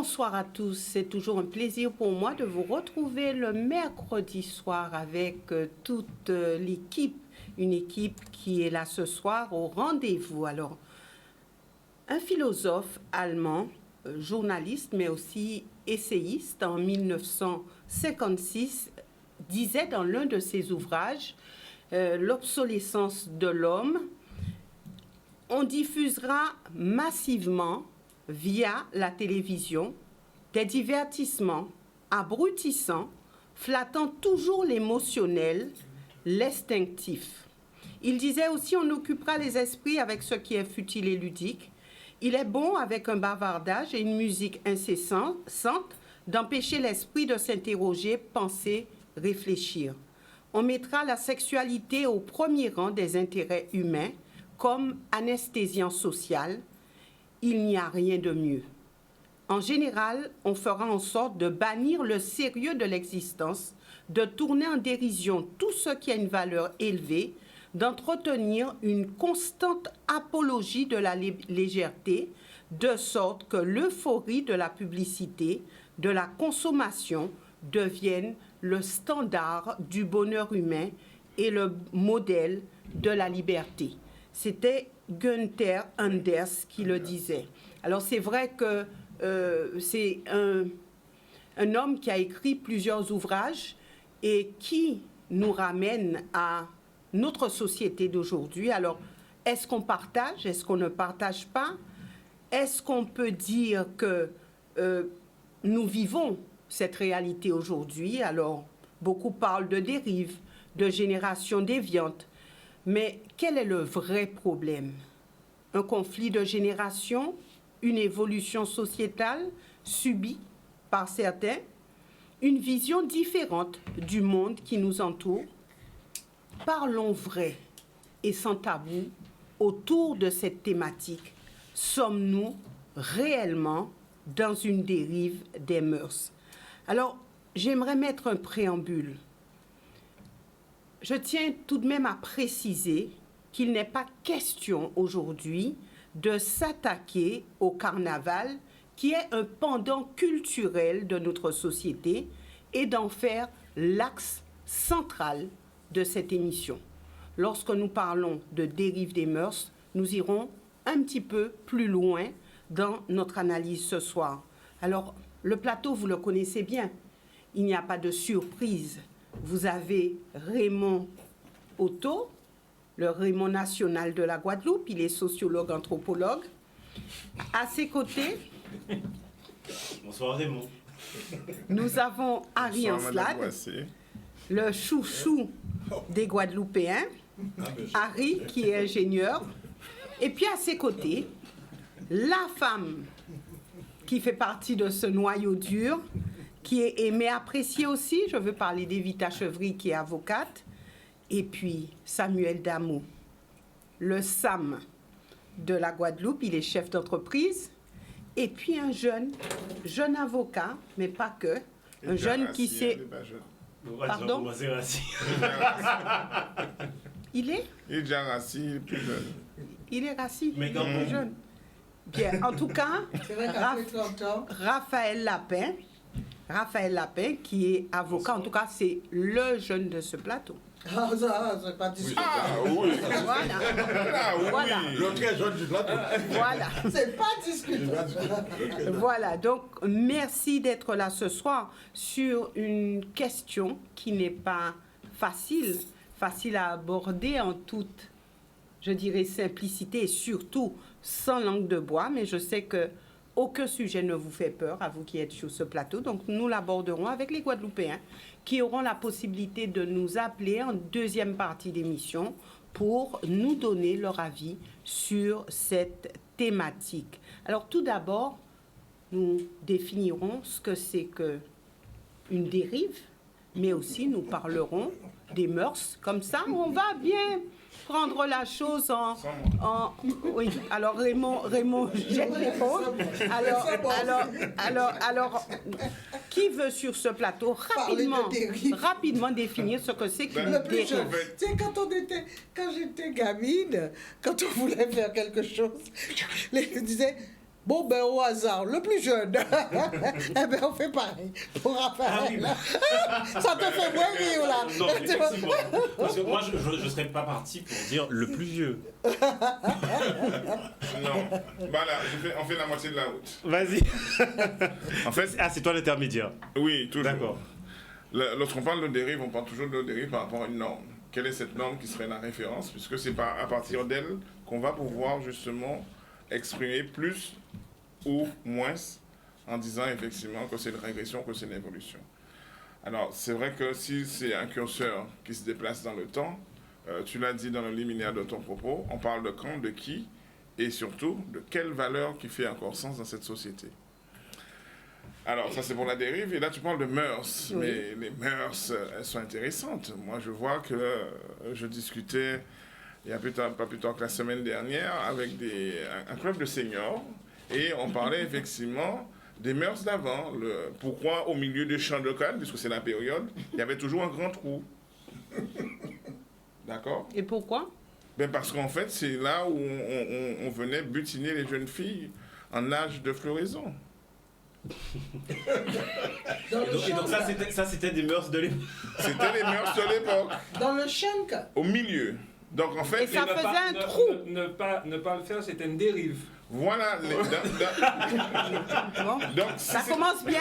Bonsoir à tous, c'est toujours un plaisir pour moi de vous retrouver le mercredi soir avec toute l'équipe, une équipe qui est là ce soir au rendez-vous. Alors, un philosophe allemand, journaliste mais aussi essayiste en 1956 disait dans l'un de ses ouvrages l'obsolescence de l'homme, on diffusera massivement via la télévision des divertissements abrutissants, flattant toujours l'émotionnel, l'instinctif. Il disait aussi, on occupera les esprits avec ce qui est futile et ludique. Il est bon, avec un bavardage et une musique incessante, d'empêcher l'esprit de s'interroger, penser, réfléchir. On mettra la sexualité au premier rang des intérêts humains comme anesthésiant social. Il n'y a rien de mieux. En général, on fera en sorte de bannir le sérieux de l'existence, de tourner en dérision tout ce qui a une valeur élevée, d'entretenir une constante apologie de la légèreté, de sorte que l'euphorie de la publicité, de la consommation devienne le standard du bonheur humain et le modèle de la liberté. C'était Günther Anders qui le disait. Alors c'est vrai que c'est un homme qui a écrit plusieurs ouvrages et qui nous ramène à notre société d'aujourd'hui. Alors, est-ce qu'on partage? Est-ce qu'on ne partage pas? Est-ce qu'on peut dire que nous vivons cette réalité aujourd'hui? Alors, beaucoup parlent de dérive, de génération déviante. Mais quel est le vrai problème? Un conflit de génération, une évolution sociétale subie par certains, une vision différente du monde qui nous entoure. Parlons vrai et sans tabou autour de cette thématique. Sommes-nous réellement dans une dérive des mœurs? Alors, j'aimerais mettre un préambule. Je tiens tout de même à préciser qu'il n'est pas question aujourd'hui de s'attaquer au carnaval, qui est un pendant culturel de notre société, et d'en faire l'axe central de cette émission. Lorsque nous parlons de dérive des mœurs, nous irons un petit peu plus loin dans notre analyse ce soir. Alors, le plateau, vous le connaissez bien. Il n'y a pas de surprise. Vous avez Raymond Otto, le Raymond national de la Guadeloupe. Il est sociologue, anthropologue. À ses côtés, bonsoir Raymond. Nous avons Harry Ancelade, le chouchou des Guadeloupéens. Harry, qui est ingénieur. Et puis à ses côtés, la femme qui fait partie de ce noyau dur, qui est aimée, appréciée aussi. Je veux parler d'Evita Chevry, qui est avocate. Et puis Samuel Damou, le Sam de la Guadeloupe. Il est chef d'entreprise. Et puis un jeune avocat, mais pas que. Un jeune qui sait... Pardon? Il est? Il est déjà rassis, il est plus jeune. Il est rassis, mais quand plus jeune. Bien, en tout cas, Raphaël Lapin, qui est avocat, en tout cas, c'est le jeune de ce plateau. Ah, ça, c'est pas discutable. Ah oui. Voilà. Ah oui. Voilà. Le très jeune du plateau. Voilà. C'est pas discutable. Voilà, donc merci d'être là ce soir sur une question qui n'est pas facile à aborder en toute, je dirais, simplicité et surtout sans langue de bois, mais je sais que aucun sujet ne vous fait peur, à vous qui êtes sur ce plateau. Donc, nous l'aborderons avec les Guadeloupéens qui auront la possibilité de nous appeler en deuxième partie d'émission pour nous donner leur avis sur cette thématique. Alors, tout d'abord, nous définirons ce que c'est qu'une dérive, mais aussi nous parlerons des mœurs. Comme ça, on va bien prendre la chose oui. Alors Raymond jette l'épaule. Alors, qui veut sur ce plateau rapidement définir ce que c'est qu'une dérive? C'est quand j'étais gamine, quand on voulait faire quelque chose, les gens disaient Bon, ben au hasard, le plus jeune. Eh ben on fait pareil pour Raphaël. Ça te fait moins rire là. Non, effectivement. Parce que moi, je ne serais pas parti pour dire le plus vieux. Non. Voilà, on fait la moitié de la route. Vas-y. En fait, c'est toi l'intermédiaire. oui, toujours. D'accord. Lorsqu'on parle de dérive, on parle toujours de dérive par rapport à une norme. Quelle est cette norme qui serait la référence? Puisque c'est à partir d'elle qu'on va pouvoir justement exprimer plus ou moins en disant effectivement que c'est une régression, que c'est une évolution. Alors, c'est vrai que si c'est un curseur qui se déplace dans le temps, tu l'as dit dans le liminaire de ton propos, on parle de quand, de qui, et surtout de quelle valeur qui fait encore sens dans cette société. Alors, ça c'est pour la dérive, et là tu parles de mœurs, mais les mœurs, elles sont intéressantes. Moi, je vois que je discutais, il y a pas plus tard que la semaine dernière, avec un club de seniors, et on parlait effectivement des mœurs d'avant. Pourquoi au milieu des champs de canne, puisque c'est la période, il y avait toujours un grand trou. D'accord? Et pourquoi? Ben parce qu'en fait, c'est là où on venait butiner les jeunes filles en âge de floraison. Et donc ça, c'était des mœurs de l'époque. C'était les mœurs de l'époque. Dans le Shanka. Au milieu. Donc en fait, Et ça faisait un trou. Ne pas le faire, c'est une dérive. voilà. Bon, Donc, ça commence bien.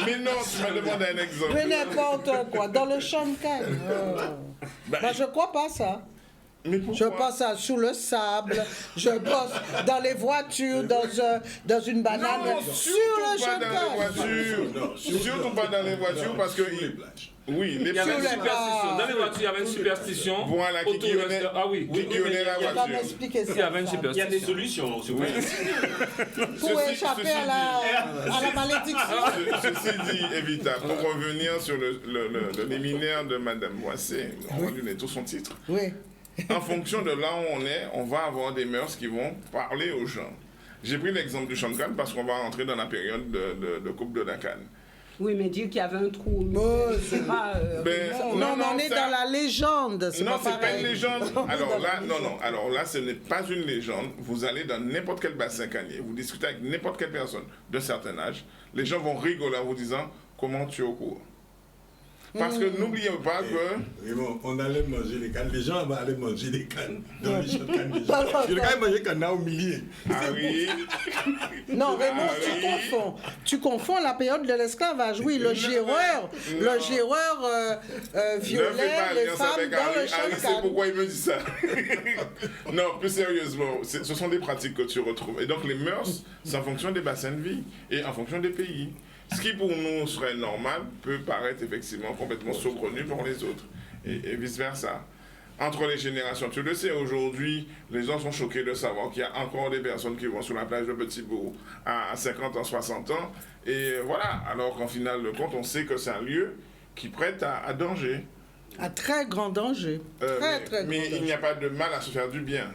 Mais non, tu m'as demandé un exemple. Mais n'importe quoi. Dans le Shanka. Moi, je crois pas ça. Mais Je pourquoi? pense à sous le sable, je pense dans les voitures, dans une banane, Non, sur surtout le pas dans les Shanka. voitures. Surtout pas dans les voitures parce que... Oui, les Il y avait une Sur les superstition. pas. Dans les voitures, il y avait une superstition. Voilà, qui autour de guillonnait- Ah oui, qui guillonnait la Tu vas voiture. m'expliquer ça. il y avait une ça. Il y a des superstition. solutions, s'il vous plaît. Pour échapper à la malédiction. Ceci dit, Evita, pour revenir sur le liminaire de Madame Boissé, on va lui donner tout son titre. Oui. En fonction de là où on est, on va avoir des mœurs qui vont parler aux gens. J'ai pris l'exemple du Shankan parce qu'on va rentrer dans la période de coupe de la canne. Oui, mais dire qu'il y avait un trou au milieu, Oh, c'est pas... Ben, Non, mais on est ça- dans la légende. C'est Non, pas c'est pas pareil. une légende. On est Alors dans là, la non, légende. non. Alors là, ce n'est pas une légende. Vous allez dans n'importe quel bassin canier, vous discutez avec n'importe quelle personne d'un certain âge, les gens vont rigoler en vous disant comment tu es au courant. Parce que n'oubliez pas que... Raymond, on allait manger les cannes. Les gens allaient manger les cannes dans les champs de cannes. des gens. Alors, Je regarde manger canne au milieu. Ah oui, Non, Raymond, Ah tu oui. confonds. Tu confonds la période de l'esclavage. Oui, le géreur ne violait fais pas les alliance femmes avec dans Harry. le champ Harry, de c'est canne. pourquoi il me dit ça. Non, plus sérieusement, ce sont des pratiques que tu retrouves. Et donc les mœurs, c'est en fonction des bassins de vie et en fonction des pays. Ce qui pour nous serait normal peut paraître effectivement complètement saugrenu pour les autres et vice-versa. Entre les générations, tu le sais, aujourd'hui, les gens sont choqués de savoir qu'il y a encore des personnes qui vont sur la plage de Petit-Bourg à 50 ans, 60 ans. Et voilà, alors qu'en final de compte, on sait que c'est un lieu qui prête à danger. À très grand danger. Très grand Mais il n'y danger. a pas de mal à se faire du bien.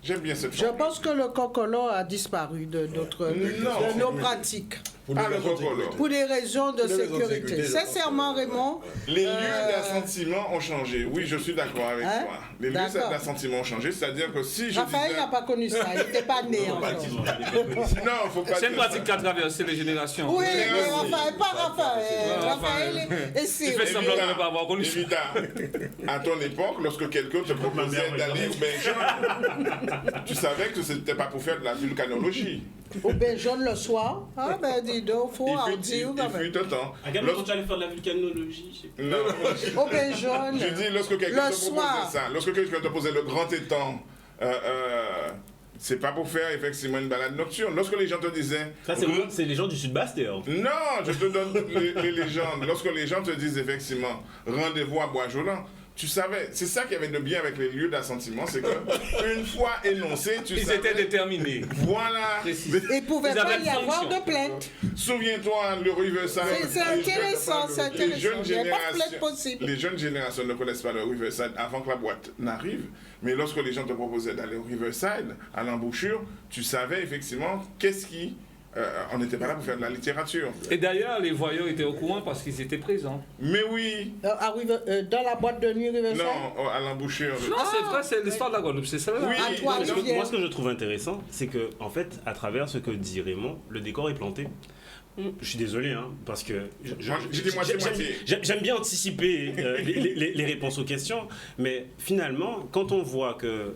J'aime bien cette Je formule. pense que le cocolot a disparu de nos pratiques. Pas le cocolot. Pour des raisons de Pour des raisons de sécurité. sécurité, je pense Sincèrement, Raymond, Les lieux d'assentiment ont changé. Oui, je suis d'accord avec Hein? toi. Les lieux D'accord. d'assentiment ont changé. C'est-à-dire que si je Raphaël disais... n'a pas connu ça. Il n'était pas né encore. Non, faut pas C'est une dire ça. pratique qui a traversé les générations. Oui, mais Merci. Raphaël, pas Raphaël. Ouais, Raphaël est Il fait sérieux. semblant de ne pas avoir connu ça. Évita, à ton époque, lorsque quelqu'un te proposait d'aller au Benjamin, tu savais que ce n'était pas pour faire de la vulcanologie. Au bain jaune le soir. Ah ben dis donc, faut en Il dire quand même. fut un temps. À quel moment tu allais faire de la vulcanologie? Je sais pas. Non, Au bain jaune. je dis, lorsque quelqu'un Le te proposait soir. ça, lorsque quelqu'un te posait le grand étang, c'est pas pour faire effectivement une balade nocturne. Lorsque les gens te disaient... Ça, c'est les gens du Sud-Bast, d'ailleurs. Non, je te donne les légendes. Lorsque les gens te disent effectivement rendez-vous à Bois-Jolant, tu savais, c'est ça qu'il y avait de bien avec les lieux d'assentiment, c'est que une fois énoncé, tu Ils savais. étaient déterminés. Voilà. Précis. Il ne pouvait Ils pas avaient y avoir fonction. de plainte. Souviens-toi, le Riverside. C'est intéressant, c'est Les intéressant. jeunes, Il n'y a pas de plainte possible. les jeunes générations ne connaissent pas le Riverside avant que la boîte n'arrive. Mais lorsque les gens te proposaient d'aller au Riverside, à l'embouchure, tu savais effectivement qu'est-ce qui on n'était pas là pour faire de la littérature. Et d'ailleurs, les voyeurs étaient au courant parce qu'ils étaient présents. Mais oui, Dans la boîte de nuit Riverside? non, à l'embouchure. Non, c'est vrai, c'est l'histoire de la Guadeloupe, c'est celle-là. Oui, À toi, donc, Olivier. Moi, ce que je trouve intéressant, c'est que, en fait, à travers ce que dit Raymond, le décor est planté. Je suis désolé, hein, parce que je dis moitié-moitié. j'aime bien anticiper les réponses aux questions, mais finalement, quand on voit que,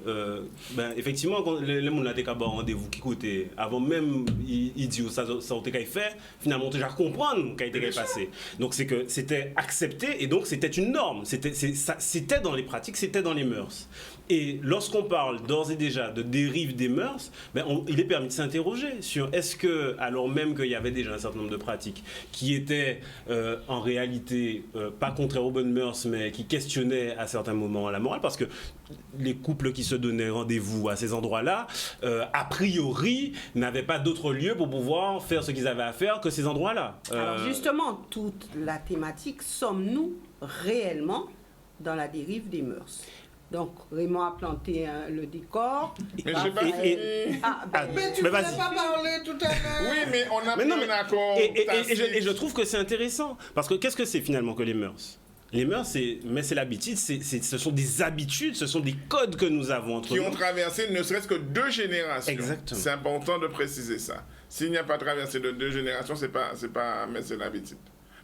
effectivement, quand les gens n'ont pas rendez-vous qui côté, avant même, il dit ça a été fait, finalement, on déjà comprendre qu'il a été passé. Donc, c'est que c'était accepté et donc c'était une norme. C'était dans les pratiques, c'était dans les mœurs. Et lorsqu'on parle d'ores et déjà de dérive des mœurs, il est permis de s'interroger sur est-ce que, alors même qu'il y avait déjà un certain nombre de pratiques qui étaient en réalité pas contraires aux bonnes mœurs, mais qui questionnaient à certains moments la morale, parce que les couples qui se donnaient rendez-vous à ces endroits-là, a priori, n'avaient pas d'autre lieu pour pouvoir faire ce qu'ils avaient à faire que ces endroits-là. Alors justement, toute la thématique, sommes-nous réellement dans la dérive des mœurs? Donc, Raymond a planté le décor. Mais je sais pas Mais tu ne voulais pas parler tout à l'heure? Oui, mais on a pris un accord. Et je trouve que c'est intéressant. Parce que qu'est-ce que c'est finalement que les mœurs? Les mœurs, c'est l'habitude, ce sont des habitudes, ce sont des codes que nous avons entre Qui nous. ont traversé ne serait-ce que 2 générations. Exactement. C'est important de préciser ça. S'il n'y a pas traversé de 2 générations, c'est pas mais c'est l'habitude.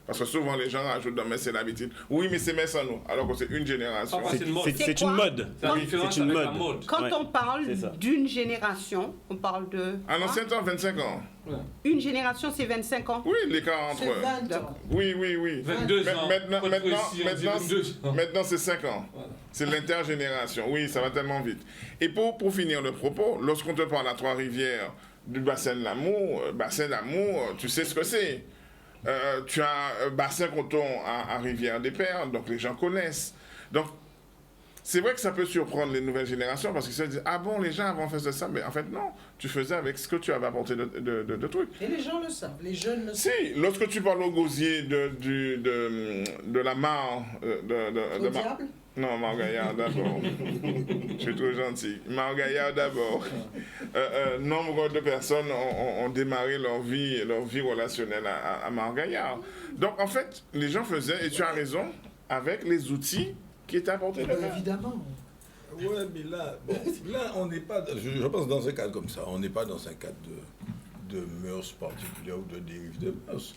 Parce que souvent les gens rajoutent dans mais c'est l'habitude. Oui, mais c'est mais sans nous. Alors que c'est une génération. Ah, c'est une mode. C'est une mode. C'est la différence C'est une avec la mode. mode. Quand Ouais, on parle c'est ça. d'une génération, on parle de... À l'ancien temps, 25 ans. Une génération, c'est 25 ans. Oui, l'écart entre. C'est 20 ans. Oui. 22 Mais- ans. Maintenant, Pas de précis, on dit 22 ans. maintenant c'est 5 ans. Voilà. C'est l'intergénération. Oui, ça va tellement vite. Et pour finir le propos, lorsqu'on te parle à Trois-Rivières du bassin de l'amour, tu sais ce que c'est. Tu as bassin coton à Rivière-des-Pères, donc les gens connaissent. Donc, c'est vrai que ça peut surprendre les nouvelles générations parce qu'ils se disent ah bon, les gens avant faisaient ça, mais en fait non, tu faisais avec ce que tu avais apporté de trucs. Et les gens le savent, les jeunes le savent. Si, lorsque tu parles au gosier de la mare, Au diable? Non, Margaillard d'abord. Je suis trop gentil. Margaillard d'abord. Nombre de personnes ont démarré leur vie relationnelle à Margaillard. Donc en fait, les gens faisaient, et tu as raison, avec les outils qui étaient apportés de là. Évidemment. Ouais, mais là, on n'est pas. Je pense dans un cadre comme ça, on n'est pas dans un cadre de mœurs particulières ou de dérive de mœurs.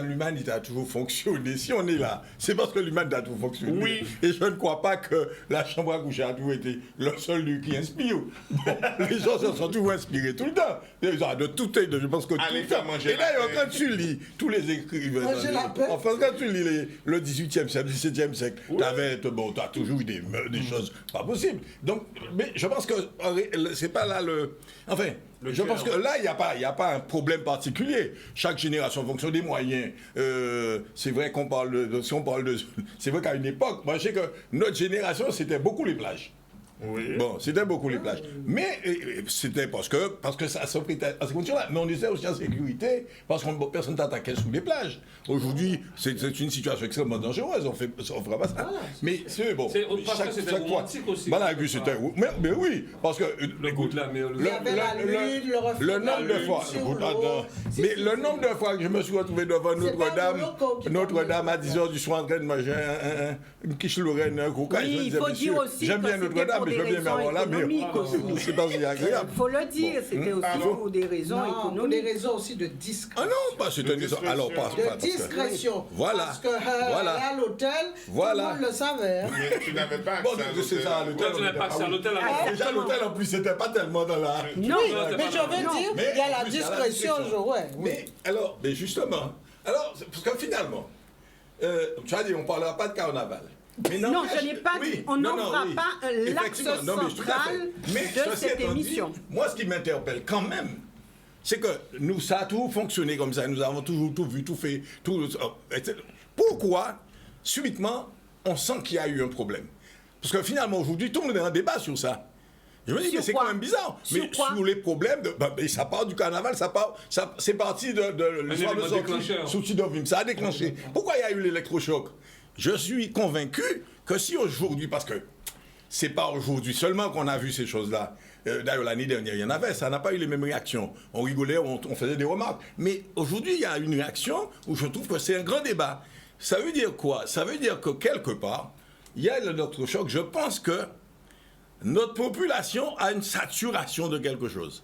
L'humanité a toujours fonctionné. Si on est là, c'est parce que l'humanité a toujours fonctionné. Oui. Et je ne crois pas que la chambre à coucher a toujours été le seul lieu qui inspire. Bon, les gens se sont toujours inspirés tout le temps. De tout, je pense que Allez, tout le temps. manger Et d'ailleurs, la quand tu lis tous les écrivains, Manger la paix. enfin, quand tu lis le 18e siècle, le 17e siècle, tu as toujours eu des choses pas possibles. Donc, mais je pense que c'est pas là le. Enfin. Je pense que là, il n'y a pas un problème particulier. Chaque génération, en fonction des moyens, c'est vrai qu'on parle c'est vrai qu'à une époque, moi je sais que notre génération, c'était beaucoup les plages. Oui. Bon, c'était beaucoup les plages. Mais c'était parce que ça s'offrait à ces conditions-là. Mais on était aussi en sécurité parce que personne t'attaquait sous les plages. Aujourd'hui, c'est une situation extrêmement dangereuse. On fera pas ça. Mais c'est bon. Parce que c'était romantique aussi. Voilà, c'était. Mais oui, parce que. Le goût de la mer. Il y avait la lune, le reflet Le de la nombre de lune fois, sur l'eau. mais le nombre de fois que je me suis retrouvé devant Notre-Dame, qui Notre-Dame à 10h du soir en train de manger une quiche Lorraine, un coca, Oui, je me il disais, faut monsieur, dire aussi j'aime que bien c'était Notre-Dame, pour mais je des veux bien raisons m'avoir là, mais économiques aussi. c'est pas si agréable. Il faut le dire, c'était aussi pour des raisons Non, pour des économiques. raisons aussi de discrétion. Ah non, pas c'est une raison. Alors, De discrétion. Voilà. Parce que Voilà. à l'hôtel, Voilà. tout le monde le savait. hein. Mais tu n'avais pas Bon, accès à c'est ça, à l'hôtel. l'hôtel. Toi, tu n'avais pas accès à l'hôtel Ah, avant. déjà, l'hôtel, en plus, c'était pas tellement dans la. Non, Oui, non, mais je veux non. dire, Mais il y a en la plus, il y a la discrétion, discrétion. ouais. Oui. Mais alors, mais justement, parce que finalement, tu as dit, on ne parlera pas de carnaval. Mais Non, n'empêche- je n'ai pas dit, on non, n'en fera oui. pas l'axe Effectivement, non, mais tout à fait. central Mais de ceci cette étant dit, émission. moi, ce qui m'interpelle quand même, c'est que nous, ça a toujours fonctionné comme ça. Nous avons toujours tout vu, tout fait, tout. Etc. Pourquoi, subitement, on sent qu'il y a eu un problème? Parce que finalement, aujourd'hui, tout le monde est en débat sur ça. Je me dis Sur que c'est quoi? quand même bizarre. Sur Mais quoi? sur les problèmes, ça part du carnaval, c'est parti de l'histoire de élément sortie déclencheur. sous Tidovim. Ça a déclenché. Pourquoi il y a eu l'électrochoc? Je suis convaincu que si aujourd'hui, parce que c'est pas aujourd'hui seulement qu'on a vu ces choses-là. D'ailleurs, l'année dernière, il y en avait, ça n'a pas eu les mêmes réactions. On rigolait, on faisait des remarques. Mais aujourd'hui, il y a une réaction où je trouve que c'est un grand débat. Ça veut dire quoi? Ça veut dire que quelque part, il y a notre choc. Je pense que notre population a une saturation de quelque chose.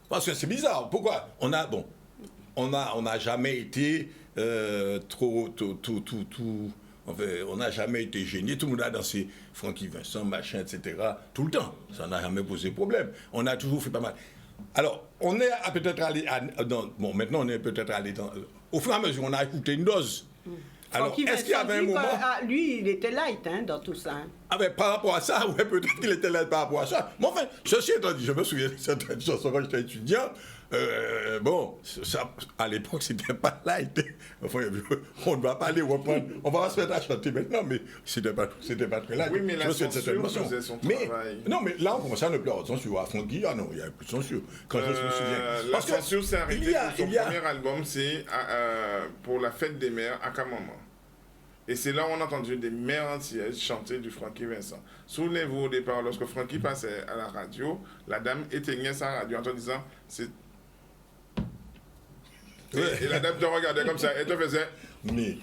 Parce que c'est bizarre. Pourquoi? On n'a jamais été enfin, on n'a jamais été gêné. Tout le monde a dansé Francky Vincent, machin, etc. Tout le temps. Ça n'a jamais posé problème. On a toujours fait pas mal. Alors, on est peut-être allé maintenant on est peut-être allé dans... Au fur et à mesure, on a écouté une dose. Alors, est-ce qu'il y avait un moment... lui, il était light dans tout ça. Ah ben, par rapport à ça, ouais, peut-être qu'il était light par rapport à ça. Mais enfin, ceci étant dit, je me souviens de certaines chansons quand j'étais étudiant. Ça, à l'époque, c'était pas light. Enfin, on ne va pas aller reprendre... On va se mettre à chanter maintenant, mais c'était pas très light. Oui, mais la censure faisait son travail. Non, mais là, on commençait à ne plus avoir de censure. À Francky, non, il n'y avait plus de censure. Quand je me souviens. La censure s'est arrêtée pour son premier album, c'est pour la fête des mères à Kamama. Et c'est là où on a entendu des mères antillaises chanter du Francky Vincent. Souvenez-vous au départ, lorsque Francky passait à la radio, la dame éteignait sa radio en te disant et la dame te regardait comme ça et te faisait. Mais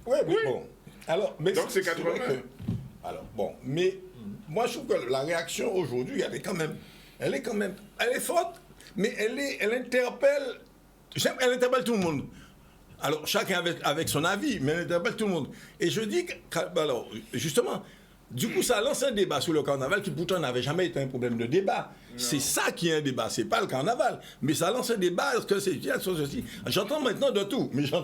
bon. Alors, donc c'est 80. Alors, bon, mais moi je trouve que la réaction aujourd'hui, elle est forte, mais elle interpelle tout le monde. Alors, chacun avec son avis, mais elle interpelle tout le monde. Et je dis que, alors, justement, du coup, ça lance un débat sur le carnaval qui pourtant n'avait jamais été un problème de débat. Non. C'est ça qui est un débat, c'est pas le carnaval. Mais ça lance un débat, parce que c'est ceci. J'entends maintenant de tout, mais j'ai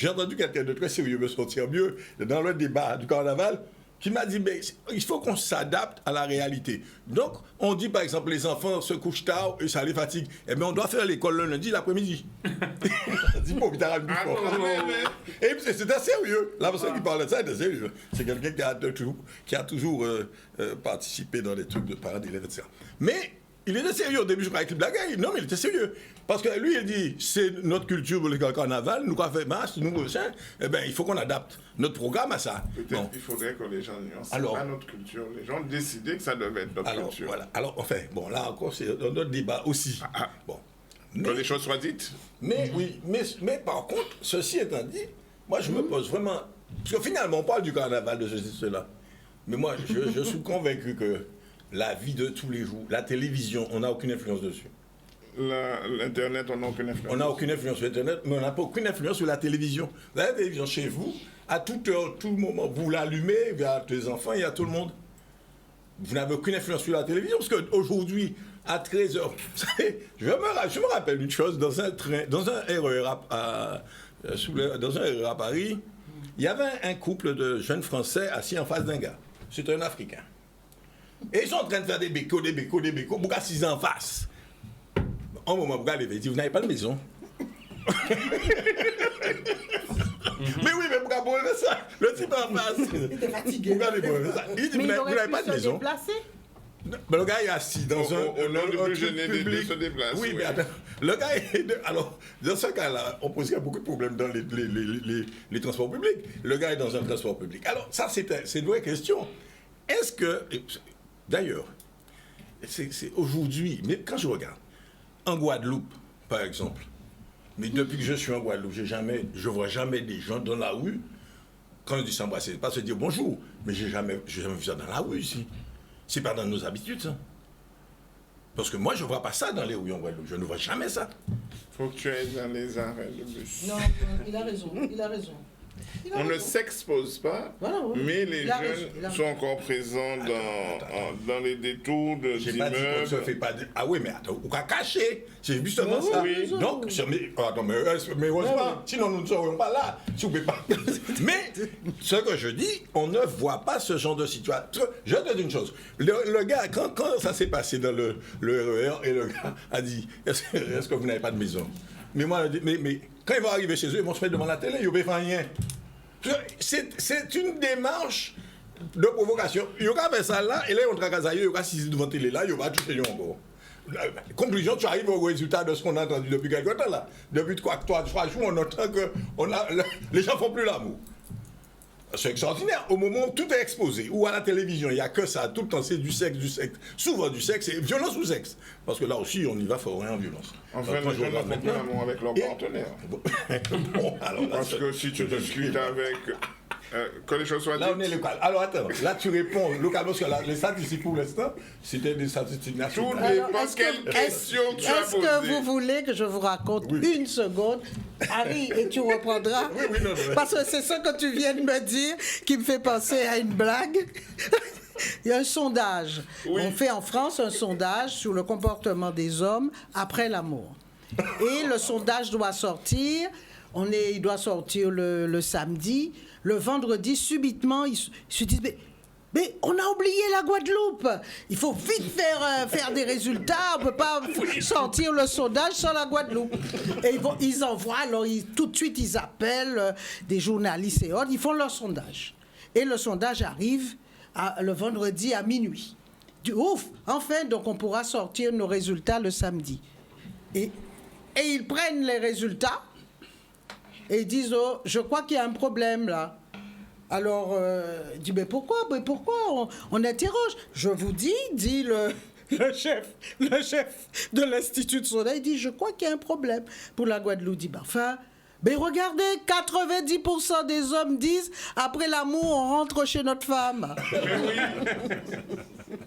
entendu quelqu'un de très sérieux me sortir mieux dans le débat du carnaval, qui m'a dit, mais il faut qu'on s'adapte à la réalité. Donc, on dit par exemple, les enfants se couchent tard et ça les fatigue. Eh bien, on doit faire l'école le lundi, l'après-midi. Et c'était sérieux. La personne qui parlait de ça était sérieux. C'est quelqu'un qui a toujours participé dans les trucs de parents d'élèves, etc. Mais il était sérieux au début, je croyais qu'il blaguait. Non, mais il était sérieux. Parce que lui, il dit, c'est notre culture pour le carnaval, nous qu'on fait masse, nous, eh bien, il faut qu'on adapte notre programme à ça. Peut-être qu'il faudrait que les gens nuancent. C'est pas notre culture. Les gens décidaient que ça devait être notre culture. Voilà. Alors, enfin, bon, là encore, c'est notre débat aussi. Bon. Que les choses soient dites. Mais oui, mais par contre, ceci étant dit, moi, je me pose vraiment... Parce que finalement, on parle du carnaval, de ceci, cela. Mais moi, je suis convaincu que la vie de tous les jours, la télévision, on n'a aucune influence dessus. L'Internet, on n'a aucune influence. On n'a aucune influence sur Internet, mais on n'a pas aucune influence sur la télévision. La télévision chez vous, à toute heure, tout moment, vous l'allumez, il y a tes enfants, il y a tout le monde. Vous n'avez aucune influence sur la télévision, parce qu'aujourd'hui, à 13h, vous savez, je me rappelle une chose, dans un train, dans un RER à Paris, il y avait un couple de jeunes Français assis en face d'un gars. C'était un Africain. Et ils sont en train de faire des bécos, pourquoi s'ils en face? Un moment, vous allez dire, vous n'avez pas de maison. Mais oui, mais pourquoi vous avez ça? Le type en face. Il était fatigué. Il dit, vous n'avez pas de maison. Mais le gars est assis dans un... Au nom du plus gêné de se déplacer. Oui, mais attends. Le gars est... Alors, dans ce cas-là, on pose beaucoup de problèmes dans les transports publics. Le gars est dans un transport public. Alors, ça, c'est une vraie question. Est-ce que... D'ailleurs, c'est aujourd'hui... Mais quand je regarde, en Guadeloupe, par exemple, mais depuis que je suis en Guadeloupe, je vois jamais des gens dans la rue, quand on dit s'embrasser, pas se dire bonjour, mais j'ai jamais vu ça dans la rue ici. C'est pas dans nos habitudes, ça. Parce que moi, je vois pas ça dans les rues en Guadeloupe, je ne vois jamais ça. Faut que tu ailles dans les arrêts de bus. Non, il a raison. On ne s'expose pas, mais les jeunes sont encore présents dans les détours de J'ai pas dit qu'on ne se fait pas... Ah oui, mais attends, on va cacher. C'est justement ça. Oui. Donc, mais heureusement, sinon nous ne serions pas là. Si vous pouvez pas... Mais, ce que je dis, on ne voit pas ce genre de situation. Je te dis une chose. Le gars, quand ça s'est passé dans le RER, et le gars a dit, est-ce que vous n'avez pas de maison? Mais moi, mais quand ils vont arriver chez eux, ils vont se mettre devant la télé, ils ne peuvent rien. C'est une démarche de provocation. Ils vont faire ça là, et là, ils vont tracaser, ils vont s'asseoir devant la télé là, ils vont toucher encore. Conclusion, tu arrives au résultat de ce qu'on a entendu depuis quelque temps là. Depuis 3 jours, on entend que les gens ne font plus l'amour. c'est extraordinaire. Au moment où tout est exposé, ou à la télévision, il n'y a que ça, tout le temps, c'est du sexe. Souvent du sexe, et violence ou sexe. Parce que là aussi, on y va fort, en violence. Enfin, les gens ne font plus l'amour avec leur partenaire. Bon, alors là, Parce que si tu discutes avec... que les choses soient là, on est dites... local. Alors attends, là tu réponds localement, parce que là, les statistiques pour l'instant, c'était des statistiques Tout nationales. dépend quelle question tu as Est-ce que vous posée. voulez que je vous raconte Oui. une seconde, Harry, et tu reprendras? Oui, non. Parce que c'est ça que tu viens de me dire qui me fait penser à une blague. Il y a un sondage. Oui. On fait en France un sondage sur le comportement des hommes après l'amour. Et le sondage doit sortir. Il doit sortir le samedi. Le vendredi, subitement, ils se disent mais on a oublié la Guadeloupe. Il faut vite faire des résultats. On ne peut pas sortir le sondage sans la Guadeloupe. Et ils envoient, alors tout de suite, ils appellent des journalistes et autres. Ils font leur sondage. Et le sondage arrive le vendredi à minuit. Ouf, enfin, donc on pourra sortir nos résultats le samedi. Et ils prennent les résultats et ils disent, oh, je crois qu'il y a un problème là. Alors, il dit, mais pourquoi on interroge. Je vous dis, dit le chef de l'Institut de sondage, il dit, je crois qu'il y a un problème pour la Guadeloupe. Il dit, enfin, mais regardez, 90% des hommes disent, après l'amour, on rentre chez notre femme.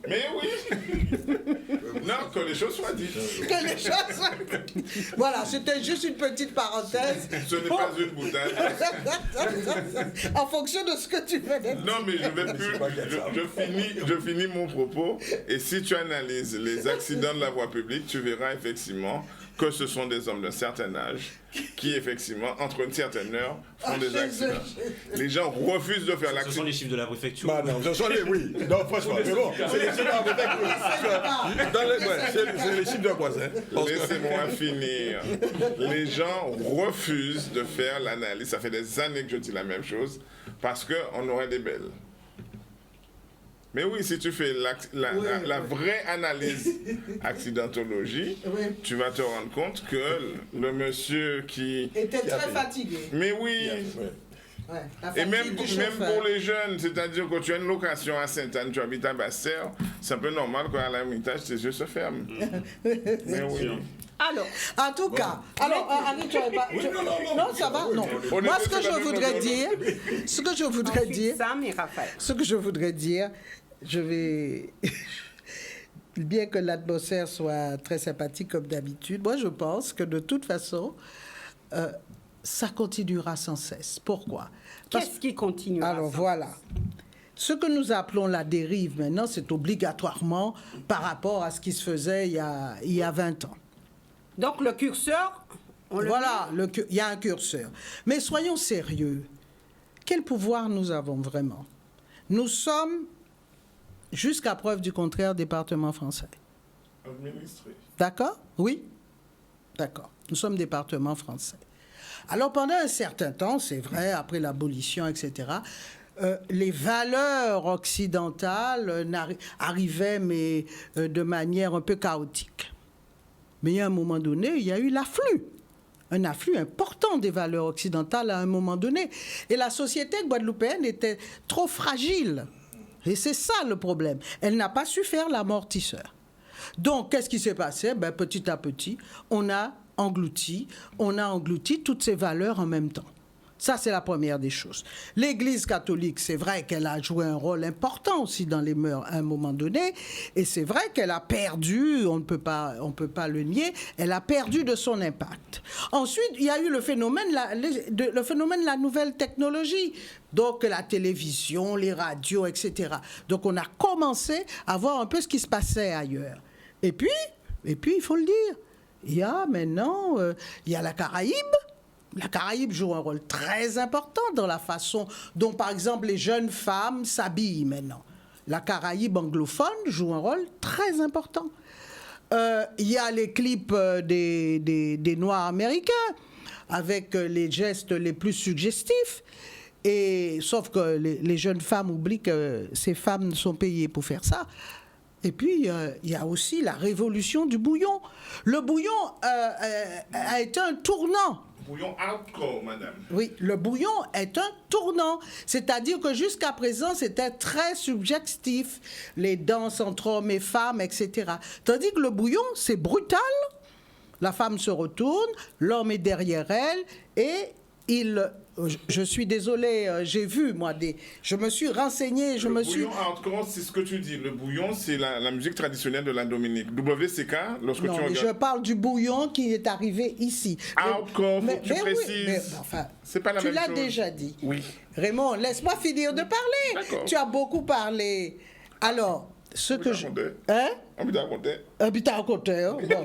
Mais oui. Non, que les choses soient dites. Que les choses... Voilà, c'était juste une petite parenthèse. Ce n'est pas une boutade. En fonction de ce que tu venais de dire. Non, mais je vais plus. Je finis mon propos. Et si tu analyses les accidents de la voie publique, tu verras effectivement que ce sont des hommes d'un certain âge qui, effectivement, entre une certaine heure, font des accidents. Les gens refusent de faire Ce sont l'accident. les chiffres de la préfecture. Bah non, ce sont les... Oui, non, franchement, mais bon, c'est les chiffres de la c'est les chiffres de quoi, c'est Laissez-moi finir. Les gens refusent de faire l'analyse. Ça fait des années que je dis la même chose parce qu'on aurait des belles. Mais oui, si tu fais la vraie analyse accidentologie, Oui. tu vas te rendre compte que le monsieur qui... était très fatigué. Mais oui, Ouais, la et fatigue même du chauffeur. pour les jeunes, c'est-à-dire que tu as une location à Sainte-Anne, tu habites à Basse-Terre, c'est un peu normal qu'à l'Ermitage, tes yeux se ferment. Mais oui. Alors, En tout cas, alors, Harry, tu n'avais pas... Non, ça va, non. On Moi, est ce que je voudrais dire, ensuite, Sam et Raphaël. ce que je voudrais dire, je vais... Bien que l'atmosphère soit très sympathique comme d'habitude, moi, je pense que de toute façon, ça continuera sans cesse. Pourquoi? Qu'est-ce qui continue? Alors voilà. Ce que nous appelons la dérive maintenant, c'est obligatoirement par rapport à ce qui se faisait il y a 20 ans. Donc, le curseur, on le Voilà, il y a un curseur. Mais soyons sérieux. Quel pouvoir nous avons vraiment? Nous sommes, jusqu'à preuve du contraire, département français. Administré. D'accord? Oui? D'accord. Nous sommes département français. Alors, pendant un certain temps, c'est vrai, après l'abolition, etc., les valeurs occidentales arrivaient, mais de manière un peu chaotique. Mais à un moment donné, il y a eu l'afflux. Un afflux important des valeurs occidentales à un moment donné. Et la société guadeloupéenne était trop fragile. Et c'est ça le problème. Elle n'a pas su faire l'amortisseur. Donc, qu'est-ce qui s'est passé? Ben, petit à petit, on a englouti toutes ces valeurs en même temps. Ça, c'est la première des choses. L'Église catholique, c'est vrai qu'elle a joué un rôle important aussi dans les mœurs à un moment donné, et c'est vrai qu'elle a perdu, on ne peut pas le nier, elle a perdu de son impact. Ensuite, il y a eu le phénomène de la nouvelle technologie, donc la télévision, les radios, etc. Donc on a commencé à voir un peu ce qui se passait ailleurs. Et puis il faut le dire, il y a maintenant, il y a la Caraïbe. La Caraïbe joue un rôle très important dans la façon dont, par exemple, les jeunes femmes s'habillent maintenant. La Caraïbe anglophone joue un rôle très important. Il y a les clips des Noirs américains avec les gestes les plus suggestifs. Sauf que les jeunes femmes oublient que ces femmes sont payées pour faire ça. Et puis, il y a aussi la révolution du bouillon. Le bouillon a été un tournant bouillon hardcore, madame. Oui, le bouillon est un tournant. C'est-à-dire que jusqu'à présent, c'était très subjectif, les danses entre hommes et femmes, etc. Tandis que le bouillon, c'est brutal. La femme se retourne, l'homme est derrière elle et il... Je suis désolée, j'ai vu, moi, je me suis renseignée, Le bouillon hardcore, c'est ce que tu dis. Le bouillon, c'est la musique traditionnelle de la Dominique. WCK, lorsque Non, tu mais regardes... je parle du bouillon qui est arrivé ici. Hardcore, faut que tu oui, précises. enfin, C'est pas la tu même l'as chose. déjà dit. Oui. Raymond, laisse-moi finir de parler. D'accord. Tu as beaucoup parlé. Alors, ce que je... raconter. Hein? On peut te raconter. Habitat à côté, hein? Bon.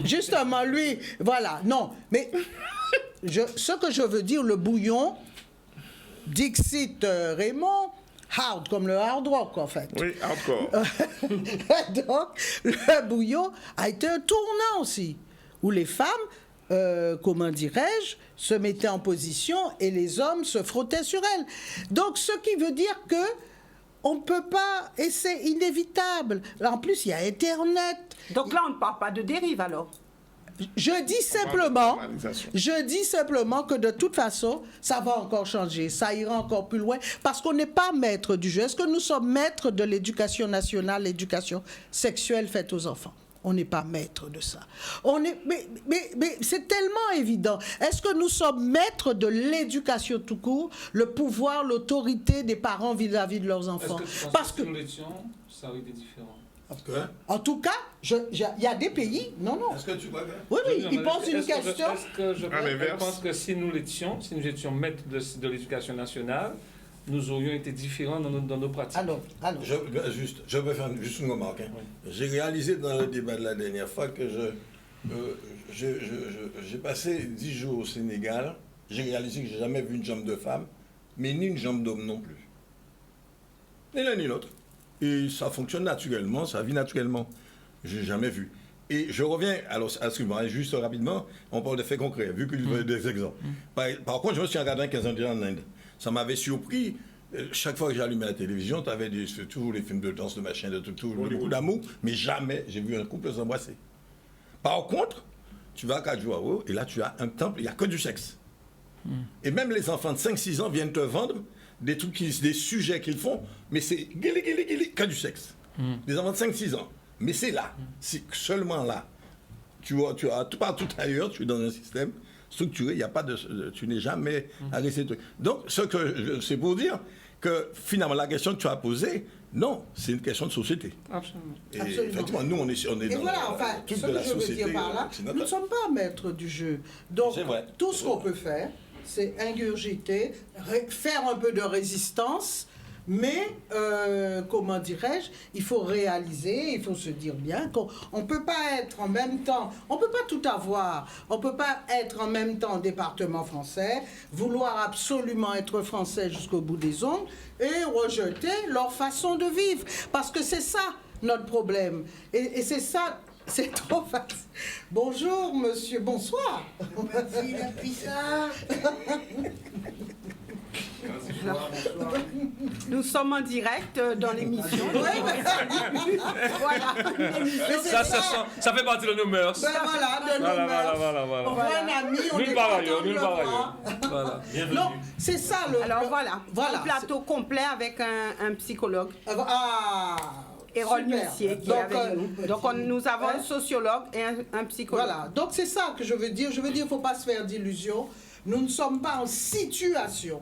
Justement, lui, voilà. Non, mais ce que je veux dire, le bouillon, Dixit Raymond, hard, comme le hard rock, en fait. Oui, hardcore. Donc, le bouillon a été un tournant aussi, où les femmes, comment dirais-je, se mettaient en position et les hommes se frottaient sur elles. Donc, ce qui veut dire que on ne peut pas, et c'est inévitable. En plus, il y a Internet. Donc là, on ne parle pas de dérive alors. Je dis simplement que de toute façon, ça va encore changer, ça ira encore plus loin, parce qu'on n'est pas maître du jeu. Est-ce que nous sommes maîtres de l'éducation nationale, l'éducation sexuelle faite aux enfants? On n'est pas maître de ça. Mais c'est tellement évident. Est-ce que nous sommes maîtres de l'éducation tout court, le pouvoir, l'autorité des parents vis-à-vis de leurs enfants? Parce que si nous l'étions, ça aurait été différent. En tout cas, il y a des pays... Non. Est-ce que tu vois bien? Oui, ils posent une question. Je pense que si nous étions maîtres de l'éducation nationale, nous aurions été différents dans nos pratiques. Alors. Je veux faire juste une remarque. Hein. Oui. J'ai réalisé dans le débat de la dernière fois que j'ai passé 10 jours au Sénégal. J'ai réalisé que je n'ai jamais vu une jambe de femme, mais ni une jambe d'homme non plus. Ni l'un ni l'autre. Et ça fonctionne naturellement, ça vit naturellement. Je n'ai jamais vu. Et je reviens, alors, excuse-moi, juste rapidement, on parle de faits concrets, vu qu'il y a des exemples. Par contre, je me suis regardé 15 ans déjà en Inde. Ça m'avait surpris. Chaque fois que j'allumais la télévision, tu avais toujours les films de danse, de machin, de tout, beaucoup d'amour, mais jamais j'ai vu un couple s'embrasser. Par contre, tu vas à Kadjouro, et là tu as un temple, il n'y a que du sexe. Et même les enfants de 5-6 ans viennent te vendre des trucs, des sujets qu'ils font, mais c'est que du sexe. Des enfants de 5-6 ans. Mais c'est là, c'est seulement là. Tu vois, partout ailleurs, tu es dans un système structuré, il n'y a pas tu n'es jamais à laisser truc. Donc, c'est pour dire que finalement, la question que tu as posée, non, c'est une question de société. Absolument. Et Absolument. effectivement, nous, on est Et dans voilà, enfin, toute ce de la que je veux société dire par là, nous ne sommes pas maîtres du jeu. Donc, C'est vrai. tout ce qu'on peut faire, c'est ingurgiter, faire un peu de résistance, mais, comment dirais-je, il faut réaliser, il faut se dire bien qu'on ne peut pas être en même temps, on ne peut pas tout avoir, on ne peut pas être en même temps département français, vouloir absolument être français jusqu'au bout des ongles et rejeter leur façon de vivre. Parce que c'est ça notre problème. Et c'est ça... C'est trop facile. Bonjour, monsieur. Bonsoir. Merci, la pizza. Nous sommes en direct dans l'émission. Voilà. Ça fait partie de nos mœurs. Ben voilà, de nos mœurs. Voilà. On voit un ami, on Nulle est part content ailleurs, de nulle le part voir. Voilà. Non, c'est ça le... Alors voilà, Voilà. un plateau complet avec un psychologue. Ah, Hérol super. Mercier qui Donc, est avec nous. Donc nous avons un sociologue et un psychologue. Voilà, donc c'est ça que je veux dire. Je veux dire, il ne faut pas se faire d'illusions. Nous ne sommes pas en situation.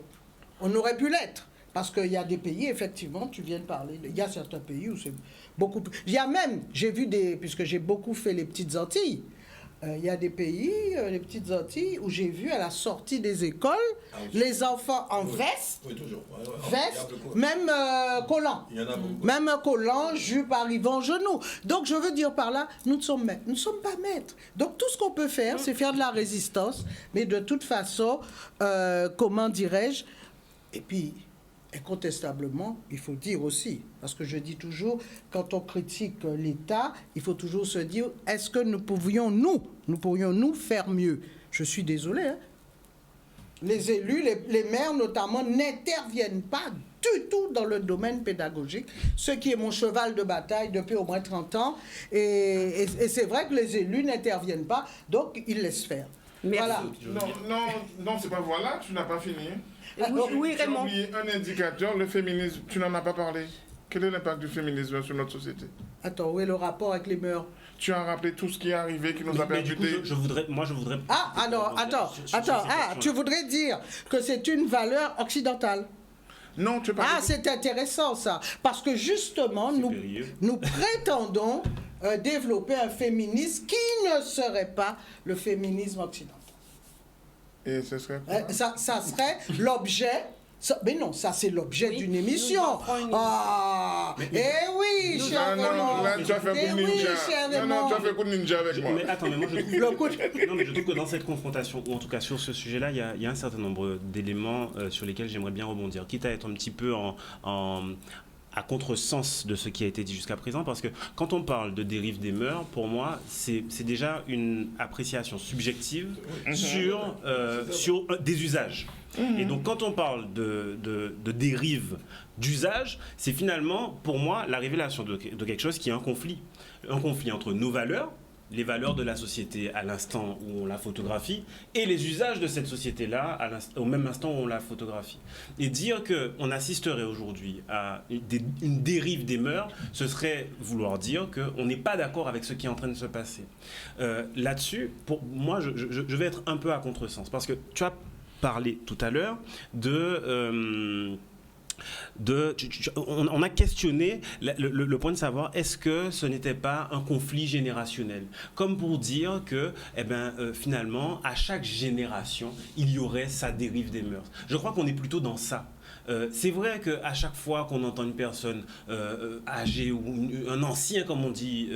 On aurait pu l'être. Parce qu'il y a des pays, effectivement, tu viens de parler, il y a certains pays où c'est beaucoup plus... Il y a même, j'ai vu puisque j'ai beaucoup fait les petites Antilles, il y a des pays, les petites Antilles, où j'ai vu à la sortie des écoles, les enfants en veste, Oui, toujours. veste, même collant. Il y en a beaucoup. Même collant, jupe arrivant genoux. Donc je veux dire par là, nous ne sommes maîtres. Nous ne sommes pas maîtres. Donc tout ce qu'on peut faire, c'est faire de la résistance. Mais de toute façon, comment dirais-je, et puis... Incontestablement, il faut dire aussi, parce que je dis toujours, quand on critique l'État, il faut toujours se dire, est-ce que nous pourrions faire mieux? Je suis désolé, hein? Les élus, les maires notamment, n'interviennent pas du tout dans le domaine pédagogique, ce qui est mon cheval de bataille depuis au moins 30 ans, et c'est vrai que les élus n'interviennent pas, donc ils laissent faire. Merci. Voilà. Non, c'est pas voilà, tu n'as pas fini. Oui, Tu as Raymond. oublié un indicateur, le féminisme, tu n'en as pas parlé. Quel est l'impact du féminisme sur notre société? Attends, où est le rapport avec les mœurs? Tu as rappelé tout ce qui est arrivé, qui nous a Mais du coup, percuté. je voudrais. Ah, alors, attends, sur ces ah, questions-là. tu voudrais dire que c'est une valeur occidentale? Non, tu parles. Ah, c'est intéressant ça, parce que justement, périlleux. nous prétendons développer un féminisme qui ne serait pas le féminisme occidental. Et ce serait quoi? Ça serait l'objet. Mais non, ça c'est l'objet d'une émission. nous en ferons une Ah, oui, cher Ah non, là, tu as fait Eh coup de oui, ninja. cher Non, Raymond. tu as fait coup de ninja avec moi. Mais attends, mais moi je trouve, Le coup non, mais je trouve que dans cette confrontation, ou en tout cas sur ce sujet-là, il y a un certain nombre d'éléments sur lesquels j'aimerais bien rebondir, quitte à être un petit peu à contresens de ce qui a été dit jusqu'à présent, parce que quand on parle de dérive des mœurs, pour moi, c'est déjà une appréciation subjective sur des usages. Et donc quand on parle de dérive d'usage, c'est finalement, pour moi, la révélation de quelque chose qui est un conflit entre nos valeurs, les valeurs de la société à l'instant où on la photographie et les usages de cette société-là au même instant où on la photographie. Et dire qu'on assisterait aujourd'hui à une dérive des mœurs, ce serait vouloir dire qu'on n'est pas d'accord avec ce qui est en train de se passer. Là-dessus, pour moi, je vais être un peu à contresens, parce que tu as parlé tout à l'heure on a questionné le point de savoir est-ce que ce n'était pas un conflit générationnel, comme pour dire que finalement à chaque génération il y aurait sa dérive des mœurs. Je crois qu'on est plutôt dans ça. C'est vrai qu'à chaque fois qu'on entend une personne âgée ou un ancien, comme on dit,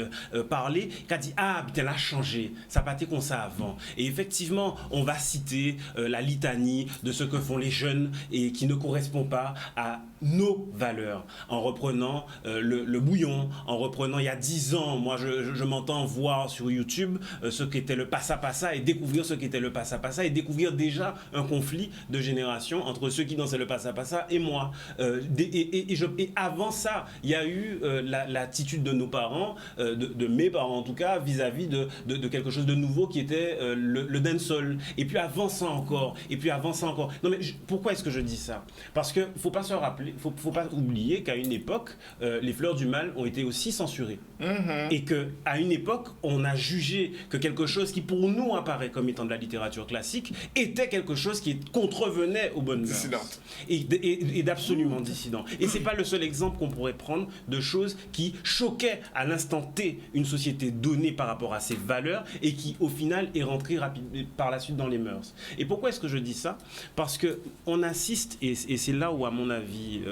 parler, qui a dit « Ah, putain, elle a changé, ça n'a pas été comme ça avant ». Et effectivement, on va citer la litanie de ce que font les jeunes et qui ne correspond pas à nos valeurs, en reprenant le bouillon, en reprenant il y a 10 ans, moi je m'entends voir sur YouTube ce qu'était le passa-passa et découvrir ce qu'était le passa-passa et découvrir déjà un conflit de génération entre ceux qui dansaient le passa-passa et moi. Et avant ça, il y a eu l'attitude de nos parents, de mes parents en tout cas, vis-à-vis de quelque chose de nouveau qui était le dancehall. Et puis avant ça encore, et puis avant ça encore. Non mais pourquoi est-ce que je dis ça? Parce qu'il ne faut pas se rappeler, faut pas oublier qu'à une époque, les fleurs du mal ont été aussi censurées. Et qu'à une époque, on a jugé que quelque chose qui pour nous apparaît comme étant de la littérature classique était quelque chose qui contrevenait aux bonnes mœurs. Dissidente. Et d'absolument dissident. Et c'est pas le seul exemple qu'on pourrait prendre de choses qui choquaient à l'instant T une société donnée par rapport à ses valeurs et qui au final est rentrée par la suite dans les mœurs. Et pourquoi est-ce que je dis ça? Parce que on assiste, et c'est là où à mon avis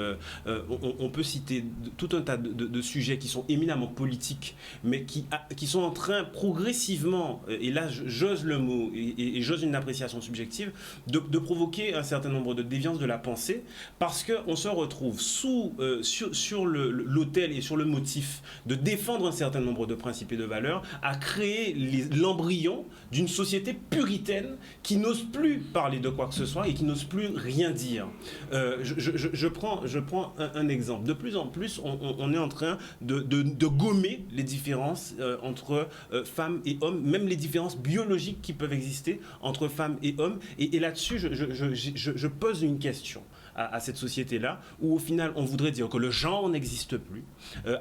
on peut citer tout un tas de sujets qui sont éminemment politiques, mais qui sont en train progressivement, et là j'ose le mot et j'ose une appréciation subjective, de provoquer un certain nombre de déviances de la pensée, parce qu'on se retrouve sur l'autel et sur le motif de défendre un certain nombre de principes et de valeurs, à créer l'embryon d'une société puritaine qui n'ose plus parler de quoi que ce soit et qui n'ose plus rien dire. Je prends un exemple. De plus en plus, on est en train de gommer les différences entre femmes et hommes, même les différences biologiques qui peuvent exister entre femmes et hommes. Et là-dessus, je pose une question à cette société-là, où au final on voudrait dire que le genre n'existe plus,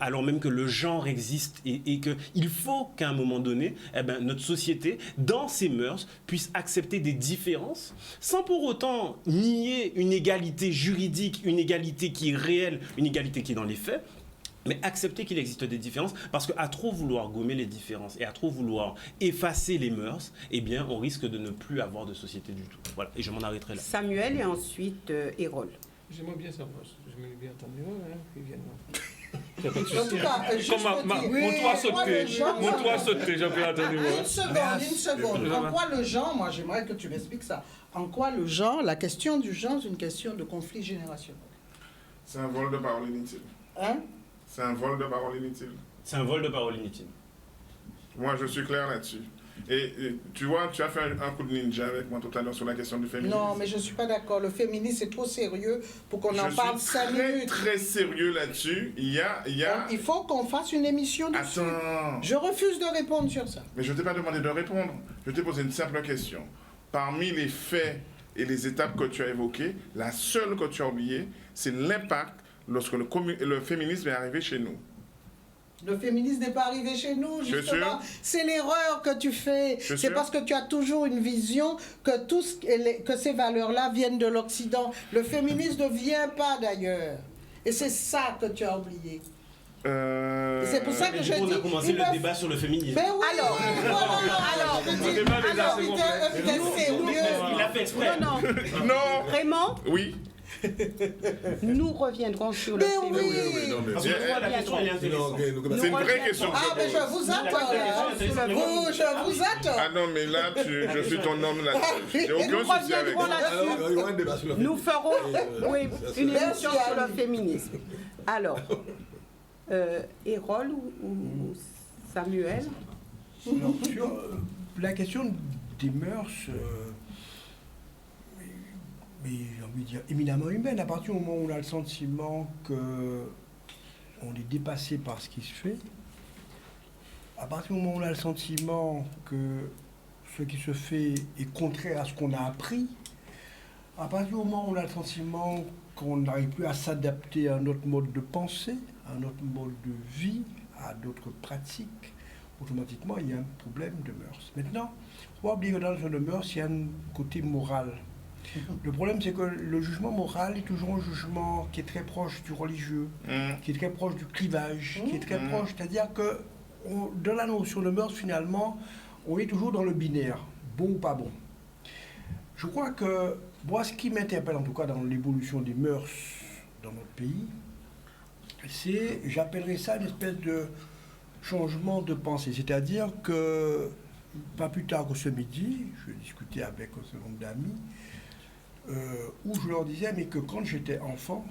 alors même que le genre existe et qu'il faut qu'à un moment donné, notre société, dans ses mœurs, puisse accepter des différences, sans pour autant nier une égalité juridique, une égalité qui est réelle, une égalité qui est dans les faits, mais accepter qu'il existe des différences, parce qu'à trop vouloir gommer les différences et à trop vouloir effacer les mœurs, eh bien, on risque de ne plus avoir de société du tout. Voilà, et je m'en arrêterai là. Samuel et ensuite Hérol. J'aimerais bien savoir, je m'ai bien entendu, qu'ils viennent. Il n'y a pas de En tout souci. cas, juste Mon dire- toit sauté, mon toit sauté, j'ai bien entendu. Une seconde. En quoi le genre, moi j'aimerais que tu m'expliques ça. En quoi le genre, la question du genre, c'est une question de conflit générationnel. C'est un vol de parole inutile. Hein? C'est un vol de parole inutile. C'est un vol de parole inutile. Moi, je suis clair là-dessus. Et tu vois, tu as fait un coup de ninja avec moi tout à l'heure sur la question du féminisme. Non, mais je ne suis pas d'accord. Le féminisme, c'est trop sérieux pour qu'on en parle 5 très, minutes. très sérieux là-dessus. Il faut qu'on fasse une émission dessus. Attends. Je refuse de répondre sur ça. Mais je ne t'ai pas demandé de répondre. Je t'ai posé une simple question. parmi les faits et les étapes que tu as évoquées, la seule que tu as oubliée, c'est l'impact lorsque le féminisme est arrivé chez nous. Le féminisme n'est pas arrivé chez nous, Je suis justement. sûr. C'est l'erreur que tu fais. Je suis C'est sûr. parce que tu as toujours une vision que ces valeurs-là viennent de l'Occident. Le féminisme ne vient pas d'ailleurs. Et c'est ça que tu as oublié. Et c'est pour ça que je On dis... a commencé il le me- débat sur le féminisme. Ben oui, Alors, alors, je dis, débat déjà, alors, c'est bon. t'es sérieux. Il a fait exprès. Non, Non. Raymond, Oui. nous reviendrons sur le Mais féminisme. oui. Non, mais Parce que tu vois, la question, elle est intéressante. C'est une vraie question. Ah, mais je vous attends, là. Je vous attends. Ah non, mais là, je suis ton homme là-dessus. J'ai aucun Nous souci avec reviendrons ça. là-dessus. Alors, il y aura un débat sur le Nous ferons oui, une Merci, émission sur le Ali. féminisme. Alors, Hérol ou Samuel? Alors, sur la question des mœurs, mais j'ai envie de dire éminemment humaine, à partir du moment où on a le sentiment qu'on est dépassé par ce qui se fait, à partir du moment où on a le sentiment que ce qui se fait est contraire à ce qu'on a appris, à partir du moment où on a le sentiment qu'on n'arrive plus à s'adapter à notre mode de pensée, à notre mode de vie, à d'autres pratiques, automatiquement, il y a un problème de mœurs. Maintenant, il ne faut pas oublier que dans le jeu de mœurs, il y a un côté moral. Le problème, c'est que le jugement moral est toujours un jugement qui est très proche du religieux, qui est très proche du clivage, qui est très proche, c'est-à-dire que dans la notion de mœurs, finalement, on est toujours dans le binaire, bon ou pas bon. Je crois que, moi, ce qui m'interpelle en tout cas dans l'évolution des mœurs dans notre pays, c'est, j'appellerais ça une espèce de changement de pensée. C'est-à-dire que, pas plus tard que ce midi, je discutais avec un certain nombre d'amis, où je leur disais, mais que quand j'étais enfant,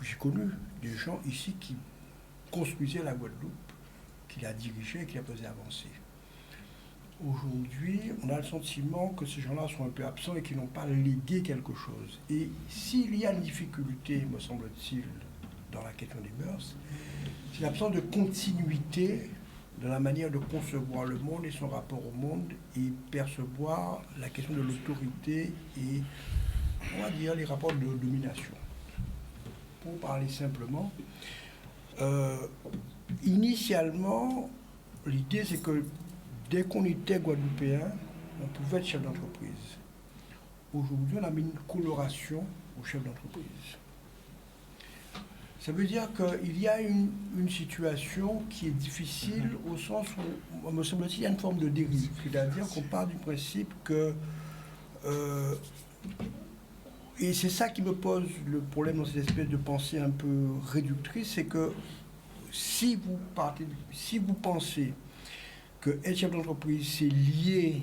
j'ai connu des gens ici qui construisaient la Guadeloupe, qui la dirigeaient et qui la faisaient avancer. Aujourd'hui, on a le sentiment que ces gens-là sont un peu absents et qu'ils n'ont pas légué quelque chose. Et s'il y a une difficulté, me semble-t-il, dans la question des mœurs, c'est l'absence de continuité dans la manière de concevoir le monde et son rapport au monde et percevoir la question de l'autorité et, on va dire, les rapports de domination. Pour parler simplement, initialement, l'idée c'est que dès qu'on était guadeloupéen, on pouvait être chef d'entreprise. Aujourd'hui, on a mis une coloration au chef d'entreprise. Ça veut dire qu'il y a une situation qui est difficile au sens où, me semble-t-il, il y a une forme de dérive. C'est-à-dire qu'on part du principe que... et c'est ça qui me pose le problème dans cette espèce de pensée un peu réductrice, c'est que si vous pensez que être chef d'entreprise, c'est lié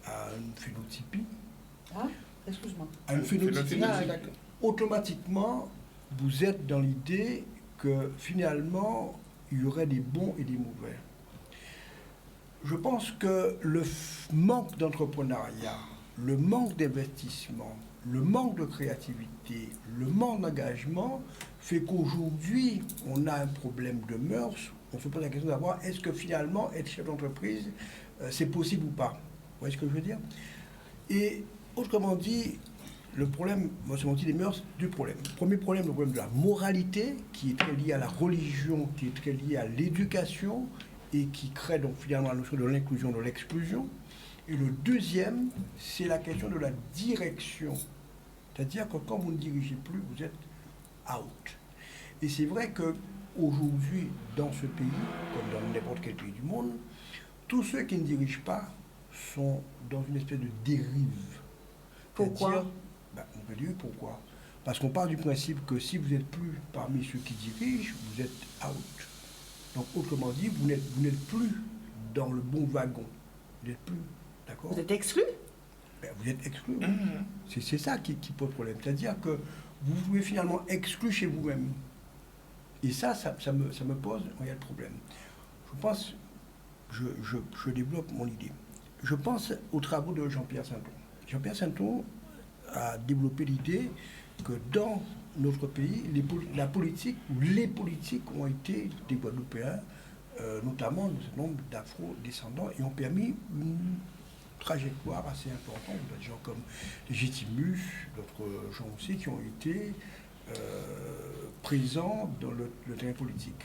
à une phénotypie, Excuse-moi. à une phénotypie, Ah, d'accord. automatiquement, vous êtes dans l'idée que finalement, il y aurait des bons et des mauvais. Je pense que le manque d'entrepreneuriat, le manque d'investissement, le manque de créativité, le manque d'engagement fait qu'aujourd'hui, on a un problème de mœurs. On se pose la question d'avoir, est-ce que finalement, être chef d'entreprise, c'est possible ou pas? Vous voyez ce que je veux dire? Et autrement dit, le problème, moi, c'est des mœurs, deux problèmes. Le premier problème, le problème de la moralité, qui est très lié à la religion, qui est très lié à l'éducation, et qui crée donc finalement la notion de l'inclusion, de l'exclusion. Et le deuxième, c'est la question de la direction. C'est-à-dire que quand vous ne dirigez plus, vous êtes out. Et c'est vrai qu'aujourd'hui, dans ce pays, comme dans n'importe quel pays du monde, tous ceux qui ne dirigent pas sont dans une espèce de dérive. Pourquoi? On peut dire pourquoi. Parce qu'on part du principe que si vous n'êtes plus parmi ceux qui dirigent, vous êtes out. Donc, autrement dit, vous n'êtes plus dans le bon wagon. Vous n'êtes plus, d'accord? Vous êtes exclu? Vous êtes exclu. C'est ça qui pose problème. C'est-à-dire que vous vous êtes finalement exclu chez vous-même. Et ça me pose un réel problème. Je pense, je développe mon idée. Je pense aux travaux de Jean-Pierre Sainton. Jean-Pierre Sainton a développé l'idée que dans notre pays, la politique ou les politiques ont été des Guadeloupéens, notamment un certain nombre d'afro-descendants, et ont permis une trajectoire assez importante. On a des gens comme Légitimus, d'autres gens aussi qui ont été présents dans le terrain politique.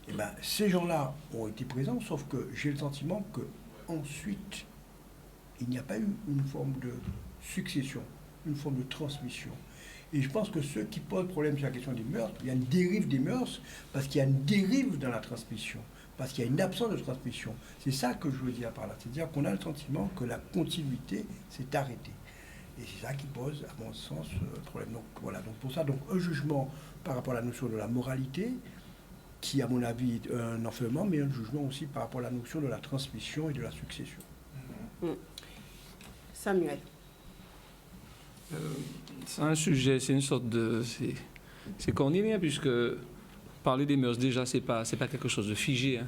Et bien, ces gens-là ont été présents, sauf que j'ai le sentiment qu'ensuite, il n'y a pas eu une forme de succession, une forme de transmission. Et je pense que ceux qui posent problème sur la question des mœurs, il y a une dérive des mœurs, parce qu'il y a une dérive dans la transmission, parce qu'il y a une absence de transmission. C'est ça que je veux dire par là. C'est-à-dire qu'on a le sentiment que la continuité s'est arrêtée. Et c'est ça qui pose, à mon sens, problème. Donc voilà, donc pour ça, donc, un jugement par rapport à la notion de la moralité, qui, à mon avis, est un enfermement, mais un jugement aussi par rapport à la notion de la transmission et de la succession. Samuel. C'est un sujet, c'est une sorte de... C'est cornélien, puisque parler des mœurs, déjà, c'est pas quelque chose de figé. Hein.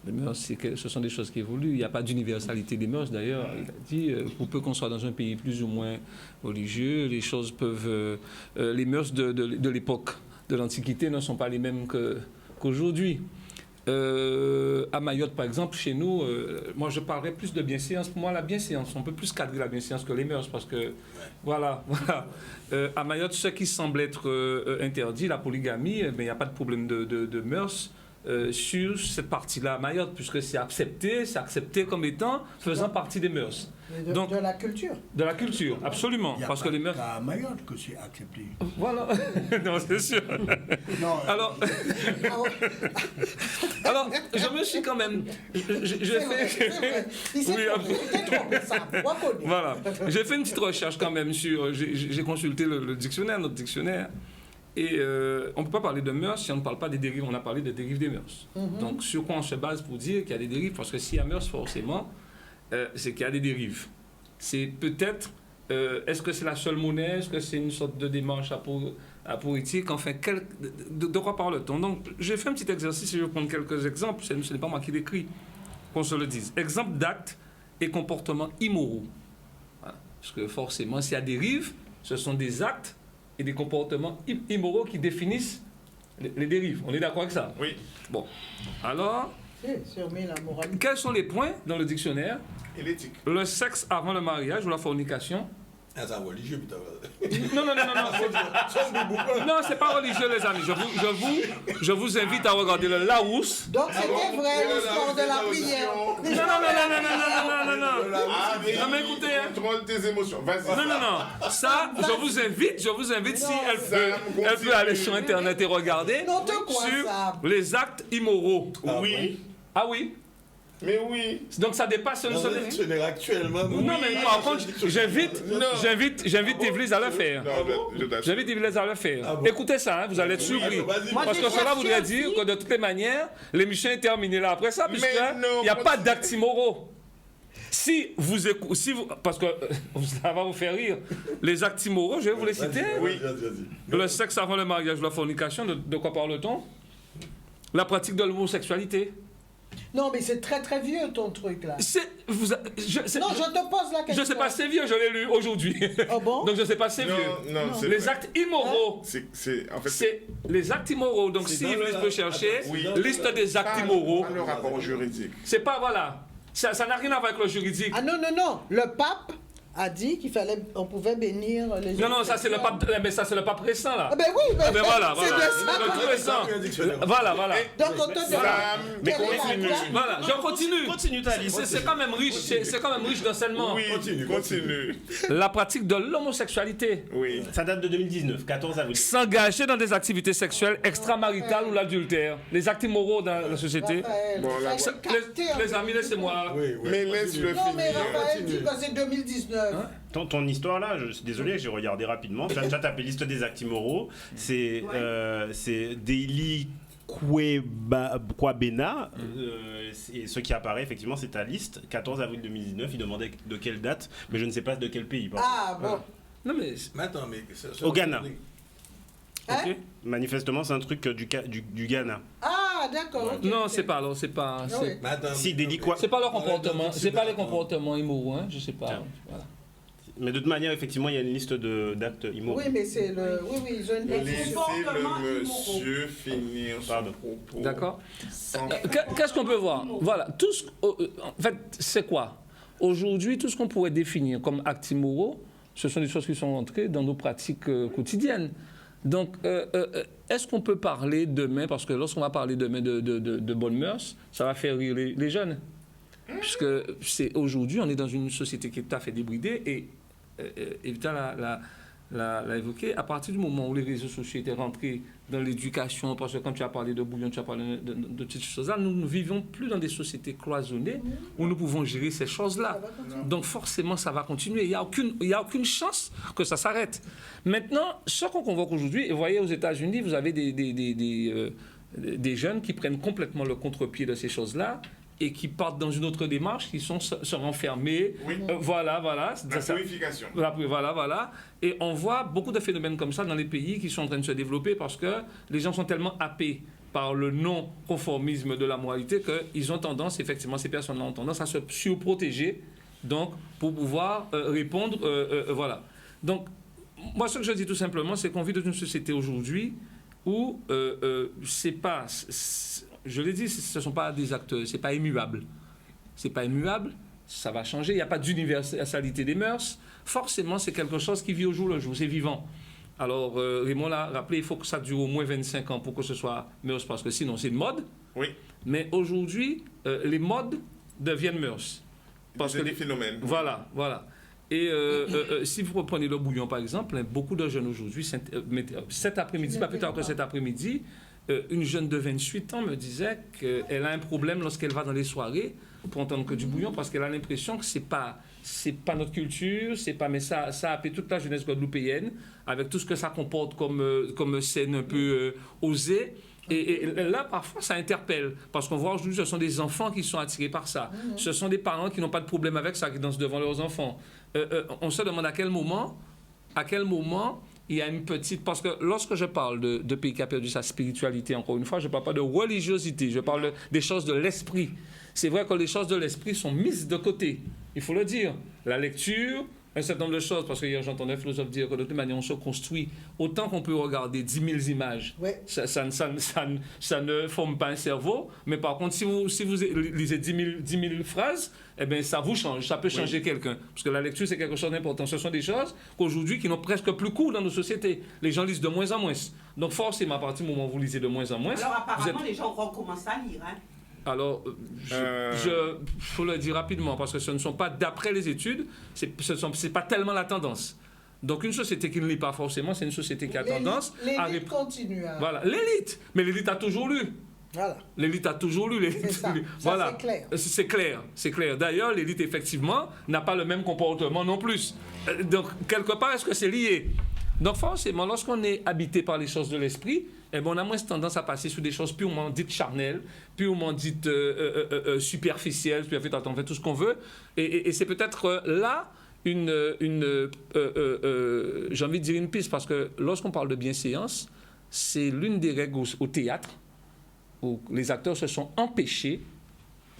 Les mœurs, ce sont des choses qui évoluent. Il n'y a pas d'universalité des mœurs, d'ailleurs. Il a dit, pour peu qu'on soit dans un pays plus ou moins religieux, les choses peuvent... les mœurs de l'époque de l'Antiquité ne sont pas les mêmes qu'aujourd'hui. À Mayotte, par exemple, chez nous, moi je parlerais plus de bienséance. Pour moi, la bienséance, on peut plus cadrer la bienséance que les mœurs, parce que, voilà. À Mayotte, ce qui semble être interdit, la polygamie, il n'y a pas de problème de mœurs sur cette partie-là à Mayotte, puisque c'est accepté comme étant faisant partie des mœurs. Donc, de la culture. De la culture, absolument. Il y a parce pas que les mœurs... à Mayotte que c'est accepté. Voilà. Non, c'est sûr. Non, Alors, je me suis quand même... Voilà. J'ai fait une petite recherche quand même sur... J'ai consulté le dictionnaire, notre dictionnaire. Et on ne peut pas parler de mœurs si on ne parle pas des dérives. On a parlé de dérives des mœurs. Donc, sur quoi on se base pour dire qu'il y a des dérives? Parce que s'il y a mœurs, forcément, c'est qu'il y a des dérives. C'est peut-être... est-ce que c'est la seule monnaie? Est-ce que c'est une sorte de démarche apolitique? Enfin, de quoi parle-t-on? Donc, j'ai fait un petit exercice et je vais prendre quelques exemples. Ce n'est pas moi qui l'écris, qu'on se le dise. Exemple d'actes et comportements immoraux. Voilà. Parce que forcément, s'il y a dérives, ce sont des actes et des comportements immoraux qui définissent les dérives. On est d'accord avec ça? Oui. Bon. Alors, quels sont les points dans le dictionnaire? Et l'éthique. Le sexe avant le mariage ou la fornication. Ah, c'est religieux, putain. Non. Non, c'est pas religieux, les amis. Je vous invite à regarder le Larousse. Donc c'était vrai l'histoire de la prière. Non, mais écoutez. Contrôle tes émotions. Vas-y. Non. Ça, je vous invite si elle peut aller sur Internet et regarder sur les actes immoraux. Oui. Ah oui? Mais oui. Donc ça dépasse Dans le dictionnaire actuellement. Non, mais par contre, j'invite Évlis à le faire. J'invite Évlis à le faire. Écoutez ça, hein, vous allez être surpris. Parce que cela voudrait dire que de toutes les manières, l'émission est terminée là après ça, puisqu'il n'y a pas d'actes immoraux. Parce que ça va vous faire rire, les actes immoraux, je vais vous les citer. Oui. Le sexe avant le mariage, la fornication, de quoi parle-t-on? La pratique de l'homosexualité. Non, mais c'est très très vieux ton truc là. Non, je te pose la question. Je ne sais pas, c'est vieux, je l'ai lu aujourd'hui. Oh bon? Donc je ne sais pas, c'est vieux. Non, c'est les vrai. actes immoraux. C'est les actes immoraux. Donc si vous pouvez chercher, liste des actes immoraux. Pas le rapport juridique. C'est pas, voilà. Ça n'a rien à voir avec le juridique. Ah non. Le pape a dit qu'on pouvait bénir les gens. Non, ça c'est le pape, mais ça c'est le pape récent là. Ah ben oui, Ah ben voilà. c'est bien ça. Le tout récent. Voilà. Donc on te demande. Mais continue. Voilà, je continue. Continue ta liste. C'est quand même riche, c'est quand même riche d'enseignement. Oui, continue. La pratique de l'homosexualité. Oui. Ça date de 2019, 14 avril. S'engager dans des activités sexuelles extramaritales ou l'adultère. Les actes immoraux dans la société. Raphaël, Bon, là, Les amis, laissez-moi. Mais laisse-le non, mais finir. Raphaël dit que c'est 2019. Ton histoire là, je suis désolé, j'ai regardé rapidement. Tu as tapé liste des actes immoraux. C'est Daily Kwabena. Et ce qui apparaît effectivement, c'est ta liste. 14 avril 2019. Il demandait de quelle date, mais je ne sais pas de quel pays. Ah bon. Non mais. Attends, mais Au Ghana. Hein? Ok. Manifestement, c'est un truc du Ghana. Ah d'accord. ok, Non, ok. c'est pas alors, c'est pas. Ah oui. Si, Daily quoi. C'est pas leur comportement, c'est pas les comportements immoraux, hein, je sais pas. Tiens. Voilà. Mais de toute manière, effectivement, il y a une liste d'actes immoraux. Oui, mais c'est le. Oui, ils ont une Laissez le monsieur finir son Pardon. propos. D'accord. Sans- Qu'est-ce qu'on peut voir? Voilà, tout ce. En fait, c'est quoi? Aujourd'hui, tout ce qu'on pourrait définir comme actes immoraux, ce sont des choses qui sont entrées dans nos pratiques quotidiennes. Donc, est-ce qu'on peut parler demain, parce que lorsqu'on va parler demain de bonnes mœurs, ça va faire rire les jeunes. Puisque aujourd'hui, on est dans une société qui est tout à fait débridée et Evita l'a évoqué, à partir du moment où les réseaux sociaux étaient rentrés dans l'éducation, parce que quand tu as parlé de bouillon, tu as parlé de toutes ces choses-là, nous ne vivons plus dans des sociétés cloisonnées où nous pouvons gérer ces choses-là. Donc forcément, ça va continuer. Il n'y a aucune chance que ça s'arrête. Maintenant, ce qu'on convoque aujourd'hui, et vous voyez aux États-Unis, vous avez des jeunes qui prennent complètement le contre-pied de ces choses-là et qui partent dans une autre démarche, qui sont se renfermer. Oui. Voilà. La purification. Voilà. Et on voit beaucoup de phénomènes comme ça dans les pays qui sont en train de se développer parce que les gens sont tellement happés par le non-conformisme de la moralité qu'ils ont tendance, effectivement, ces personnes-là ont tendance à se surprotéger, donc, pour pouvoir répondre, voilà. Donc, moi, ce que je dis tout simplement, c'est qu'on vit dans une société aujourd'hui où c'est pas... Je l'ai dit, ce ne sont pas des actes, c'est pas immuable. C'est pas immuable, ça va changer, il n'y a pas d'universalité des mœurs. Forcément, c'est quelque chose qui vit au jour le jour, c'est vivant. Alors, Raymond l'a rappelé, il faut que ça dure au moins 25 ans pour que ce soit mœurs, parce que sinon, c'est une mode. Oui. Mais aujourd'hui, les modes deviennent mœurs. Parce que des phénomènes. Voilà. Et si vous reprenez le bouillon, par exemple, beaucoup de jeunes aujourd'hui, cet après-midi, pas plus tard que cet après-midi, une jeune de 28 ans me disait qu'elle a un problème lorsqu'elle va dans les soirées pour entendre que du bouillon parce qu'elle a l'impression que c'est pas notre culture, mais ça a appelé toute la jeunesse guadeloupéenne avec tout ce que ça comporte comme scène un peu osée. Et là, parfois, ça interpelle. Parce qu'on voit aujourd'hui, ce sont des enfants qui sont attirés par ça. Ce sont des parents qui n'ont pas de problème avec ça, qui dansent devant leurs enfants. On se demande à quel moment il y a une petite... Parce que lorsque je parle de pays qui a perdu sa spiritualité, encore une fois, je ne parle pas de religiosité, je parle des choses de l'esprit. C'est vrai que les choses de l'esprit sont mises de côté. Il faut le dire. La lecture, un certain nombre de choses, parce que hier j'entendais un philosophe dire que de toute manière on se construit autant qu'on peut regarder 10 000 images. Ouais. Ça ne forme pas un cerveau, mais par contre si vous lisez 10 000 phrases, eh bien ça vous change, ça peut changer quelqu'un. Parce que la lecture c'est quelque chose d'important. Ce sont des choses qu'aujourd'hui qui n'ont presque plus cours dans nos sociétés. Les gens lisent de moins en moins. Donc forcément à partir du moment où vous lisez de moins en moins... Alors apparemment les gens recommencent à lire, hein. Alors, faut le dire rapidement, parce que ce ne sont pas, d'après les études, c'est pas tellement la tendance. Donc, une société qui ne lit pas forcément, c'est une société qui a tendance à... L'élite continue à... Voilà, l'élite. Mais l'élite a toujours lu. Voilà. L'élite a toujours lu. Ça, voilà. c'est clair. C'est clair. D'ailleurs, l'élite, effectivement, n'a pas le même comportement non plus. Donc, quelque part, est-ce que c'est lié? Donc, forcément, lorsqu'on est habité par les choses de l'esprit, eh ben, on a moins tendance à passer sur des choses purement dites charnelles, purement dites superficielles, on fait tout ce qu'on veut. Et c'est peut-être là j'ai envie de dire une piste, parce que lorsqu'on parle de bienséance, c'est l'une des règles au théâtre où les acteurs se sont empêchés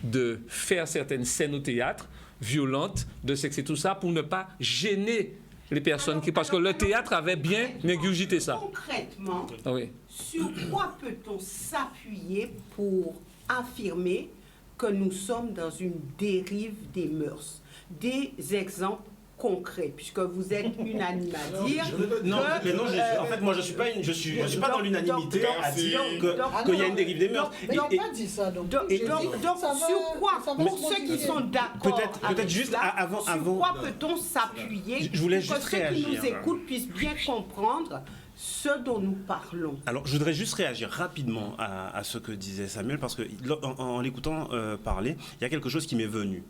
de faire certaines scènes au théâtre, violentes, de sexe et tout ça, pour ne pas gêner les personnes parce que le théâtre avait bien ingurgité ça. Concrètement, oui. Sur quoi peut-on s'appuyer pour affirmer que nous sommes dans une dérive des mœurs? Des exemples concrets, puisque vous êtes unanime à dire en fait, moi, je suis pas dans l'unanimité à dire qu'il y a une dérive des mœurs. Mais on n'a pas dit ça. Donc sur quoi, pour ceux qui sont d'accord peut-être juste avant... Sur quoi peut-on s'appuyer pour que ceux qui nous écoutent puissent bien comprendre ce dont nous parlons? Alors, je voudrais juste réagir rapidement à ce que disait Samuel, parce que en l'écoutant parler, il y a quelque chose qui m'est venu.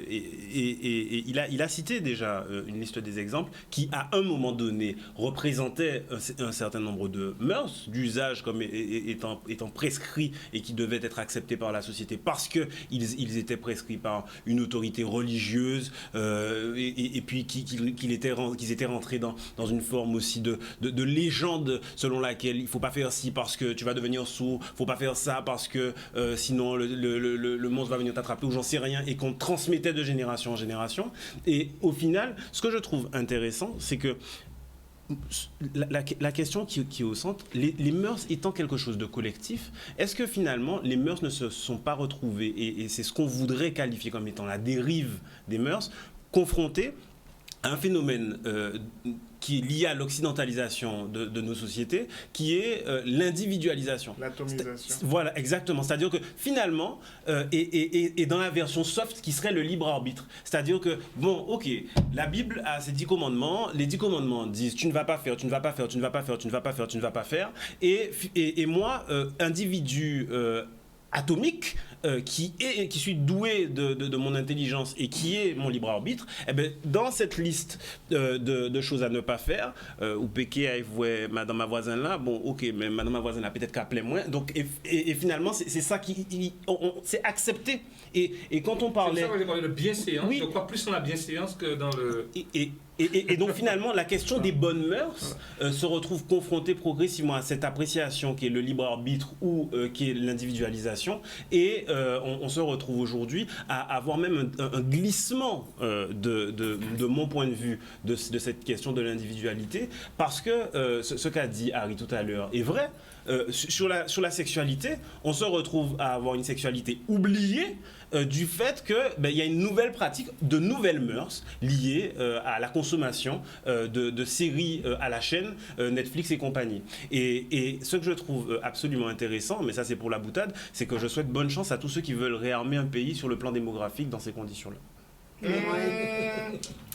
Et il a cité déjà une liste des exemples qui, à un moment donné, représentaient un certain nombre de mœurs, d'usages comme étant prescrits et qui devaient être acceptés par la société parce qu'ils étaient prescrits par une autorité religieuse et puis qu'ils étaient rentrés dans une forme aussi de légende selon laquelle il ne faut pas faire ci parce que tu vas devenir sourd, il ne faut pas faire ça parce que sinon le monstre va venir t'attraper ou j'en sais rien, et qu'on transmettait de génération en génération. Et au final, ce que je trouve intéressant, c'est que la question qui est au centre, les mœurs étant quelque chose de collectif, est-ce que finalement les mœurs ne se sont pas retrouvées, et c'est ce qu'on voudrait qualifier comme étant la dérive des mœurs, confrontées à un phénomène qui est lié à l'occidentalisation de nos sociétés, qui est l'individualisation. L'atomisation. Voilà, exactement. C'est-à-dire que finalement, et dans la version soft, qui serait le libre arbitre. C'est-à-dire que, bon, ok, la Bible a ses 10 commandements. Les 10 commandements disent tu ne vas pas faire, tu ne vas pas faire, tu ne vas pas faire, tu ne vas pas faire, tu ne vas pas faire. Et moi, individu atomique, qui suis doué de mon intelligence et qui est mon libre arbitre, eh ben, dans cette liste de choses à ne pas faire, ou péqué madame ma voisine là, bon ok, mais madame ma voisine là peut-être qu'elle plaît moins, donc et finalement c'est ça c'est accepté, et quand on parlait... C'est ça que j'ai parlé de bienséance, oui. Je crois plus dans la bienséance que dans le... Et donc finalement, la question des bonnes mœurs se retrouve confrontée progressivement à cette appréciation qui est le libre arbitre ou qui est l'individualisation. Et on se retrouve aujourd'hui à avoir même un glissement de mon point de vue de cette question de l'individualité, parce que ce qu'a dit Harry tout à l'heure est vrai. Sur la sexualité, on se retrouve à avoir une sexualité oubliée du fait que il y a une nouvelle pratique, de nouvelles mœurs liées à la consommation de séries à la chaîne Netflix et compagnie. Et ce que je trouve absolument intéressant, mais ça c'est pour la boutade, c'est que je souhaite bonne chance à tous ceux qui veulent réarmer un pays sur le plan démographique dans ces conditions-là.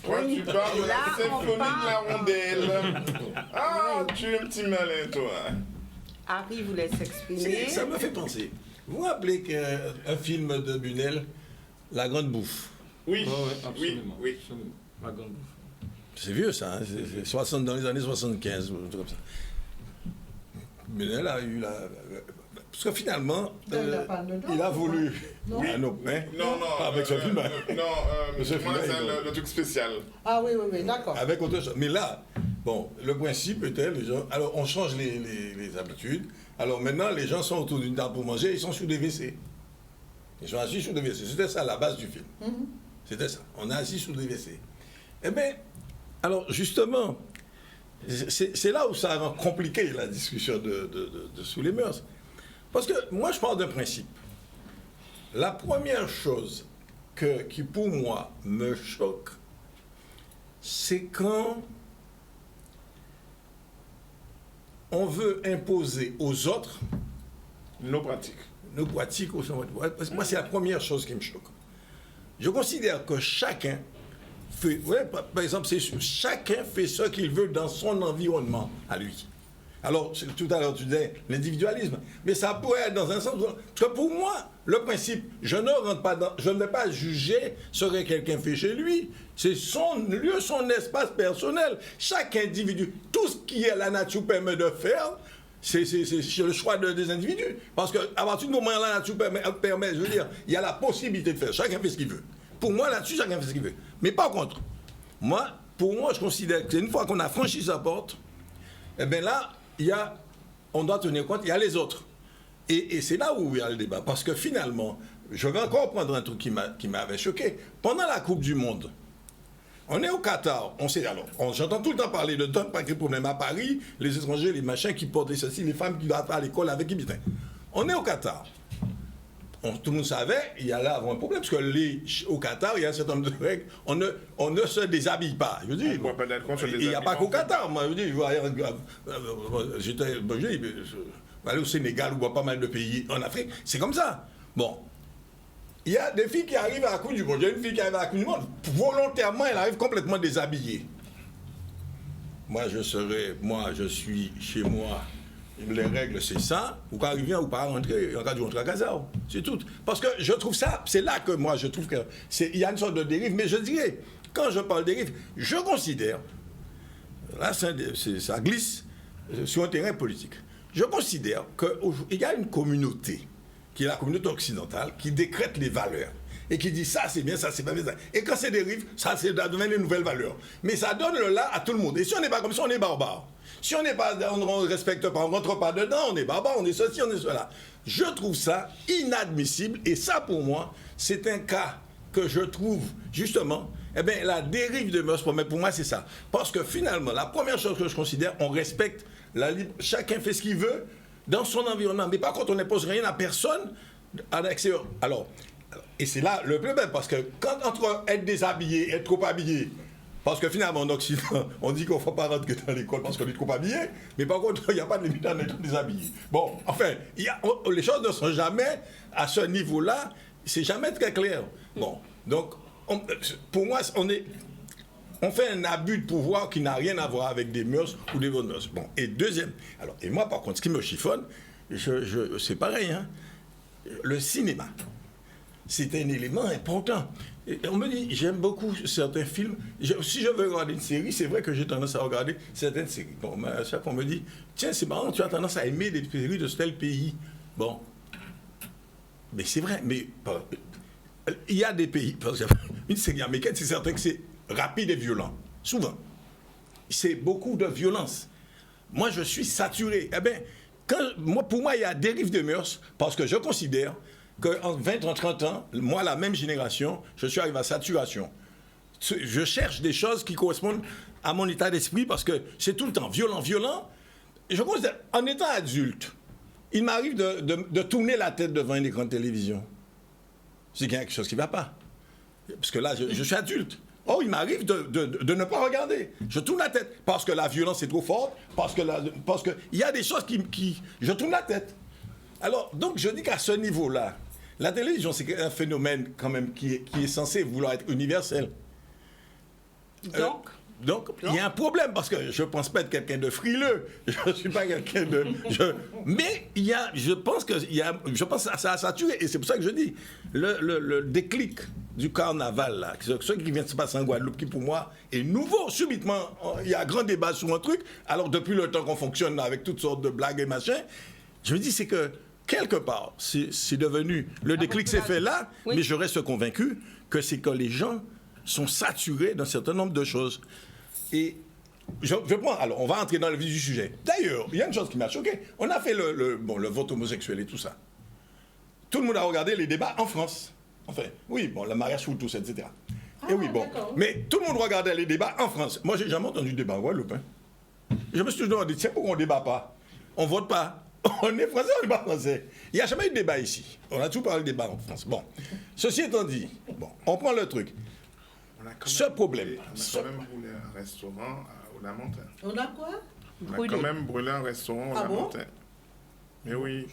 Toi, tu parles de la symphonie de la rondelle. Ah, tu es un petit malin, toi. Harry voulait s'exprimer. Ça me fait penser. Vous vous rappelez qu'un film de Bunel, La Grande Bouffe? Oui, absolument. oui. Absolument. La grande bouffe. C'est vieux ça, hein? C'est dans les années 75, ou un truc comme ça. Bunel a eu la... Parce que finalement, il a voulu... Non. Ah, non, hein? Non, Pas avec ce film. le truc spécial. Ah oui, d'accord. Avec autre chose. Mais là, bon, le principe était, les gens... Alors, on change les habitudes. Alors maintenant, les gens sont autour d'une table pour manger, ils sont sur des WC. Ils sont assis sur des WC. C'était ça la base du film. C'était ça. On est assis sur des WC. Eh bien, alors justement, c'est là où ça rend compliqué la discussion de sous les mœurs. Parce que moi, je parle d'un principe. La première chose qui, pour moi, me choque, c'est quand on veut imposer aux autres nos pratiques. Moi, c'est la première chose qui me choque. Je considère que chacun fait, par exemple, chacun fait ce qu'il veut dans son environnement à lui. Alors, tout à l'heure, tu disais l'individualisme, mais ça pourrait être dans un sens. Parce que pour moi, le principe, je ne vais pas juger ce que quelqu'un fait chez lui. C'est son lieu, son espace personnel. Chaque individu, tout ce qui est la nature permet de faire, c'est le choix des individus. Parce qu'à partir du moment où la nature permet, je veux dire, il y a la possibilité de faire. Chacun fait ce qu'il veut. Pour moi, là-dessus, chacun fait ce qu'il veut. Mais par contre, pour moi, je considère qu'une fois qu'on a franchi sa porte, eh bien là, on doit tenir compte, il y a les autres. Et c'est là où il y a le débat. Parce que finalement, je vais encore prendre un truc qui m'avait choqué. Pendant la Coupe du Monde, on est au Qatar, j'entends tout le temps parler de d'autres problèmes à Paris, les étrangers, les machins qui portent ceci, les femmes qui doivent à l'école avec qui. On est au Qatar. Tout le monde savait, il y a là un problème, parce que au Qatar, il y a un certain nombre de règles, on ne se déshabille pas. Je dis, il n'y a pas qu'au Qatar, moi, je dis, j'étais aller au Sénégal, ou pas mal de pays en Afrique, c'est comme ça. Suis il y a des filles qui arrivent à la Coupe du Monde. Il y a une fille qui arrive à la Coupe du Monde, volontairement, elle arrive complètement déshabillée. Moi, je suis chez moi. Les règles, c'est ça. Ou quand il vient ou pas rentrer, en cas de rentrer à Gaza. C'est tout. Parce que je trouve ça, c'est là que moi, je trouve qu'il y a une sorte de dérive. Mais je dirais, quand je parle de dérive, je considère, là, ça glisse sur un terrain politique. Je considère qu'il y a une communauté, qui est la communauté occidentale, qui décrète les valeurs. Et qui dit ça c'est bien, ça c'est pas bien. Et quand c'est dérive, ça devient des nouvelles valeurs. Mais ça donne le là à tout le monde. Et si on n'est pas comme ça, on est barbare. Si on ne respecte pas, on ne rentre pas dedans, on est barbare, on est ceci, on est cela. Je trouve ça inadmissible. Et ça, pour moi, c'est un cas que je trouve, justement, eh bien, la dérive de mœurs, pour moi, c'est ça. Parce que finalement, la première chose que je considère, on respecte chacun fait ce qu'il veut dans son environnement. Mais par contre, on n'impose rien à personne à l'extérieur. Alors, et c'est là le problème, parce que quand entre être déshabillé et être trop habillé, parce que finalement, en Occident, on dit qu'on ne faut pas rentrer dans l'école parce qu'on est trop habillé, mais par contre, il n'y a pas de limite à être déshabillé. Bon, enfin, les choses ne sont jamais à ce niveau-là, c'est jamais très clair. Bon, donc, pour moi, on fait un abus de pouvoir qui n'a rien à voir avec des mœurs ou des bonnes mœurs. Bon, et deuxième, alors, et moi, par contre, ce qui me chiffonne, c'est pareil, hein, le cinéma. C'est un élément important. Et on me dit, j'aime beaucoup certains films. Si je veux regarder une série, c'est vrai que j'ai tendance à regarder certaines séries. Bon, à chaque fois, on me dit, tiens, c'est marrant, tu as tendance à aimer des séries de tel pays. Bon. Mais c'est vrai, mais il y a des pays, par exemple, une série américaine, c'est certain que c'est rapide et violent. Souvent. C'est beaucoup de violence. Moi, je suis saturé. Eh bien, pour moi, il y a dérive de mœurs parce que je considère qu'en 20 ans, 30 ans, moi, la même génération, je suis arrivé à saturation. Je cherche des choses qui correspondent à mon état d'esprit parce que c'est tout le temps violent, violent. Et je considère, en étant adulte, il m'arrive de tourner la tête devant un écran de télévision. C'est qu'il y a quelque chose qui ne va pas. Parce que là, je suis adulte. Oh, il m'arrive de ne pas regarder. Je tourne la tête parce que la violence est trop forte, parce que il y a des choses qui je tourne la tête. Alors, donc, je dis qu'à ce niveau-là, la télévision, c'est un phénomène quand même qui est censé vouloir être universel. Donc, il y a un problème, parce que je ne pense pas être quelqu'un de frileux. Je ne suis pas quelqu'un de... Mais je pense que ça a saturé. Et c'est pour ça que je dis, le déclic du carnaval, là, ce qui vient de se passer en Guadeloupe, qui pour moi est nouveau, subitement, il y a un grand débat sur un truc. Alors, depuis le temps qu'on fonctionne avec toutes sortes de blagues et machin, je me dis, c'est que quelque part, c'est devenu... Le déclic s'est fait là, oui. Mais je reste convaincu que c'est que les gens sont saturés d'un certain nombre de choses. Et je prends... Alors, on va entrer dans le vif du sujet. D'ailleurs, il y a une chose qui m'a choqué. On a fait le vote homosexuel et tout ça. Tout le monde a regardé les débats en France. Enfin, oui, bon, le mariage pour tous, etc. Et oui, bon. Mais tout le monde regardait les débats en France. Moi, j'ai jamais entendu de débat en Guadeloupe. Hein. Je me suis toujours demandé, tiens, pourquoi on ne débat pas? On ne vote pas. On est français, on n'est pas français. Il n'y a jamais eu de débat ici. On a tout parlé de débat en France. Bon. Ceci étant dit, bon, on prend le truc. Ce problème. On a quand même brûlé un restaurant au Lamentin. On a quoi? On a quand même brûlé un restaurant au Lamentin. Mais oui,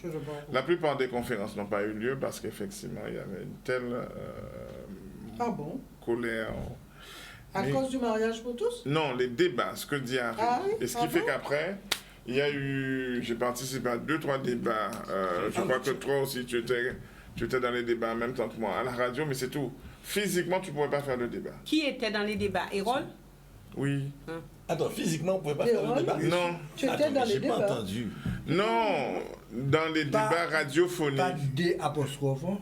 la plupart des conférences n'ont pas eu lieu parce qu'effectivement, il y avait une telle colère. À cause du mariage pour tous? Non, les débats, ce que dit Harry. Oui? Et ce qui fait qu'après, il y a eu, j'ai participé à 2-3 débats. Je crois que toi aussi, tu étais dans les débats en même temps que moi, à la radio, mais c'est tout. Physiquement, tu ne pouvais pas faire le débat. Qui était dans les débats? Erol? Oui. Attends, physiquement, on ne pouvait pas faire le débat? Non. Tu étais dans les débats? J'ai pas entendu. Non, dans les débats radiophoniques. Pas D apostrophe. Non,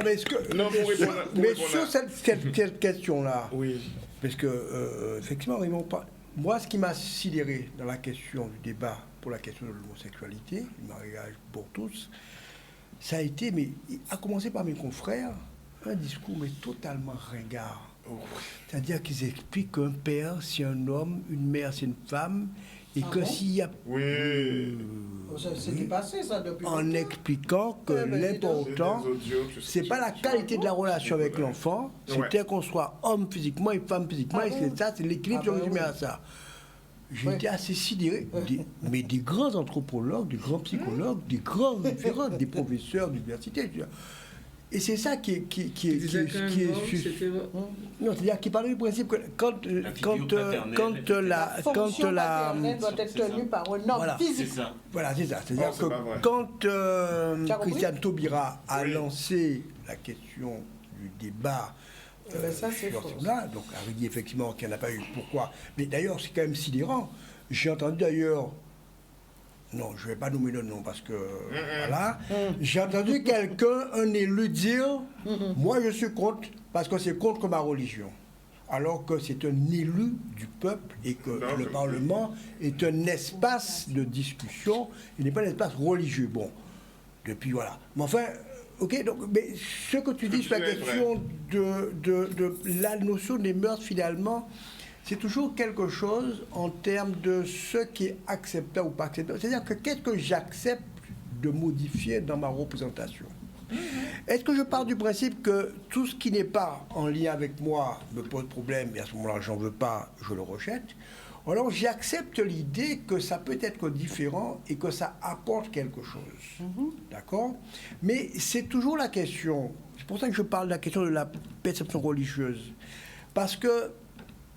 mais est-ce que... Non, pour répondre, mais sur cette question-là, oui. Parce que, effectivement, moi, ce qui m'a sidéré dans la question du débat pour la question de l'homosexualité, du mariage pour tous, ça a été, mais à commencer par mes confrères, un discours mais totalement ringard. C'est-à-dire qu'ils expliquent qu'un père, c'est un homme, une mère, c'est une femme, et que s'il y a... Oui. C'est passé, ça, depuis en expliquant que l'important, c'est pas la qualité de la relation avec l'enfant, c'était qu'on soit homme physiquement et femme physiquement, et c'est ça, c'est l'équilibre qui résumé à ça. J'étais assez sidéré, mais des grands anthropologues, des grands psychologues, des grands référents, des professeurs d'université. Et c'est ça qui est non, c'est-à-dire qui parlait du principe que quand la doit être tenue par un homme physique. Voilà, c'est ça. C'est-à-dire que quand Christiane Taubira a lancé la question du débat. Ça, c'est faux. Donc, Harry dit effectivement qu'il n'y en a pas eu. Pourquoi? Mais d'ailleurs, c'est quand même sidérant. J'ai entendu d'ailleurs, non, je ne vais pas nommer le nom parce que, voilà, j'ai entendu quelqu'un, un élu, dire, moi je suis contre parce que c'est contre ma religion. Alors que c'est un élu du peuple et que le Parlement est un espace de discussion, il n'est pas un espace religieux. Bon. Depuis, voilà. Mais enfin, ok, donc, mais ce que tu dis sur la question de la notion des mœurs, finalement, c'est toujours quelque chose en termes de ce qui est acceptable ou pas acceptable. C'est-à-dire que qu'est-ce que j'accepte de modifier dans ma représentation? Est-ce que je pars du principe que tout ce qui n'est pas en lien avec moi me pose problème et à ce moment-là, j'en veux pas, je le rejette? Alors j'accepte l'idée que ça peut être différent et que ça apporte quelque chose. D'accord? Mais c'est toujours la question, c'est pour ça que je parle de la question de la perception religieuse. Parce que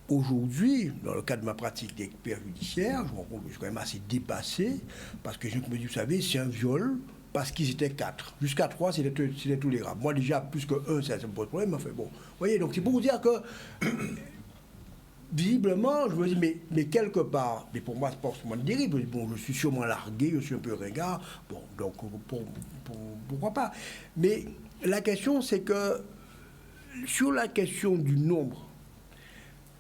aujourd'hui, dans le cadre de ma pratique d'expert judiciaire, je me rends compte que je suis quand même assez dépassé, parce que je me dis, vous savez, c'est un viol, parce qu'ils étaient 4. Jusqu'à 3, c'était tolérable. Moi, déjà, plus que 1, ça me pose problème. Enfin, bon. Vous voyez, donc c'est pour vous dire que, visiblement, je me dis, mais quelque part, mais pour moi, c'est pas forcément une dérive. Bon, je suis sûrement largué, je suis un peu ringard. Bon, donc, pourquoi pas? Mais la question, c'est que, sur la question du nombre,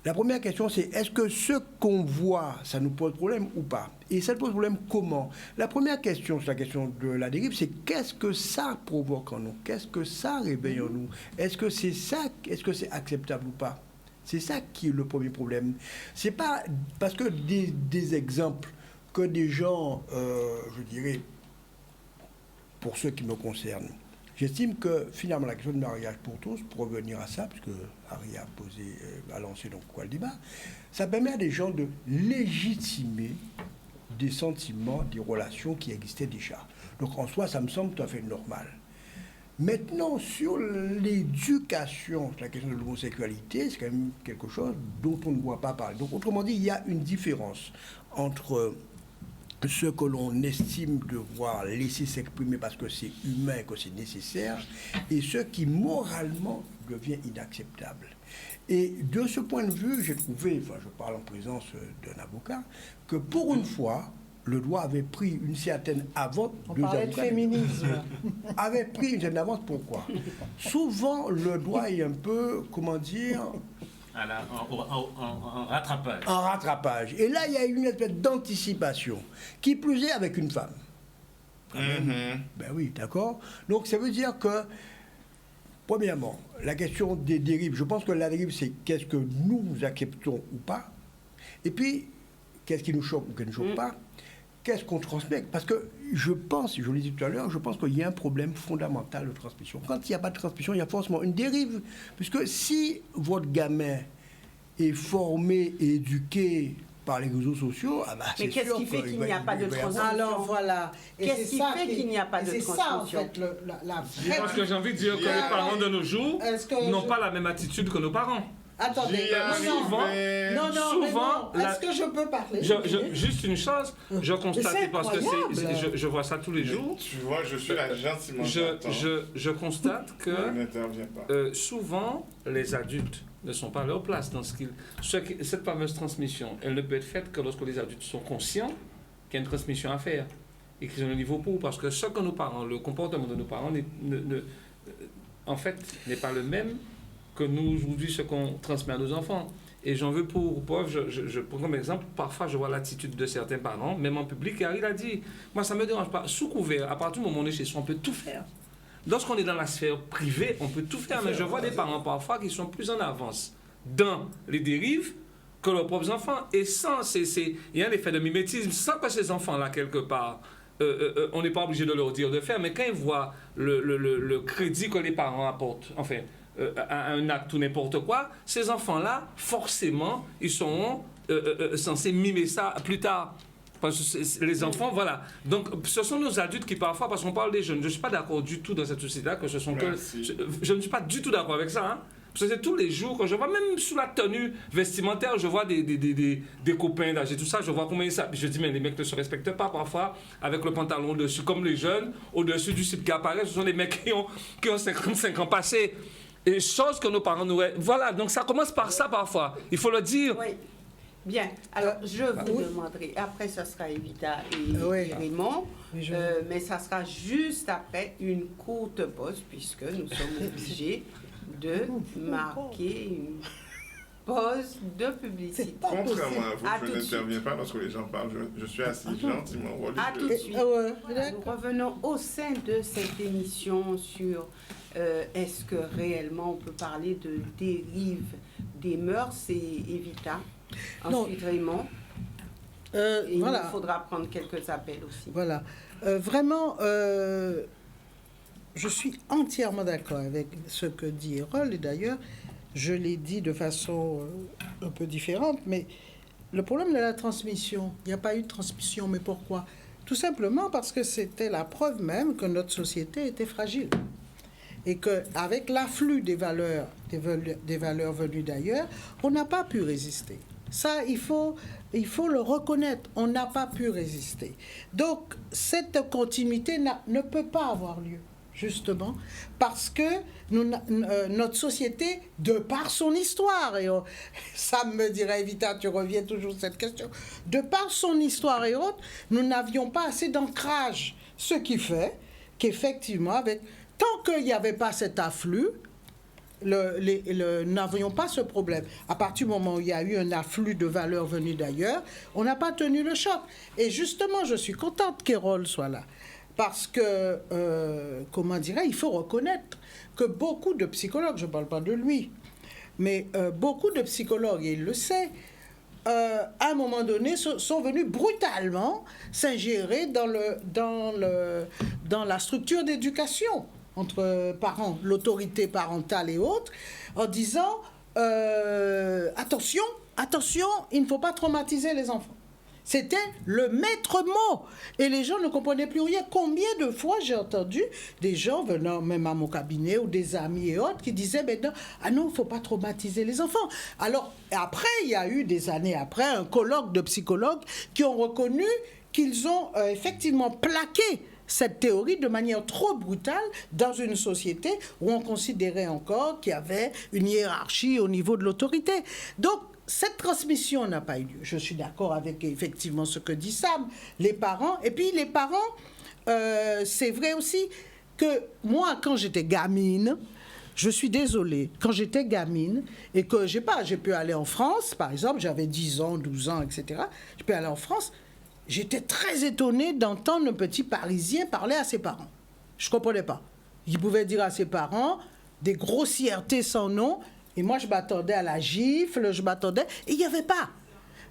la première question, c'est est-ce que ce qu'on voit, ça nous pose problème ou pas? Et ça nous pose problème comment? La première question, sur la question de la dérive, c'est qu'est-ce que ça provoque en nous? Qu'est-ce que ça réveille en nous? Est-ce que c'est ça? Est-ce que c'est acceptable ou pas? C'est ça qui est le premier problème. C'est pas parce que des exemples que des gens, je dirais, pour ceux qui me concernent, j'estime que finalement la question du mariage pour tous, pour revenir à ça, puisque Harry a lancé donc quoi le débat, ça permet à des gens de légitimer des sentiments, des relations qui existaient déjà. Donc en soi, ça me semble tout à fait normal. Maintenant, sur l'éducation, la question de l'homosexualité, c'est quand même quelque chose dont on ne voit pas parler. Donc autrement dit, il y a une différence entre ce que l'on estime devoir laisser s'exprimer parce que c'est humain et que c'est nécessaire, et ce qui moralement devient inacceptable. Et de ce point de vue, j'ai trouvé, enfin je parle en présence d'un avocat, que pour une fois, le droit avait pris une certaine avance. On parlait de féminisme. Avait pris une certaine avance, pourquoi? Souvent, le droit est un peu, comment dire... En rattrapage. En rattrapage. Et là, il y a une espèce d'anticipation. Qui plus est avec une femme. Ben oui, d'accord. Donc, ça veut dire que, premièrement, la question des dérives, je pense que la dérive, c'est qu'est-ce que nous acceptons ou pas. Et puis, qu'est-ce qui nous choque ou qui ne nous choque pas. Qu'est-ce qu'on transmet? Parce que je pense, je l'ai dit tout à l'heure, je pense qu'il y a un problème fondamental de transmission. Quand il n'y a pas de transmission, il y a forcément une dérive. Puisque si votre gamin est formé et éduqué par les réseaux sociaux, ah bah, mais qu'est-ce qui fait qu'il n'y a pas de transmission? Alors voilà. Qu'est-ce qui fait qu'il n'y a pas de transmission? C'est ça, en fait, la vraie... Parce que j'ai envie de dire que les parents de nos jours n'ont pas la même attitude que nos parents. Attendez, souvent, est-ce que je peux parler? Juste une chose, je constate, parce que je vois ça tous les jours. Tu vois, je suis là gentiment. Je constate que souvent, les adultes ne sont pas à leur place dans cette fameuse transmission. Elle ne peut être faite que lorsque les adultes sont conscients qu'il y a une transmission à faire et qu'ils ont le niveau pour. Parce que ce que nos parents, le comportement de nos parents, en fait, n'est pas le même que nous, aujourd'hui, ce qu'on transmet à nos enfants. Et j'en veux pour preuve, je prends comme exemple, parfois je vois l'attitude de certains parents, même en public, et Harry l'a dit, moi ça ne me dérange pas, sous couvert, à partir du moment où on est chez soi, on peut tout faire. Lorsqu'on est dans la sphère privée, on peut tout faire, mais je vois des parents parfois qui sont plus en avance dans les dérives que leurs propres enfants. Et il y a un effet de mimétisme, sans que ces enfants-là, quelque part, on n'est pas obligé de leur dire de faire, mais quand ils voient le crédit que les parents apportent, enfin, à un acte ou n'importe quoi, ces enfants-là, forcément, ils seront censés mimer ça plus tard. Parce que les enfants, voilà. Donc, ce sont nos adultes qui, parfois, parce qu'on parle des jeunes, je ne suis pas d'accord du tout dans cette société-là, que ce sont que... Je ne suis pas du tout d'accord avec ça, hein. Parce que c'est tous les jours, quand je vois, même sous la tenue vestimentaire, je vois des copains d'âge et tout ça, je vois combien ça... Je dis, mais les mecs ne se respectent pas parfois, avec le pantalon au-dessus, comme les jeunes, au-dessus du slip qui apparaît, ce sont les mecs qui ont 55 ans passés. Et chose que nos parents nous... Voilà, donc ça commence par ça parfois, il faut le dire. Oui. Bien, alors je vous demanderai, après ça sera Evita et Raymond, mais ça sera juste après une courte pause, puisque nous sommes obligés de marquer Pause de publicité. C'est pas Contrairement à À vous, tout je de n'interviens pas lorsque les gens parlent. Je suis assis gentiment, À tout de religieusement. suite. Ouais, Voilà, nous revenons au sein de cette émission sur est-ce que réellement on peut parler de dérive des mœurs, c'est Evita. Non. Ensuite Raymond. Et il voilà. nous faudra prendre quelques appels aussi. Voilà. Vraiment, je suis entièrement d'accord avec ce que dit Erol. Et d'ailleurs, je l'ai dit de façon un peu différente. Mais le problème de la transmission, il n'y a pas eu de transmission. Mais pourquoi? Tout simplement parce que c'était la preuve même que notre société était fragile. Et qu'avec l'afflux des valeurs venues d'ailleurs, on n'a pas pu résister. Ça, il faut le reconnaître. On n'a pas pu résister. Donc, cette continuité ne peut pas avoir lieu, justement, parce que notre société, de par son histoire, et ça me dirait, Evita, tu reviens toujours sur cette question, de par son histoire et autres, nous n'avions pas assez d'ancrage. Ce qui fait qu'effectivement, tant qu'il n'y avait pas cet afflux, nous n'avions pas ce problème. À partir du moment où il y a eu un afflux de valeurs venues d'ailleurs, on n'a pas tenu le choc. Et justement, je suis contente qu'Erol soit là. Parce que, il faut reconnaître que beaucoup de psychologues, je ne parle pas de lui, mais beaucoup de psychologues, et il le sait, à un moment donné, sont venus brutalement s'ingérer dans la structure d'éducation entre parents, l'autorité parentale et autres, en disant attention, il ne faut pas traumatiser les enfants. C'était le maître mot. Et les gens ne comprenaient plus rien. Combien de fois j'ai entendu des gens venant même à mon cabinet ou des amis et autres qui disaient non, il ne faut pas traumatiser les enfants. Alors, après, il y a eu des années après un colloque de psychologues qui ont reconnu qu'ils ont effectivement plaqué cette théorie de manière trop brutale dans une société où on considérait encore qu'il y avait une hiérarchie au niveau de l'autorité. Donc, cette transmission n'a pas eu lieu. Je suis d'accord avec effectivement ce que dit Sam, les parents. Et puis les parents, c'est vrai aussi que moi, quand j'étais gamine, je suis désolée, quand j'étais gamine et que j'ai pu aller en France, par exemple, j'avais 10 ans, 12 ans, etc. J'ai pu aller en France. J'étais très étonnée d'entendre un petit Parisien parler à ses parents. Je ne comprenais pas. Il pouvait dire à ses parents des grossièretés sans nom. Et moi, je m'attendais à la gifle, et il n'y avait pas.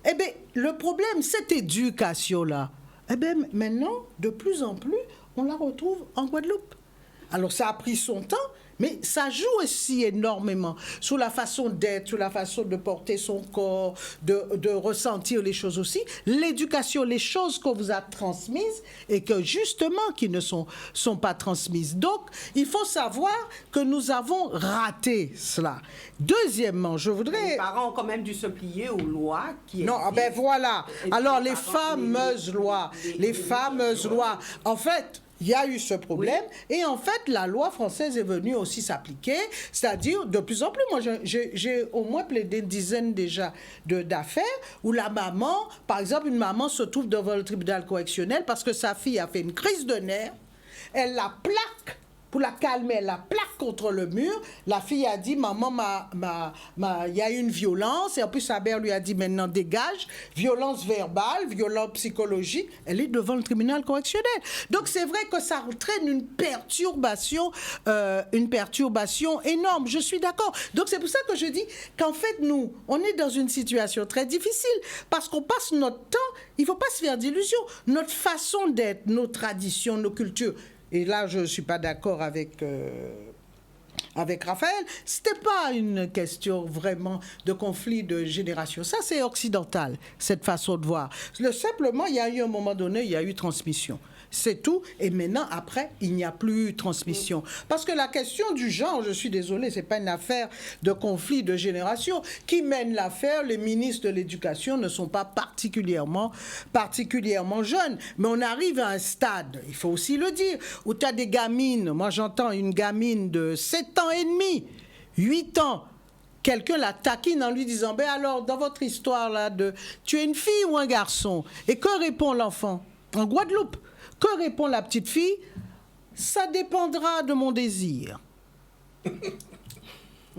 Eh bien, le problème, cette éducation-là, eh bien, maintenant, de plus en plus, on la retrouve en Guadeloupe. Alors, ça a pris son temps, mais ça joue aussi énormément sur la façon d'être, sur la façon de porter son corps, de ressentir les choses aussi. L'éducation, les choses qu'on vous a transmises et que justement qui ne sont pas transmises. Donc, il faut savoir que nous avons raté cela. Deuxièmement, je voudrais... Les parents ont quand même dû se plier aux lois qui Non, existent. ben voilà. Alors, les fameuses fameuses lois. En fait... Il y a eu ce problème et en fait, la loi française est venue aussi s'appliquer, c'est-à-dire de plus en plus. Moi, j'ai au moins plaidé une dizaine déjà d'affaires où la maman, par exemple, une maman se trouve devant le tribunal correctionnel parce que sa fille a fait une crise de nerfs, elle la plaque. Pour la calmer, elle la plaque contre le mur. La fille a dit, maman, il y a eu une violence. Et en plus, sa mère lui a dit, maintenant, dégage. Violence verbale, violence psychologique. Elle est devant le tribunal correctionnel. Donc, c'est vrai que ça entraîne une perturbation énorme. Je suis d'accord. Donc, c'est pour ça que je dis qu'en fait, nous, on est dans une situation très difficile. Parce qu'on passe notre temps, il ne faut pas se faire d'illusions. Notre façon d'être, nos traditions, nos cultures... Et là, je ne suis pas d'accord avec Raphaël. Ce n'était pas une question vraiment de conflit de génération. Ça, c'est occidental, cette façon de voir. Simplement, il y a eu un moment donné, il y a eu transmission. C'est tout. Et maintenant, après, il n'y a plus transmission. Parce que la question du genre, je suis désolée, ce n'est pas une affaire de conflit de génération. Qui mène l'affaire? Les ministres de l'Éducation ne sont pas particulièrement jeunes. Mais on arrive à un stade, il faut aussi le dire, où tu as des gamines. Moi, j'entends une gamine de 7 ans et demi, 8 ans. Quelqu'un la taquine en lui disant, ben alors, dans votre histoire là, tu es une fille ou un garçon? Et que répond l'enfant? En Guadeloupe. Que répond la petite fille? Ça dépendra de mon désir.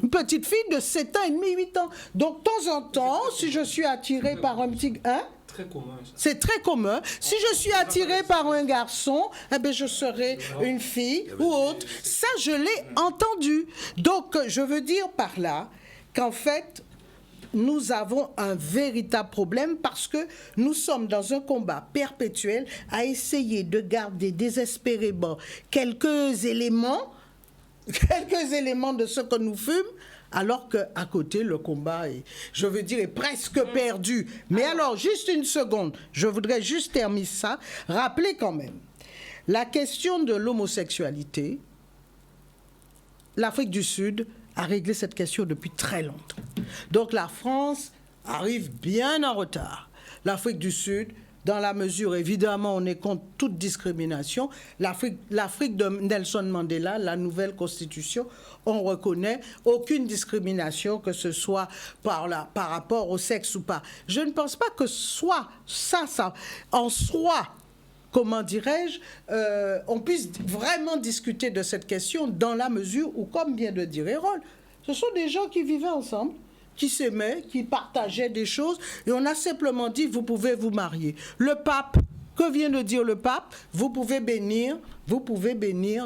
Une petite fille de 7 ans et demi, 8 ans. Donc, de temps en temps, si je suis attirée par un petit... Hein? Très commun. Ça. C'est très commun. Si je suis attirée par un garçon, eh bien, je serai une fille ou autre. Ça, je l'ai entendu. Donc, je veux dire par là qu'en fait, nous avons un véritable problème parce que nous sommes dans un combat perpétuel à essayer de garder désespérément quelques éléments de ce que nous fûmes, alors qu'à côté, le combat est, je veux dire, est presque perdu. Mais alors, juste une seconde, je voudrais juste terminer ça, rappeler quand même, la question de l'homosexualité, l'Afrique du Sud a réglé cette question depuis très longtemps. Donc la France arrive bien en retard. L'Afrique du Sud, dans la mesure, évidemment, on est contre toute discrimination. L'Afrique de Nelson Mandela, la nouvelle constitution, on reconnaît aucune discrimination, que ce soit par rapport au sexe ou pas. Je ne pense pas que soit ça en soi, comment dirais-je, on puisse vraiment discuter de cette question dans la mesure où, comme vient de dire Hérol, ce sont des gens qui vivaient ensemble, qui s'aimaient, qui partageaient des choses, et on a simplement dit, vous pouvez vous marier. Le pape, que vient de dire le pape? Vous pouvez bénir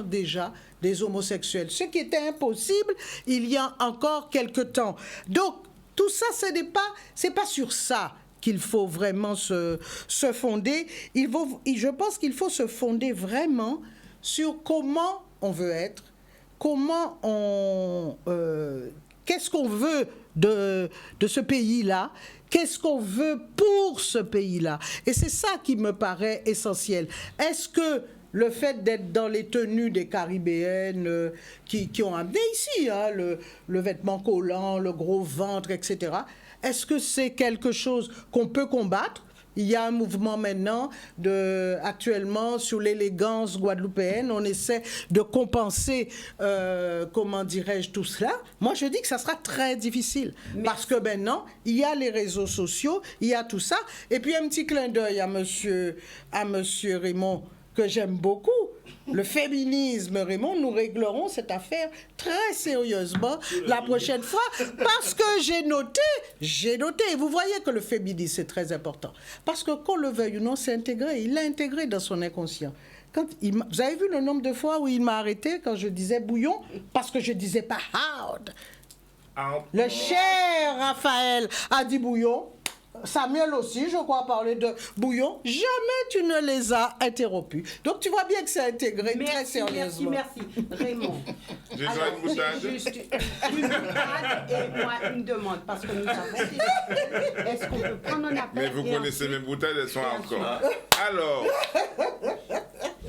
déjà des homosexuels. Ce qui était impossible il y a encore quelque temps. Donc, tout ça, c'est pas sur ça qu'il faut vraiment se fonder. Je pense qu'il faut se fonder vraiment sur comment on veut être, qu'est-ce qu'on veut de ce pays-là, qu'est-ce qu'on veut pour ce pays-là. Et c'est ça qui me paraît essentiel. Est-ce que le fait d'être dans les tenues des Caribéennes qui ont amené ici le vêtement collant, le gros ventre, etc., est-ce que c'est quelque chose qu'on peut combattre? Il y a un mouvement maintenant, actuellement, sur l'élégance guadeloupéenne. On essaie de compenser, comment dirais-je, tout cela. Moi, je dis que ça sera très difficile. Parce que maintenant, il y a les réseaux sociaux, il y a tout ça. Et puis, un petit clin d'œil à monsieur Raymond, que j'aime beaucoup. Le féminisme, Raymond, nous réglerons cette affaire très sérieusement la prochaine fois parce que j'ai noté, et vous voyez que le féminisme c'est très important parce que qu'on le veuille ou non, c'est intégré, il l'a intégré dans son inconscient. Vous avez vu le nombre de fois où il m'a arrêté quand je disais bouillon parce que je disais pas hard. Le cher Raphaël a dit bouillon. Samuel aussi, je crois, parlait de bouillon. Jamais tu ne les as interrompus. Donc, tu vois bien que c'est intégré très sérieusement. Merci. Raymond. J'ai besoin de boutade. Juste une boutade et moi une demande. Parce que nous avons dit, est-ce qu'on peut prendre un appel? Mais vous connaissez mes boutades, elles sont encore. Alors,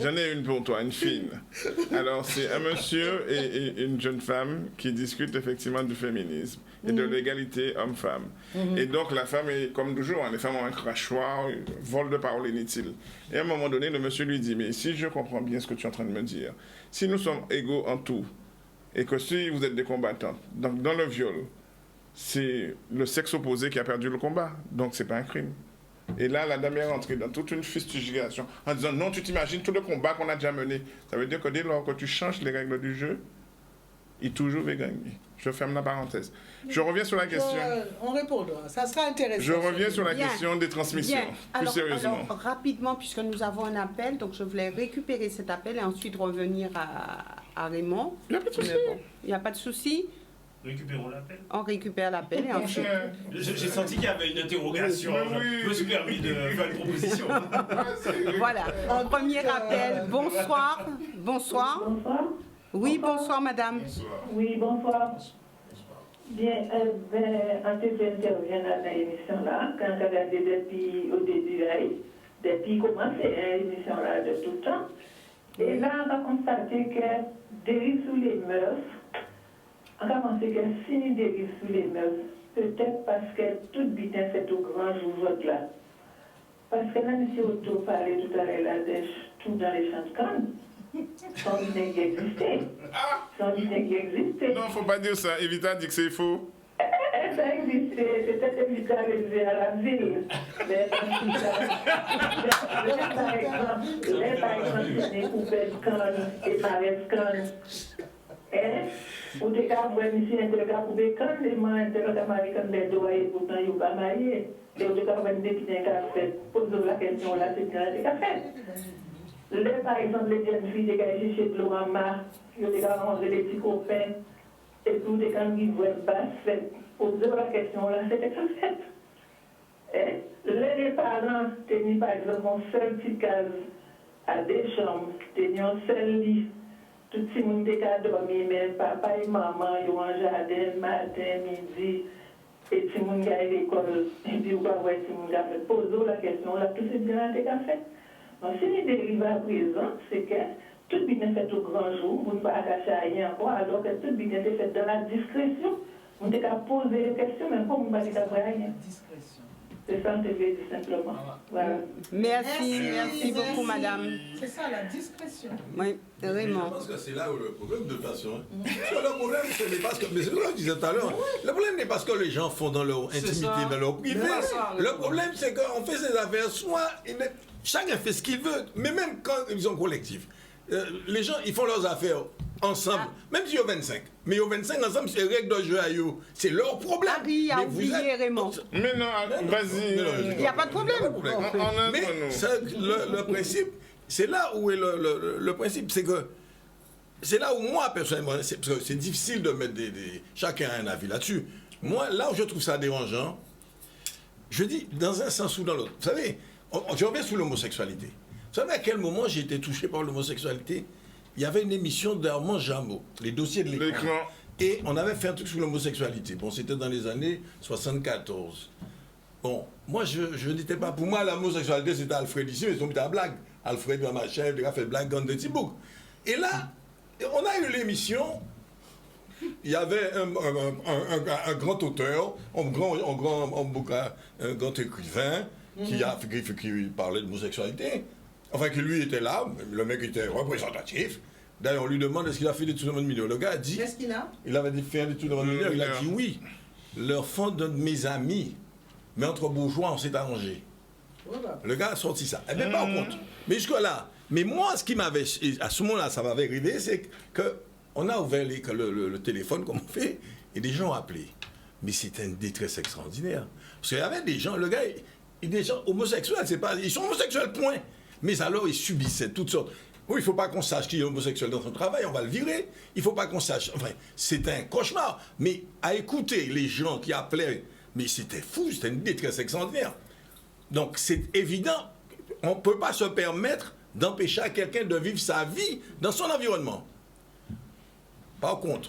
j'en ai une pour toi, une fine. Alors, c'est un monsieur et une jeune femme qui discutent effectivement du féminisme et de l'égalité homme-femme. Et donc, la femme est, comme toujours, les femmes ont un crachoir, vol de parole inutile. Et à un moment donné, le monsieur lui dit, mais si je comprends bien ce que tu es en train de me dire, si nous sommes égaux en tout, et que si vous êtes des combattantes, donc dans le viol, c'est le sexe opposé qui a perdu le combat, donc c'est pas un crime. Et là, la dame est rentrée dans toute une fustigation en disant, non, tu t'imagines tout le combat qu'on a déjà mené. Ça veut dire que dès lors que tu changes les règles du jeu, il toujours va gagner. Je ferme la parenthèse. Je reviens sur la question. On répondra, ça sera intéressant. Je reviens sur la question des transmissions, plus sérieusement. Alors, rapidement, puisque nous avons un appel, donc je voulais récupérer cet appel et ensuite revenir à Raymond. Il n'y a pas de souci. Il n'y a pas de souci. Récupérons l'appel. On récupère l'appel et ensuite... J'ai senti qu'il y avait une interrogation. Je me suis permis de faire une proposition. Voilà, premier appel. Bonsoir. Bonsoir. Bonsoir. Oui, bonsoir madame. Oui, bonsoir. Bien, en fait, j'interviens dans l'émission là, quand on regarde depuis au début, depuis commencer l'émission là de tout le temps. Et là, on a constaté que dérive sous les mœurs, on a pensé que si nous dérive sous les mœurs, peut-être parce que tout bien fait au grand jour là. Parce que là, M. Otto parlait tout à l'heure là, tout dans les champs de canne. Sans idée qui existait. Sans idée qui existait. Non, il ne faut pas dire ça. Evita dit que c'est faux. Ça existait. Peut-être Evita arrivait à la ville. Mais par exemple, c'est des poupées de canne et marais de canne. Ou des cas, vous avez ici un cas pour des camps, les mains, un cas américain des doigts, et pourtant, il n'y a pas marié. Et au cas, vous avez des qui n'ont fait, posez la question là, c'est bien des cas fait. Là, par exemple, les jeunes filles, des cas chez Glorama, ils ont des cas manger des petits copains, et tout des cas qui voient basse, posez la question là, c'est des cas fait. Les parents tenaient par exemple une seule petite case à des chambres, tenaient un seul lit. Tout le monde était à dormir, mais papa et maman, ils ont un jardin matin, midi, et tout le monde a à l'école. Et puis, tout le monde a fait poser la question, là, tout c'est bien été fait. Donc, si nous dérivons à présent, c'est que tout bien est fait au grand jour, vous ne pouvez pas cacher à rien encore, alors que tout bien est fait dans la discrétion. Vous n'avez qu'à poser des questions, mais pas vous ne pouvez pas rien. Discrétion. C'est ça que je veux dire simplement. Voilà. Merci beaucoup, madame. C'est ça, la discrétion. Oui, vraiment. Je pense que c'est là où le problème, de toute façon. Le problème, ce n'est pas ce que. Mais c'est ce que je disais tout à l'heure. Le problème n'est pas ce que les gens font dans leur intimité, dans leur privé. Le problème, c'est qu'on fait ses affaires, soit. Chacun fait ce qu'il veut, mais même quand ils sont collectifs. Les gens, ils font leurs affaires ensemble, même si ils ont 25. Mais ils ont 25 ensemble, c'est règle de jeu à eux. C'est leur problème. Harry a oublié Raymond. Mais non, vas-y. Il n'y a pas de problème. Mais le principe, c'est là où est le principe, c'est que c'est là où moi, personnellement, parce que c'est difficile de mettre chacun a un avis là-dessus. Moi, là où je trouve ça dérangeant, je dis dans un sens ou dans l'autre. Vous savez, je reviens sur l'homosexualité. Vous savez à quel moment j'ai été touché par l'homosexualité? Il y avait une émission d'Armand Jameau, les dossiers de l'écran. Et on avait fait un truc sur l'homosexualité. Bon, c'était dans les années 74. Bon, moi, je n'étais pas... Pour moi, l'homosexualité, c'était Alfred ici, ils ont mis à blague. Alfred, machin, il a fait blague dans des petits boucs. Et là, on a eu l'émission. Il y avait un grand auteur, un grand écrivain qui parlait d'homosexualité. Enfin, que lui était là, le mec était représentatif. D'ailleurs, on lui demande est-ce qu'il a fait des tournements de mineurs. Le gars a dit. Qu'est-ce qu'il a? Il avait fait des tournements de mineurs. Il a dit oui. Leur font de mes amis. Mais entre bourgeois, on s'est arrangé. Voilà. Le gars a sorti ça. Eh bien, par contre, mais jusque-là. Mais moi, ce qui m'avait. À ce moment-là, ça m'avait réveillé, c'est qu'on a ouvert le téléphone, comme on fait, et des gens ont appelé. Mais c'était une détresse extraordinaire. Parce qu'il y avait des gens, le gars, des gens homosexuels, c'est pas. Ils sont homosexuels, point. Mais alors, ils subissaient toutes sortes. Oui, il ne faut pas qu'on sache qu'il est homosexuel dans son travail, on va le virer. Il ne faut pas qu'on sache. Enfin, c'est un cauchemar. Mais à écouter les gens qui appelaient, mais c'était fou, c'était une détresse extraordinaire. Donc, c'est évident, on ne peut pas se permettre d'empêcher à quelqu'un de vivre sa vie dans son environnement. Par contre,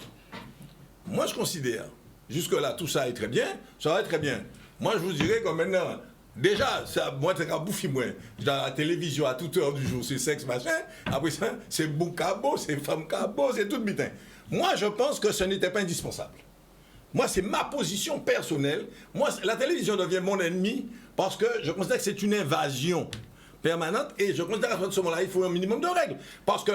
moi, je considère, jusque-là, tout ça est très bien, ça va être très bien. Moi, je vous dirais que maintenant. Déjà, moi, c'est qu'à bouffer, moi. Dans la télévision, à toute heure du jour, c'est sexe, machin. Après ça, c'est boucabo, c'est femme cabo, c'est tout bitin. Moi, je pense que ce n'était pas indispensable. Moi, c'est ma position personnelle. Moi, la télévision devient mon ennemi parce que je considère que c'est une invasion permanente et je considère qu'à ce moment-là, il faut un minimum de règles. Parce que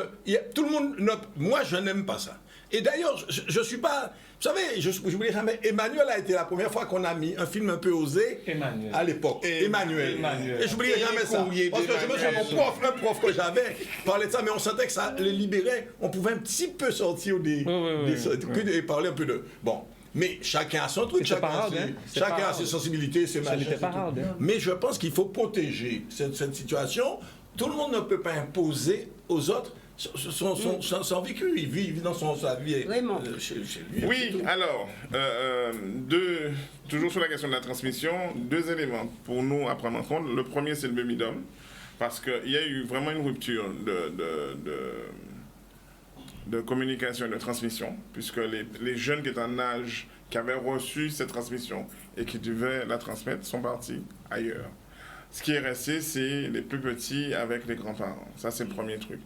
tout le monde... Moi, je n'aime pas ça. Et d'ailleurs, je ne suis pas... Vous savez, je n'oublierai jamais, Emmanuel a été la première fois qu'on a mis un film un peu osé à l'époque. Emmanuel. Et je n'oublierai jamais ça. Parce que je me souviens, un prof que j'avais parlait de ça, mais on sentait que ça les libérait. On pouvait un petit peu sortir et parler un peu de... Bon, mais chacun a son truc, chacun a ses sensibilités, ses machins. Mais je pense qu'il faut protéger cette situation. Tout le monde ne peut pas imposer aux autres son vécu, il vit dans sa vie chez lui. Oui, alors, toujours sur la question de la transmission, 2 éléments pour nous à prendre en compte. Le premier, c'est le baby-dom, parce qu'il y a eu vraiment une rupture de communication et de transmission, puisque les jeunes qui étaient en âge, qui avaient reçu cette transmission et qui devaient la transmettre, sont partis ailleurs. Ce qui est resté, c'est les plus petits avec les grands-parents. Ça, c'est le premier truc.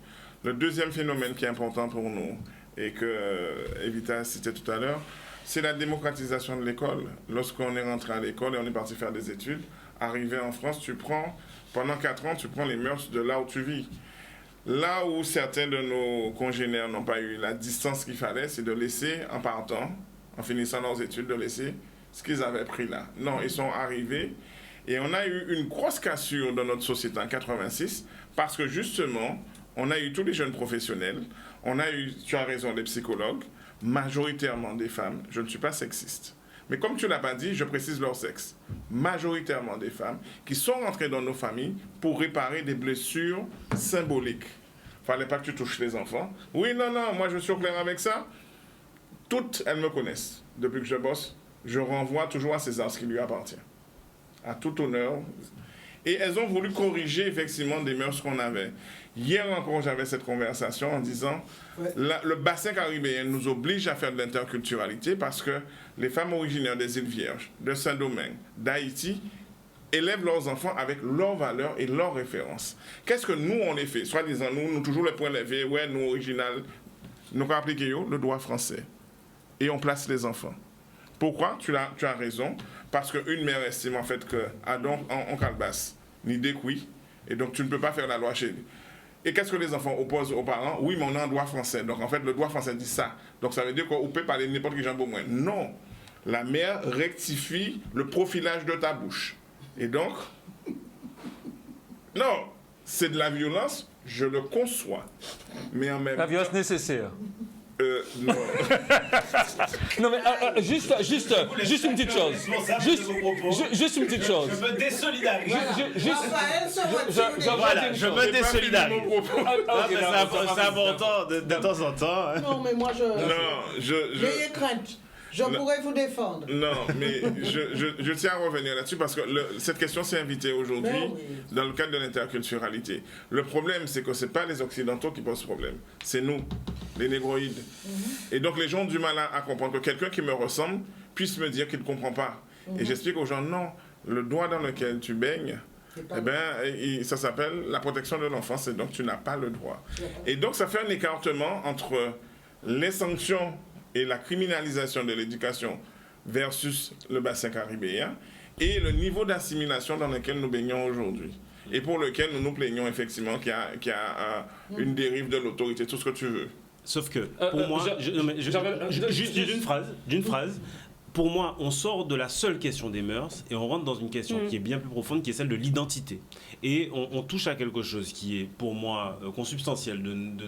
Le deuxième phénomène qui est important pour nous, et que Evita citait tout à l'heure, c'est la démocratisation de l'école. Lorsqu'on est rentré à l'école et on est parti faire des études, arrivé en France, pendant 4 ans, tu prends les mœurs de là où tu vis. Là où certains de nos congénères n'ont pas eu la distance qu'il fallait, c'est de laisser, en partant, en finissant leurs études, de laisser ce qu'ils avaient pris là. Non, ils sont arrivés et on a eu une grosse cassure dans notre société en 86 parce que justement, on a eu tous les jeunes professionnels, on a eu, tu as raison, les psychologues, majoritairement des femmes, je ne suis pas sexiste, mais comme tu ne l'as pas dit, je précise leur sexe, majoritairement des femmes qui sont rentrées dans nos familles pour réparer des blessures symboliques. Fallait pas que tu touches les enfants. Oui, non, moi je suis au clair avec ça. Toutes, elles me connaissent. Depuis que je bosse, je renvoie toujours à César ce qui lui appartient. À tout honneur. Et elles ont voulu corriger effectivement des mœurs qu'on avait. Hier encore, j'avais cette conversation en disant le bassin caribéen nous oblige à faire de l'interculturalité parce que les femmes originaires des îles Vierges, de Saint-Domingue, d'Haïti, élèvent leurs enfants avec leurs valeurs et leurs références. Qu'est-ce que nous, on les fait? Soi-disant, nous toujours les points levés, ouais, nous, original, nous avons appliqué le droit français. Et on place les enfants. Pourquoi? Tu as raison. Parce qu'une mère estime en fait que Adam en calebasse, ni décuit, et donc tu ne peux pas faire la loi chez lui. Et qu'est-ce que les enfants opposent aux parents? Oui, mais on a un droit français. Donc en fait, le droit français dit ça. Donc ça veut dire qu'on peut parler de n'importe qui jambe au moins. Non. La mère rectifie le profilage de ta bouche. Et donc, non, c'est de la violence, je le conçois. Mais en même temps... La violence nécessaire. Non. Non mais juste une petite chose. Juste une petite chose. Je me désolidarise. Voilà, je me désolidarise. C'est important de temps en temps. Hein. Non, mais moi, N'ayez crainte. Je pourrais vous défendre. Non, mais je tiens à revenir là-dessus parce que cette question s'est invitée aujourd'hui dans le cadre de l'interculturalité. Le problème, c'est que ce n'est pas les Occidentaux qui posent problème, c'est nous, les négroïdes. Et donc les gens ont du mal à comprendre que quelqu'un qui me ressemble puisse me dire qu'il ne comprend pas. Et j'explique aux gens, non, le droit dans lequel tu baignes, eh ben, ça s'appelle la protection de l'enfance et donc tu n'as pas le droit. Et donc ça fait un écartement entre les sanctions et la criminalisation de l'éducation versus le bassin caribéen et le niveau d'assimilation dans lequel nous baignons aujourd'hui et pour lequel nous nous plaignons effectivement qu'il y a une dérive de l'autorité, tout ce que tu veux. Sauf que, pour moi, juste d'une phrase, pour moi, on sort de la seule question des mœurs et on rentre dans une question qui est bien plus profonde, qui est celle de l'identité. Et on touche à quelque chose qui est, pour moi, consubstantiel de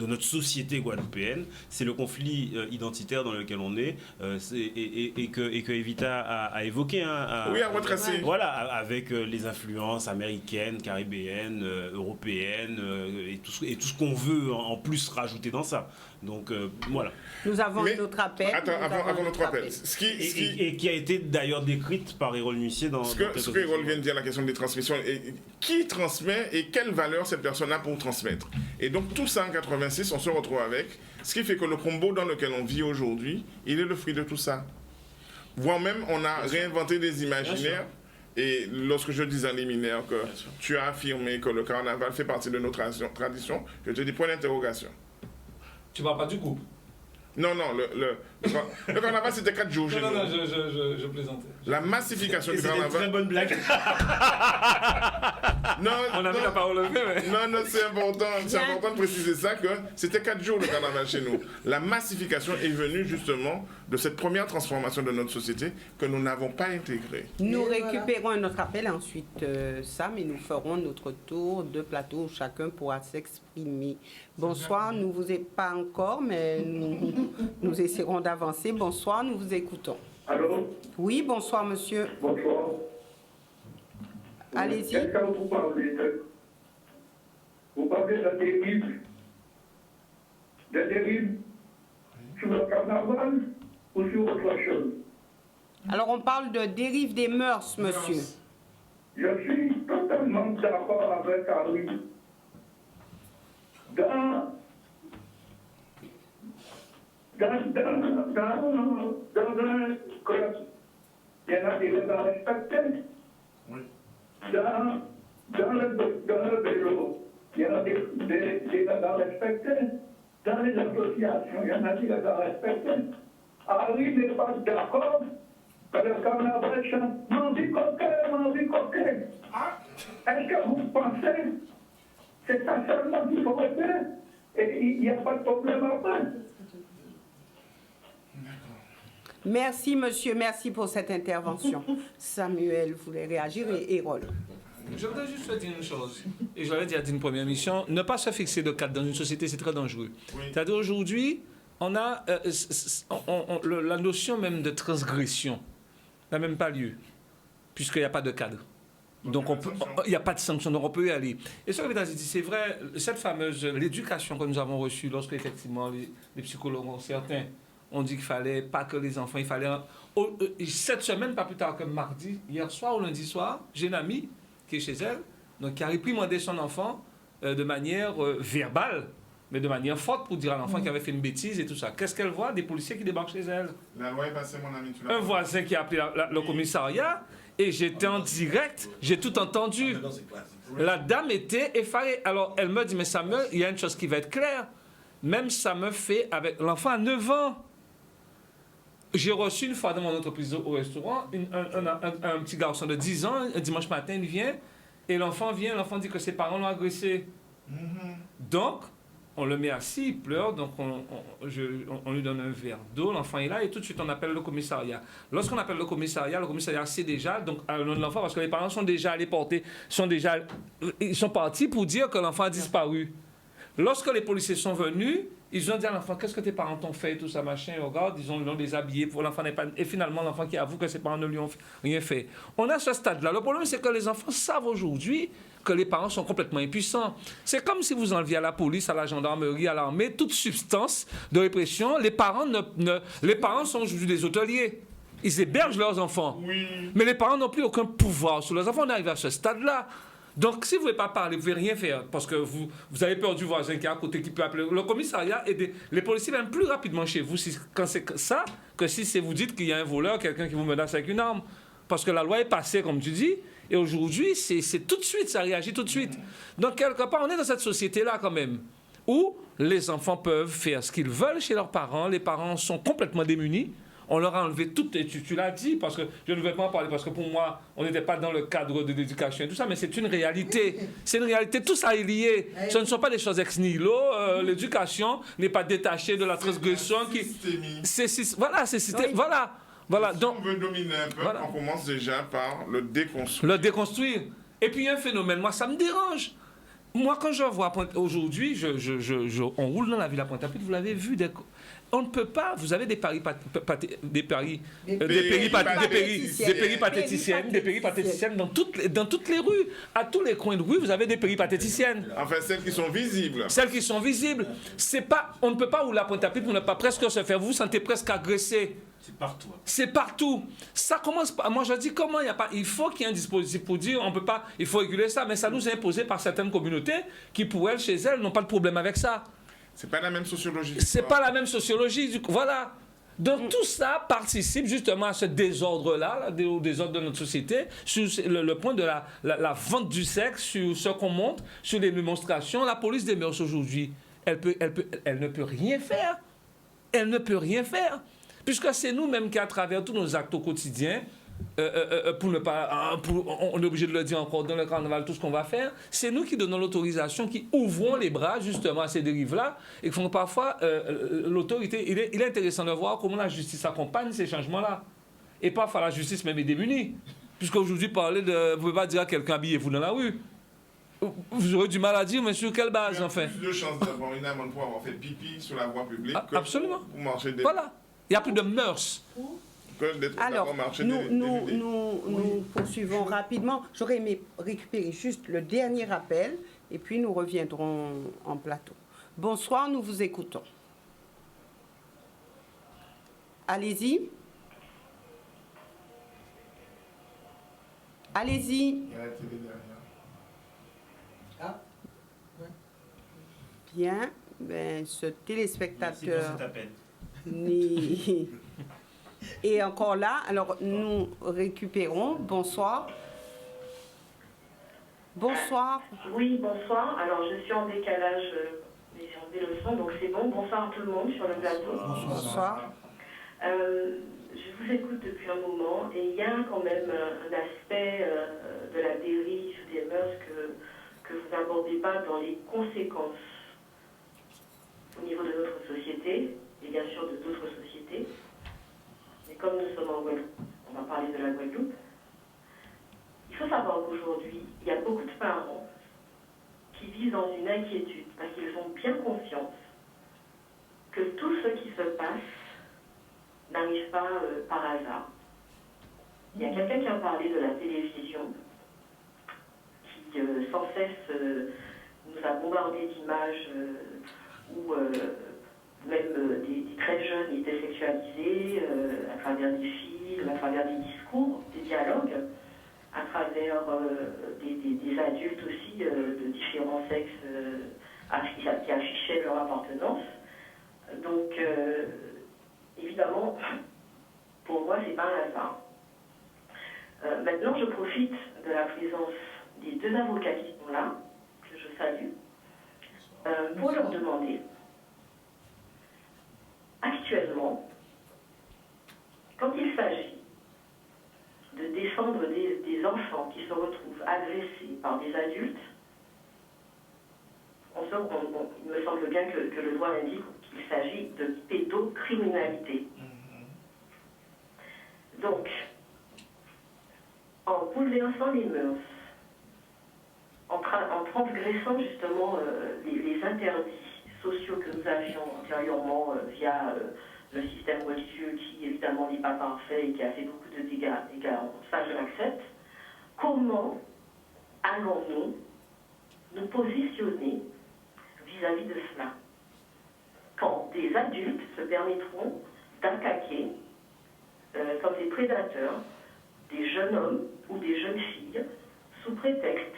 notre société guadeloupéenne. C'est le conflit identitaire dans lequel on est et que Evita a évoqué. À retracer. Voilà, avec les influences américaines, caribéennes, européennes et tout ce qu'on veut en plus rajouter dans ça. Donc voilà. Nous avons notre appel. Attends, avant notre appel. Et qui a été d'ailleurs décrite par Hérol Mussier dans... Ce que Hérol vient de dire, la question des transmissions. Et qui transmet et quelle valeur cette personne a pour transmettre. Et donc tout ça en 86, on se retrouve avec. Ce qui fait que le combo dans lequel on vit aujourd'hui, il est le fruit de tout ça. Voire même, on a réinventé des imaginaires. Et lorsque je dis en liminaire que tu as affirmé que le carnaval fait partie de nos traditions, je te dis point d'interrogation. Tu parles pas du couple? Non, le carnaval c'était 4 jours chez nous. Non, je plaisantais. La massification du carnaval. C'est une très bonne blague. On a mis la parole levée, mais... Non, c'est important de préciser ça, que c'était 4 jours le carnaval chez nous. La massification est venue justement de cette première transformation de notre société que nous n'avons pas intégrée. Nous récupérons notre appel ensuite, Sam, et nous ferons notre tour de plateau où chacun pourra s'exprimer. Bonsoir, nous ne vous ai pas encore, mais nous essaierons d'avancer. Bonsoir, nous vous écoutons. Allô? Oui, bonsoir, monsieur. Bonsoir. Allez-y. Qu'est-ce que vous parlez de... Vous parlez de dérive. De dérive sur le carnaval ou sur autre chose? Alors, on parle de dérive des mœurs, monsieur. Je suis totalement d'accord avec Harry. Dans un club, il y en a des règles à respecter. Oui. Dans le vélo, il y en a des règles à respecter. Dans les associations, il y en a des règles à respecter. Harry n'est pas d'accord que le carnaval chante Mandy coquet. Est-ce que vous pensez que c'est ça seulement qu'il faut répéter et il n'y a pas de problème après? Merci, monsieur. Merci pour cette intervention. Samuel voulait réagir et Hérol. Je voudrais juste dire une chose, et je l'avais dit à une première émission, ne pas se fixer de cadre dans une société, c'est très dangereux. Oui. C'est-à-dire aujourd'hui, on a la notion même de transgression n'a même pas lieu, puisqu'il n'y a pas de cadre. Donc, il n'y a pas de sanction, donc on peut y aller. Et ce que vous avez dit, c'est vrai, cette fameuse, l'éducation que nous avons reçue lorsque, effectivement, les psychologues, certains, ont dit qu'il fallait pas que les enfants, il fallait... cette semaine, pas plus tard que mardi, hier soir ou lundi soir, j'ai une amie qui est chez elle, donc qui a réprimandé son enfant de manière verbale, mais de manière forte pour dire à l'enfant qu'il avait fait une bêtise et tout ça. Qu'est-ce qu'elle voit? Des policiers qui débarquent chez elle. La loi est passée, mon ami. Un voisin qui a appelé le commissariat, et j'étais en direct, j'ai tout entendu. La dame était effarée. Alors, elle me dit, mais Samuel, il y a une chose qui va être claire. Même ça me fait avec l'enfant à 9 ans. J'ai reçu une fois dans mon entreprise au restaurant, un petit garçon de 10 ans, un dimanche matin, il vient, et l'enfant dit que ses parents l'ont agressé. Donc, on le met assis, il pleure, donc on lui donne un verre d'eau, l'enfant est là, et tout de suite on appelle le commissariat. Lorsqu'on appelle le commissariat sait déjà, donc à le nom de l'enfant, parce que les parents sont déjà allés porter, ils sont partis pour dire que l'enfant a disparu. Lorsque les policiers sont venus, ils ont dit à l'enfant, qu'est-ce que tes parents t'ont fait, et tout ça, machin, regarde, ils l'ont déshabillé, pour l'enfant n'est pas... Et finalement, l'enfant qui avoue que ses parents ne lui ont rien fait. On a ce stade-là. Le problème, c'est que les enfants savent aujourd'hui que les parents sont complètement impuissants. C'est comme si vous enleviez à la police, à la gendarmerie, à l'armée, toute substance de répression. Les parents sont aujourd'hui des hôteliers. Ils hébergent leurs enfants. Oui. Mais les parents n'ont plus aucun pouvoir sur leurs enfants. On arrive à ce stade-là. Donc, si vous ne pouvez pas parler, vous ne pouvez rien faire, parce que vous avez peur du voisin qui est à côté, qui peut appeler le commissariat, et les policiers viennent plus rapidement chez vous quand c'est ça, que si vous dites qu'il y a un voleur, quelqu'un qui vous menace avec une arme. Parce que la loi est passée, comme tu dis, et aujourd'hui, c'est tout de suite, ça réagit tout de suite. Donc, quelque part, on est dans cette société-là quand même, où les enfants peuvent faire ce qu'ils veulent chez leurs parents, les parents sont complètement démunis. On leur a enlevé tout, et tu l'as dit, parce que je ne vais pas en parler, parce que pour moi, on n'était pas dans le cadre de l'éducation et tout ça, mais c'est une réalité. C'est une réalité, tout ça est lié. Ce ne sont pas des choses ex nihilo. L'éducation n'est pas détachée de la transgression. Voilà. Si Donc, on veut dominer un peu, on commence déjà par le déconstruire. Le déconstruire. Et puis, il y a un phénomène, moi, ça me dérange. Moi, quand je vois aujourd'hui, on roule dans la ville à Pointe-à-Pitre, vous l'avez vu, on ne peut pas, vous avez des péripatéticiennes dans toutes les rues, à tous les coins de rue, vous avez des péripatéticiennes. Enfin, celles qui sont visibles. Celles qui sont visibles. On ne peut pas rouler à Pointe-à-Pitre pour ne pas presque se faire, vous vous sentez presque agressé. C'est partout. C'est partout. Ça commence par... Moi, je dis comment il faut qu'il y ait un dispositif pour dire on peut pas... Il faut réguler ça, mais ça nous est imposé par certaines communautés qui, pour elles, chez elles, n'ont pas de problème avec ça. C'est pas la même sociologie. C'est pas la même sociologie. Voilà. Donc, tout ça participe justement à ce désordre-là, au désordre de notre société, sur le point de la vente du sexe, sur ce qu'on montre, sur les démonstrations. La police des mœurs aujourd'hui, elle ne peut rien faire. Elle ne peut rien faire. Puisque c'est nous-mêmes qui, à travers tous nos actes au quotidien, on est obligé de le dire encore dans le carnaval, tout ce qu'on va faire, c'est nous qui donnons l'autorisation, qui ouvrons les bras justement à ces dérives-là, et qui font parfois l'autorité. Il est intéressant de voir comment la justice accompagne ces changements-là. Et parfois la justice même est démunie. Puisqu'aujourd'hui, vous ne pouvez pas dire à quelqu'un habillez-vous dans la rue. Vous aurez du mal à dire, mais sur quelle base, enfin? Il y a plus de chances d'avoir une amende pour avoir fait pipi sur la voie publique que absolument. Pour marcher des... Voilà. Il n'y a plus de mœurs. Alors, nous poursuivons rapidement. J'aurais aimé récupérer juste le dernier appel et puis nous reviendrons en plateau. Bonsoir, nous vous écoutons. Allez-y. Allez-y. Il y a la télé derrière. Bien. Ben, ce téléspectateur... Merci pour cet appel. Et encore là, alors nous récupérons. Bonsoir. Bonsoir. Oui, bonsoir. Alors je suis en décalage, mais j'ai enlevé le son, donc c'est bon. Bonsoir à tout le monde sur le plateau. Bonsoir. Je vous écoute depuis un moment et il y a quand même un aspect de la dérive des mœurs que vous n'abordez pas dans les conséquences au niveau de notre société et bien sûr de d'autres sociétés. Mais comme nous sommes en Guadeloupe, on va parler de la Guadeloupe. Il faut savoir qu'aujourd'hui, il y a beaucoup de parents qui vivent dans une inquiétude parce qu'ils ont bien conscience que tout ce qui se passe n'arrive pas par hasard. Il y a quelqu'un qui a parlé de la télévision, qui sans cesse nous a bombardé d'images où même des très jeunes étaient sexualisés à travers des films, à travers des discours, des dialogues, à travers des adultes aussi de différents sexes qui affichaient leur appartenance. Donc, évidemment, pour moi, c'est pas un hasard. Maintenant, je profite de la présence des deux avocats qui sont là, que je salue, pour leur demander, actuellement, quand il s'agit de défendre des enfants qui se retrouvent agressés par des adultes, il me semble bien que le droit indique qu'il s'agit de pédocriminalité. Donc, en bouleversant les mœurs, en transgressant justement les interdits sociaux que nous avions antérieurement via le système religieux qui évidemment n'est pas parfait et qui a fait beaucoup de dégâts, ça je l'accepte, comment allons-nous nous positionner vis-à-vis de cela quand des adultes se permettront d'attaquer comme des prédateurs des jeunes hommes ou des jeunes filles sous prétexte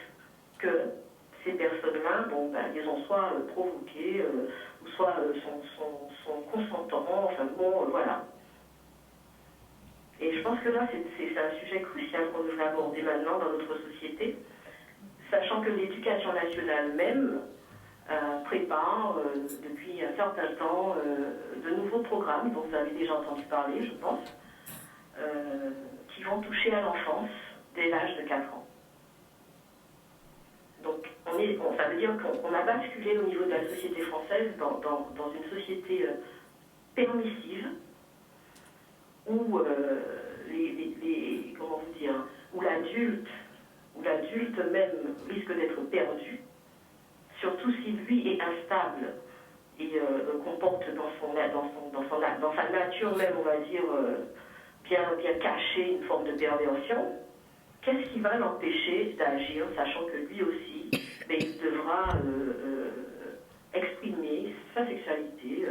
que ces personnes-là, ils ont soit provoqué, ou soit sont consentants, enfin bon, voilà. Et je pense que là, c'est un sujet crucial qu'on devrait aborder maintenant dans notre société, sachant que l'éducation nationale même prépare depuis un certain temps de nouveaux programmes dont vous avez déjà entendu parler, je pense, qui vont toucher à l'enfance dès l'âge de 4 ans. Donc, ça veut dire qu'on a basculé au niveau de la société française dans une société permissive où comment vous dire, où l'adulte même risque d'être perdu, surtout si lui est instable et comporte dans sa nature même, on va dire, bien cachée une forme de perversion. Qu'est-ce qui va l'empêcher d'agir, sachant que lui aussi, il devra exprimer sa sexualité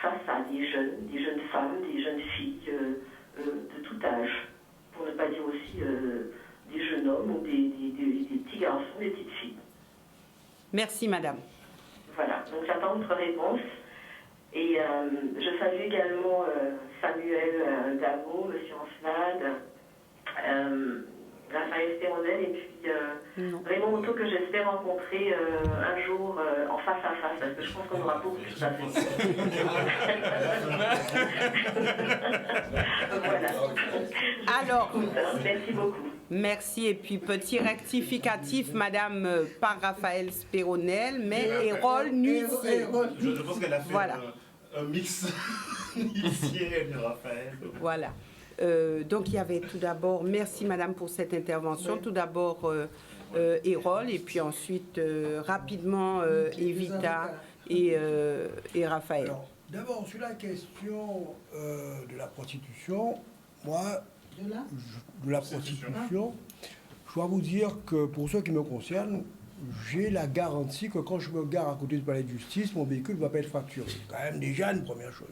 face à des jeunes femmes, des jeunes filles de tout âge, pour ne pas dire aussi des jeunes hommes ou des petits garçons, des petites filles. Merci, madame. Voilà, donc j'attends votre réponse. Et je salue également Samuel Damo, M. Ancelade, Raphaël Spéronel et puis Raymond Otto, que j'espère rencontrer un jour en face à face, parce que je pense qu'on aura beaucoup de choses à faire. Voilà. Alors, merci beaucoup. Merci. Et puis, petit rectificatif, madame, pas Raphaël Spéronel, mais Hérol Nuisier. Je pense qu'elle a fait voilà. un mix Nuisier et Raphaël. Voilà. Donc il y avait tout d'abord, merci madame pour cette intervention, tout d'abord Hérol et puis ensuite rapidement Evita et Raphaël. D'abord sur la question de la prostitution, moi, de la prostitution, je dois vous dire que pour ce qui me concerne, j'ai la garantie que quand je me gare à côté du palais de justice, mon véhicule ne va pas être fracturé. C'est quand même déjà une première chose.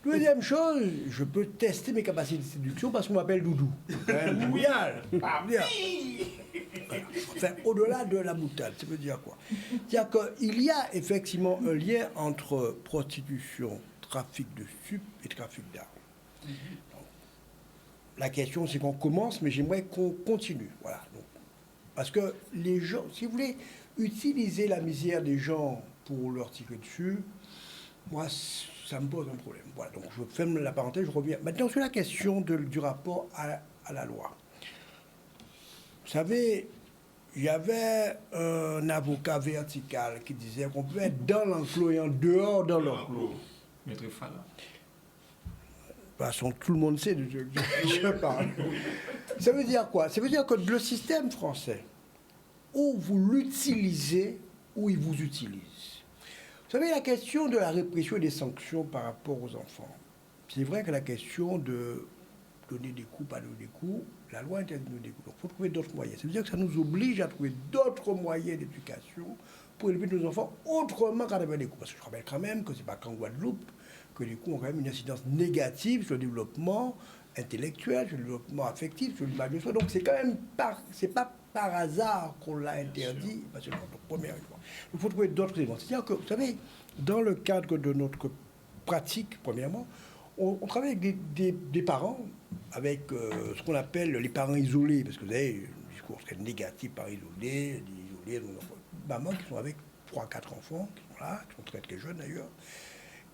Deuxième chose, je peux tester mes capacités de séduction parce qu'on m'appelle Doudou. Génial. Enfin, au-delà de la boutade, ça veut dire quoi? C'est-à-dire qu'il y a effectivement un lien entre prostitution, trafic de stupes et trafic d'armes. La question, c'est qu'on commence, mais j'aimerais qu'on continue. Voilà. Donc, parce que les gens, si vous voulez utiliser la misère des gens pour leur tirer dessus, moi, ça me pose un problème. Voilà, donc je ferme la parenthèse, je reviens. Maintenant, sur la question du rapport à la loi. Vous savez, il y avait un avocat vertical qui disait qu'on peut être dans l'enclos et en dehors dans l'enclos. Maître Fala. De toute façon, tout le monde sait de qui je parle. Ça veut dire quoi? Ça veut dire que le système français, ou vous l'utilisez, ou il vous utilise. Vous savez, la question de la répression et des sanctions par rapport aux enfants, c'est vrai que la question de donner des coups, pas donner des coups, la loi interdit de donner des coups. Donc il faut trouver d'autres moyens. Ça veut dire que ça nous oblige à trouver d'autres moyens d'éducation pour élever nos enfants autrement qu'à donner des coups. Parce que je rappelle quand même que ce n'est pas qu'en Guadeloupe que les coups ont quand même une incidence négative sur le développement intellectuel, sur le développement affectif, sur l'image de soi. Donc c'est quand même c'est pas par hasard qu'on l'a interdit. Parce que première fois. Il faut trouver d'autres éléments. C'est-à-dire que, vous savez, dans le cadre de notre pratique, premièrement, on travaille avec des parents, avec ce qu'on appelle les parents isolés, parce que vous avez un discours très négatif par isolés, des mamans qui sont avec 3-4 enfants, qui sont là, qui sont très très jeunes d'ailleurs.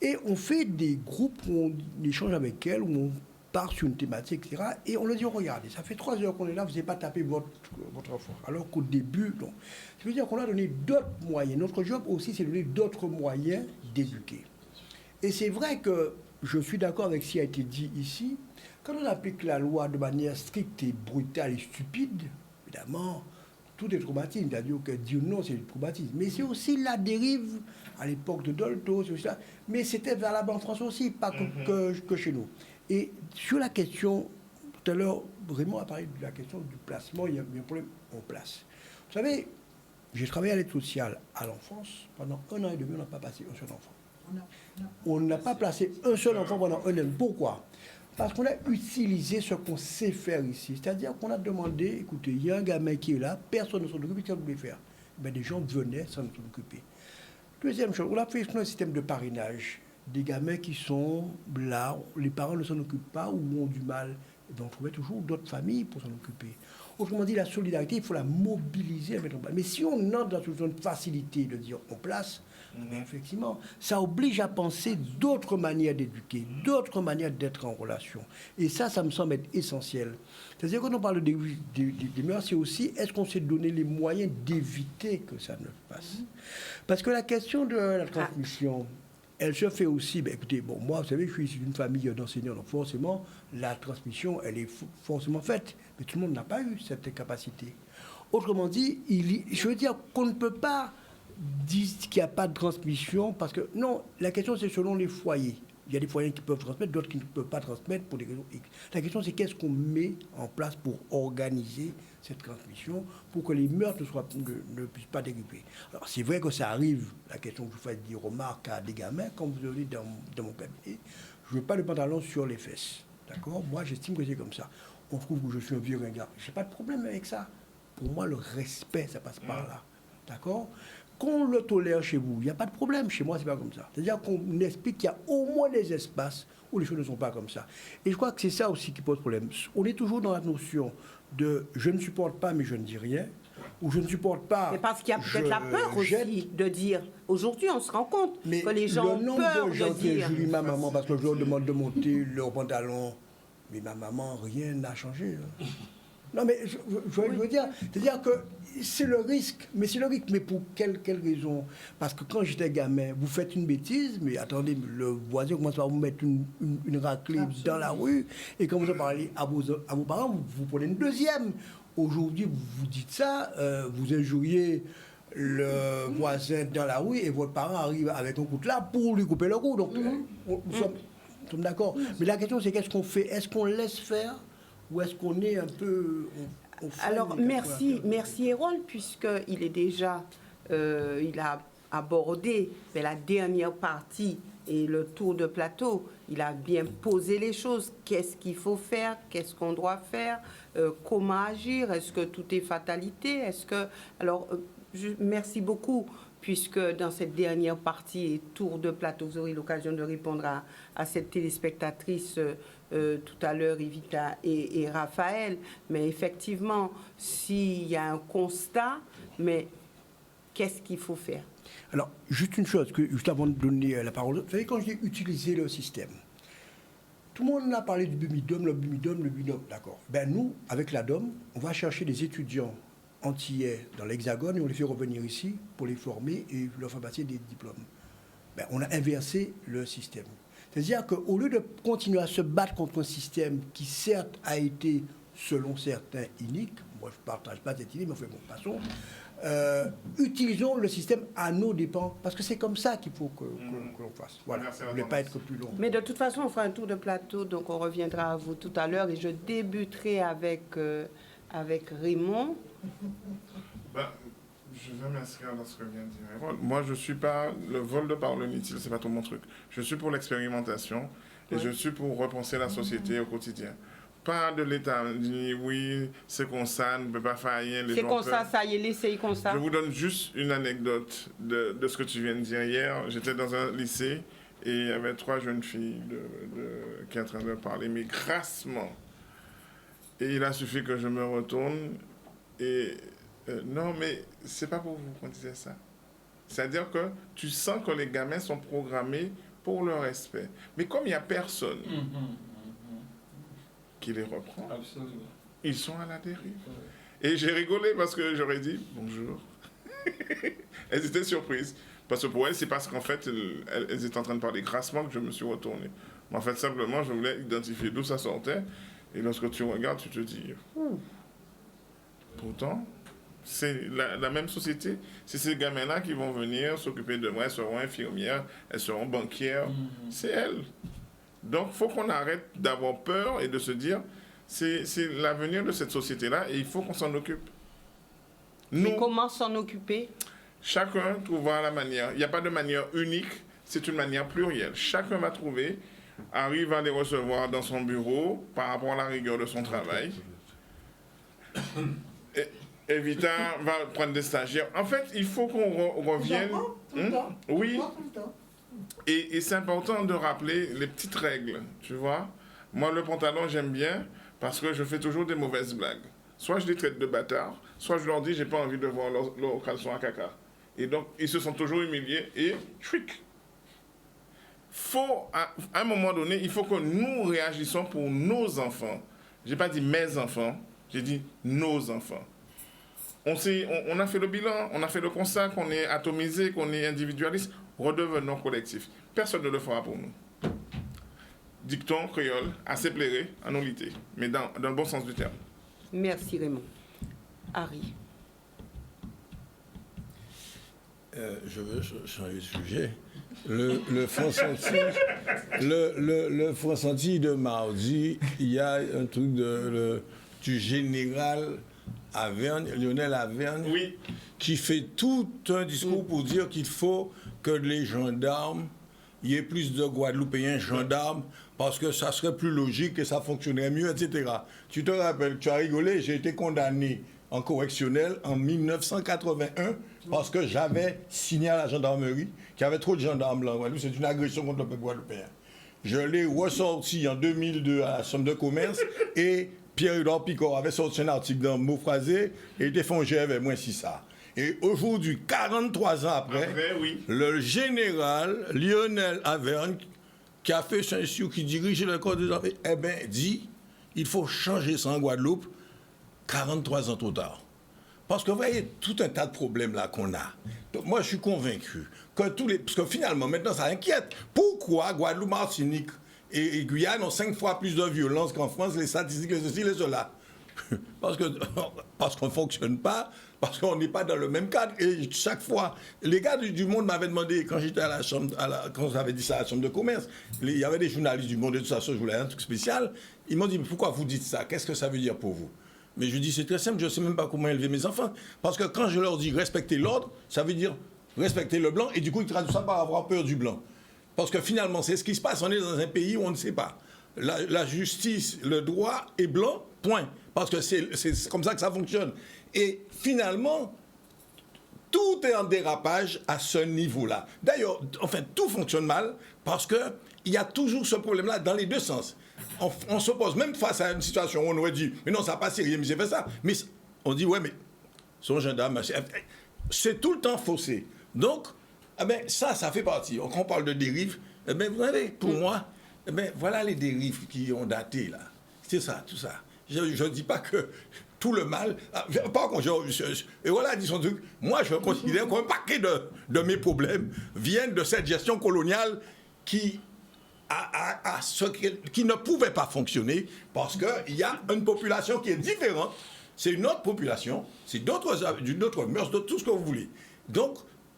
Et on fait des groupes où on échange avec elles, où on part sur une thématique, etc. Et on leur dit, regardez, ça fait 3 heures qu'on est là, vous n'avez pas tapé votre enfant. Alors qu'au début, non. Ça veut dire qu'on a donné d'autres moyens. Notre job aussi, c'est de donner d'autres moyens d'éduquer. Et c'est vrai que je suis d'accord avec ce qui a été dit ici. Quand on applique la loi de manière stricte et brutale et stupide, évidemment, tout est traumatisme. C'est-à-dire que dire non, c'est du traumatisme. Mais c'est aussi la dérive à l'époque de Dolto, c'est aussi ça. Mais c'était valable en France aussi, pas que chez nous. Et sur la question, tout à l'heure, Raymond a parlé de la question du placement, il y a un problème, on place. Vous savez, j'ai travaillé à l'aide sociale à l'enfance. Pendant 1 an et demi, on n'a pas placé un seul enfant. On n'a pas placé un seul enfant pendant 1 an. Pourquoi? Parce qu'on a utilisé ce qu'on sait faire ici. C'est-à-dire qu'on a demandé, écoutez, il y a un gamin qui est là, personne ne s'en occupe, qu'est-ce qu'on voulait faire? Ben, des gens venaient sans s'en occuper. Deuxième chose, on a fait un système de parrainage. Des gamins qui sont là, les parents ne s'en occupent pas ou ont du mal. Et ben, on trouvait toujours d'autres familles pour s'en occuper. Autrement dit, la solidarité, il faut la mobiliser, la mettre en place. Mais si on entre dans une zone de facilité de dire on place, effectivement, ça oblige à penser d'autres manières d'éduquer, d'autres manières d'être en relation. Et ça me semble être essentiel. C'est-à-dire, quand on parle des mœurs, c'est aussi, est-ce qu'on s'est donné les moyens d'éviter que ça ne passe? Parce que la question de la transmission, elle se fait aussi, ben écoutez, bon, moi, vous savez, je suis issu d'une famille d'enseignants, donc forcément, la transmission, elle est forcément faite. Mais tout le monde n'a pas eu cette capacité. Autrement dit, je veux dire qu'on ne peut pas dire qu'il n'y a pas de transmission, parce que, non, la question, c'est selon les foyers. Il y a des foyers qui peuvent transmettre, d'autres qui ne peuvent pas transmettre pour des raisons X. La question, c'est qu'est-ce qu'on met en place pour organiser cette transmission, pour que les mœurs ne puissent pas dériver. Alors, c'est vrai que ça arrive, la question que je fais des remarques à des gamins, quand vous allez dans mon cabinet, je ne veux pas le pantalon sur les fesses. D'accord? Moi, j'estime que c'est comme ça. On trouve que je suis un vieux ringard. Je n'ai pas de problème avec ça. Pour moi, le respect, ça passe par là. D'accord? Qu'on le tolère chez vous, il n'y a pas de problème. Chez moi, c'est pas comme ça. C'est-à-dire qu'on explique qu'il y a au moins des espaces où les choses ne sont pas comme ça. Et je crois que c'est ça aussi qui pose problème. On est toujours dans la notion de « je ne supporte pas, mais je ne dis rien », ou « je ne supporte pas ». Mais parce qu'il y a peut-être la peur aussi de dire. Aujourd'hui, on se rend compte que les gens ont peur de dire. Julie, ma maman, parce que je leur demande de monter leur pantalon. Mais ma maman, rien n'a changé. Non, mais je veux dire, c'est-à-dire que c'est le risque. Mais c'est le risque. Mais pour quelle raison? Parce que quand j'étais gamin, vous faites une bêtise, mais attendez, le voisin commence à vous mettre une raclée dans la rue, et quand vous en parlez à vos parents, vous prenez une deuxième. Aujourd'hui, vous dites ça, vous injuriez le voisin dans la rue, et votre parent arrive avec un couteau là pour lui couper le cou. Donc, nous sommes d'accord. Mais la question, c'est qu'est-ce qu'on fait? Est-ce qu'on laisse faire? Ou est-ce qu'on est un peu... Alors, merci Erol, puisqu'il est déjà... il a abordé la dernière partie et le tour de plateau. Il a bien posé les choses. Qu'est-ce qu'il faut faire? Qu'est-ce qu'on doit faire? Comment agir? Est-ce que tout est fatalité? Est-ce que... Alors, merci beaucoup, puisque dans cette dernière partie et tour de plateau, vous aurez l'occasion de répondre à cette téléspectatrice tout à l'heure, Evita et Raphaël. Mais effectivement, s'il y a un constat, mais qu'est-ce qu'il faut faire? Alors, juste une chose, juste avant de donner la parole, vous savez, quand j'ai utilisé le système, tout le monde a parlé du BUMIDOM, le BUMIDOM, d'accord. Ben nous, avec la DOM, on va chercher des étudiants antillais dans l'Hexagone et on les fait revenir ici pour les former et leur faire passer des diplômes. Ben, on a inversé le système. C'est-à-dire qu'au lieu de continuer à se battre contre un système qui, certes, a été selon certains iniques, moi je ne partage pas cette idée, mais enfin bon, passons, utilisons le système à nos dépens, parce que c'est comme ça qu'il faut que l'on fasse. Voilà, je ne voulais pas être plus long. Mais de toute façon, on fera un tour de plateau, donc on reviendra à vous tout à l'heure, et je débuterai avec Raymond. Je vais m'inscrire dans ce que vient de dire Raymond. Moi, je ne suis pas... Le vol de parole inutile, ce n'est pas tout mon truc. Je suis pour l'expérimentation, et je suis pour repenser la société au quotidien. Pas de l'État, oui, c'est comme ça, ne peut pas faillir. C'est comme ça, ça y est, c'est comme ça. Je vous donne juste une anecdote de ce que tu viens de dire hier. J'étais dans un lycée et il y avait 3 jeunes filles qui étaient en train de parler, mais grassement. Et il a suffi que je me retourne et... non, mais c'est pas pour vous qu'on disait ça. C'est-à-dire que tu sens que les gamins sont programmés pour le respect. Mais comme il n'y a personne... qui les reprend. Absolument. Ils sont à la dérive. Et j'ai rigolé parce que j'aurais dit bonjour. Elles étaient surprises. Parce que pour elles, c'est parce qu'en fait, elles étaient en train de parler grassement que je me suis retourné. Mais en fait, simplement, je voulais identifier d'où ça sortait. Et lorsque tu regardes, tu te dis... Pourtant, c'est la même société. C'est ces gamins-là qui vont venir s'occuper de moi. Elles seront infirmières, elles seront banquières. C'est elles. Donc, il faut qu'on arrête d'avoir peur et de se dire, c'est l'avenir de cette société-là et il faut qu'on s'en occupe. Mais comment s'en occuper? Chacun trouvera la manière. Il n'y a pas de manière unique, c'est une manière plurielle. Chacun va trouver, arrive à les recevoir dans son bureau par rapport à la rigueur de son travail. Evita va prendre des stagiaires. En fait, il faut qu'on revienne... Oui. Et c'est important de rappeler les petites règles, tu vois. Moi, le pantalon, j'aime bien parce que je fais toujours des mauvaises blagues. Soit je les traite de bâtards, soit je leur dis j'ai pas envie de voir leur caleçon à caca. Et donc, ils se sont toujours humiliés et chouic. À un moment donné, il faut que nous réagissons pour nos enfants. J'ai pas dit mes enfants, j'ai dit nos enfants. On a fait le bilan, on a fait le constat qu'on est atomisé, qu'on est individualiste. Redevenons collectifs. Personne ne le fera pour nous. Dicton créole, assez plairé, en nullité, mais dans le bon sens du terme. Merci Raymond. Harry. Je veux changer de sujet. Le fonds senti de mardi, il y a un truc du général Avergne, Lionel Avergne, oui, qui fait tout un discours pour dire qu'il faut que les gendarmes, il y ait plus de Guadeloupéens gendarmes, parce que ça serait plus logique et ça fonctionnerait mieux, etc. Tu te rappelles, tu as rigolé, j'ai été condamné en correctionnel en 1981 parce que j'avais signé à la gendarmerie qu'il y avait trop de gendarmes blancs. C'est une agression contre le peuple guadeloupéen. Je l'ai ressorti en 2002 à la Chambre de commerce et Pierre-Édouard Picot avait sorti un article dans Mot Phrasé et défongé avec moi si ça. Et aujourd'hui, 43 ans après, oui, le général Lionel Avergne, qui a fait censure, qui dirige le corps des armées, dit il faut changer ça en Guadeloupe 43 ans trop tard. Parce que vous voyez, tout un tas de problèmes là qu'on a. Donc, moi, je suis convaincu que parce que finalement, maintenant, ça inquiète. Pourquoi Guadeloupe, Martinique et Guyane ont 5 fois plus de violence qu'en France, les statistiques, les ceci, les cela? Parce qu'on ne fonctionne pas, parce qu'on n'est pas dans le même cadre. Et chaque fois, les gars du Monde m'avaient demandé, quand j'étais à la Chambre, quand j'avais dit ça à la Chambre de commerce, il y avait des journalistes du Monde et tout ça, je voulais un truc spécial. Ils m'ont dit, mais pourquoi vous dites ça? Qu'est-ce que ça veut dire pour vous? Mais je dis, c'est très simple, je ne sais même pas comment élever mes enfants. Parce que quand je leur dis respecter l'ordre, ça veut dire respecter le blanc, et du coup, ils traduisent ça par avoir peur du blanc. Parce que finalement, c'est ce qui se passe. On est dans un pays où on ne sait pas. La justice, le droit est blanc, point. Parce que c'est comme ça que ça fonctionne. Et finalement, tout est en dérapage à ce niveau-là. D'ailleurs, enfin, tout fonctionne mal parce qu'il y a toujours ce problème-là dans les deux sens. On s'oppose même face à une situation où on aurait dit, mais non, ça n'a pas sérieux, mais j'ai fait ça. Mais on dit, ouais, mais son gendarme, c'est tout le temps faussé. Donc, ça fait partie. Quand on parle de dérive, vous savez, pour moi, voilà les dérives qui ont daté, là. C'est ça, tout ça. Je ne dis pas que tout le mal... Par contre, et voilà, dit son truc. Moi, je considère qu'un paquet de mes problèmes viennent de cette gestion coloniale qui à ce qui ne pouvait pas fonctionner parce qu'il y a une population qui est différente. C'est une autre population, c'est d'une autre mœurs, tout ce que vous voulez. Donc,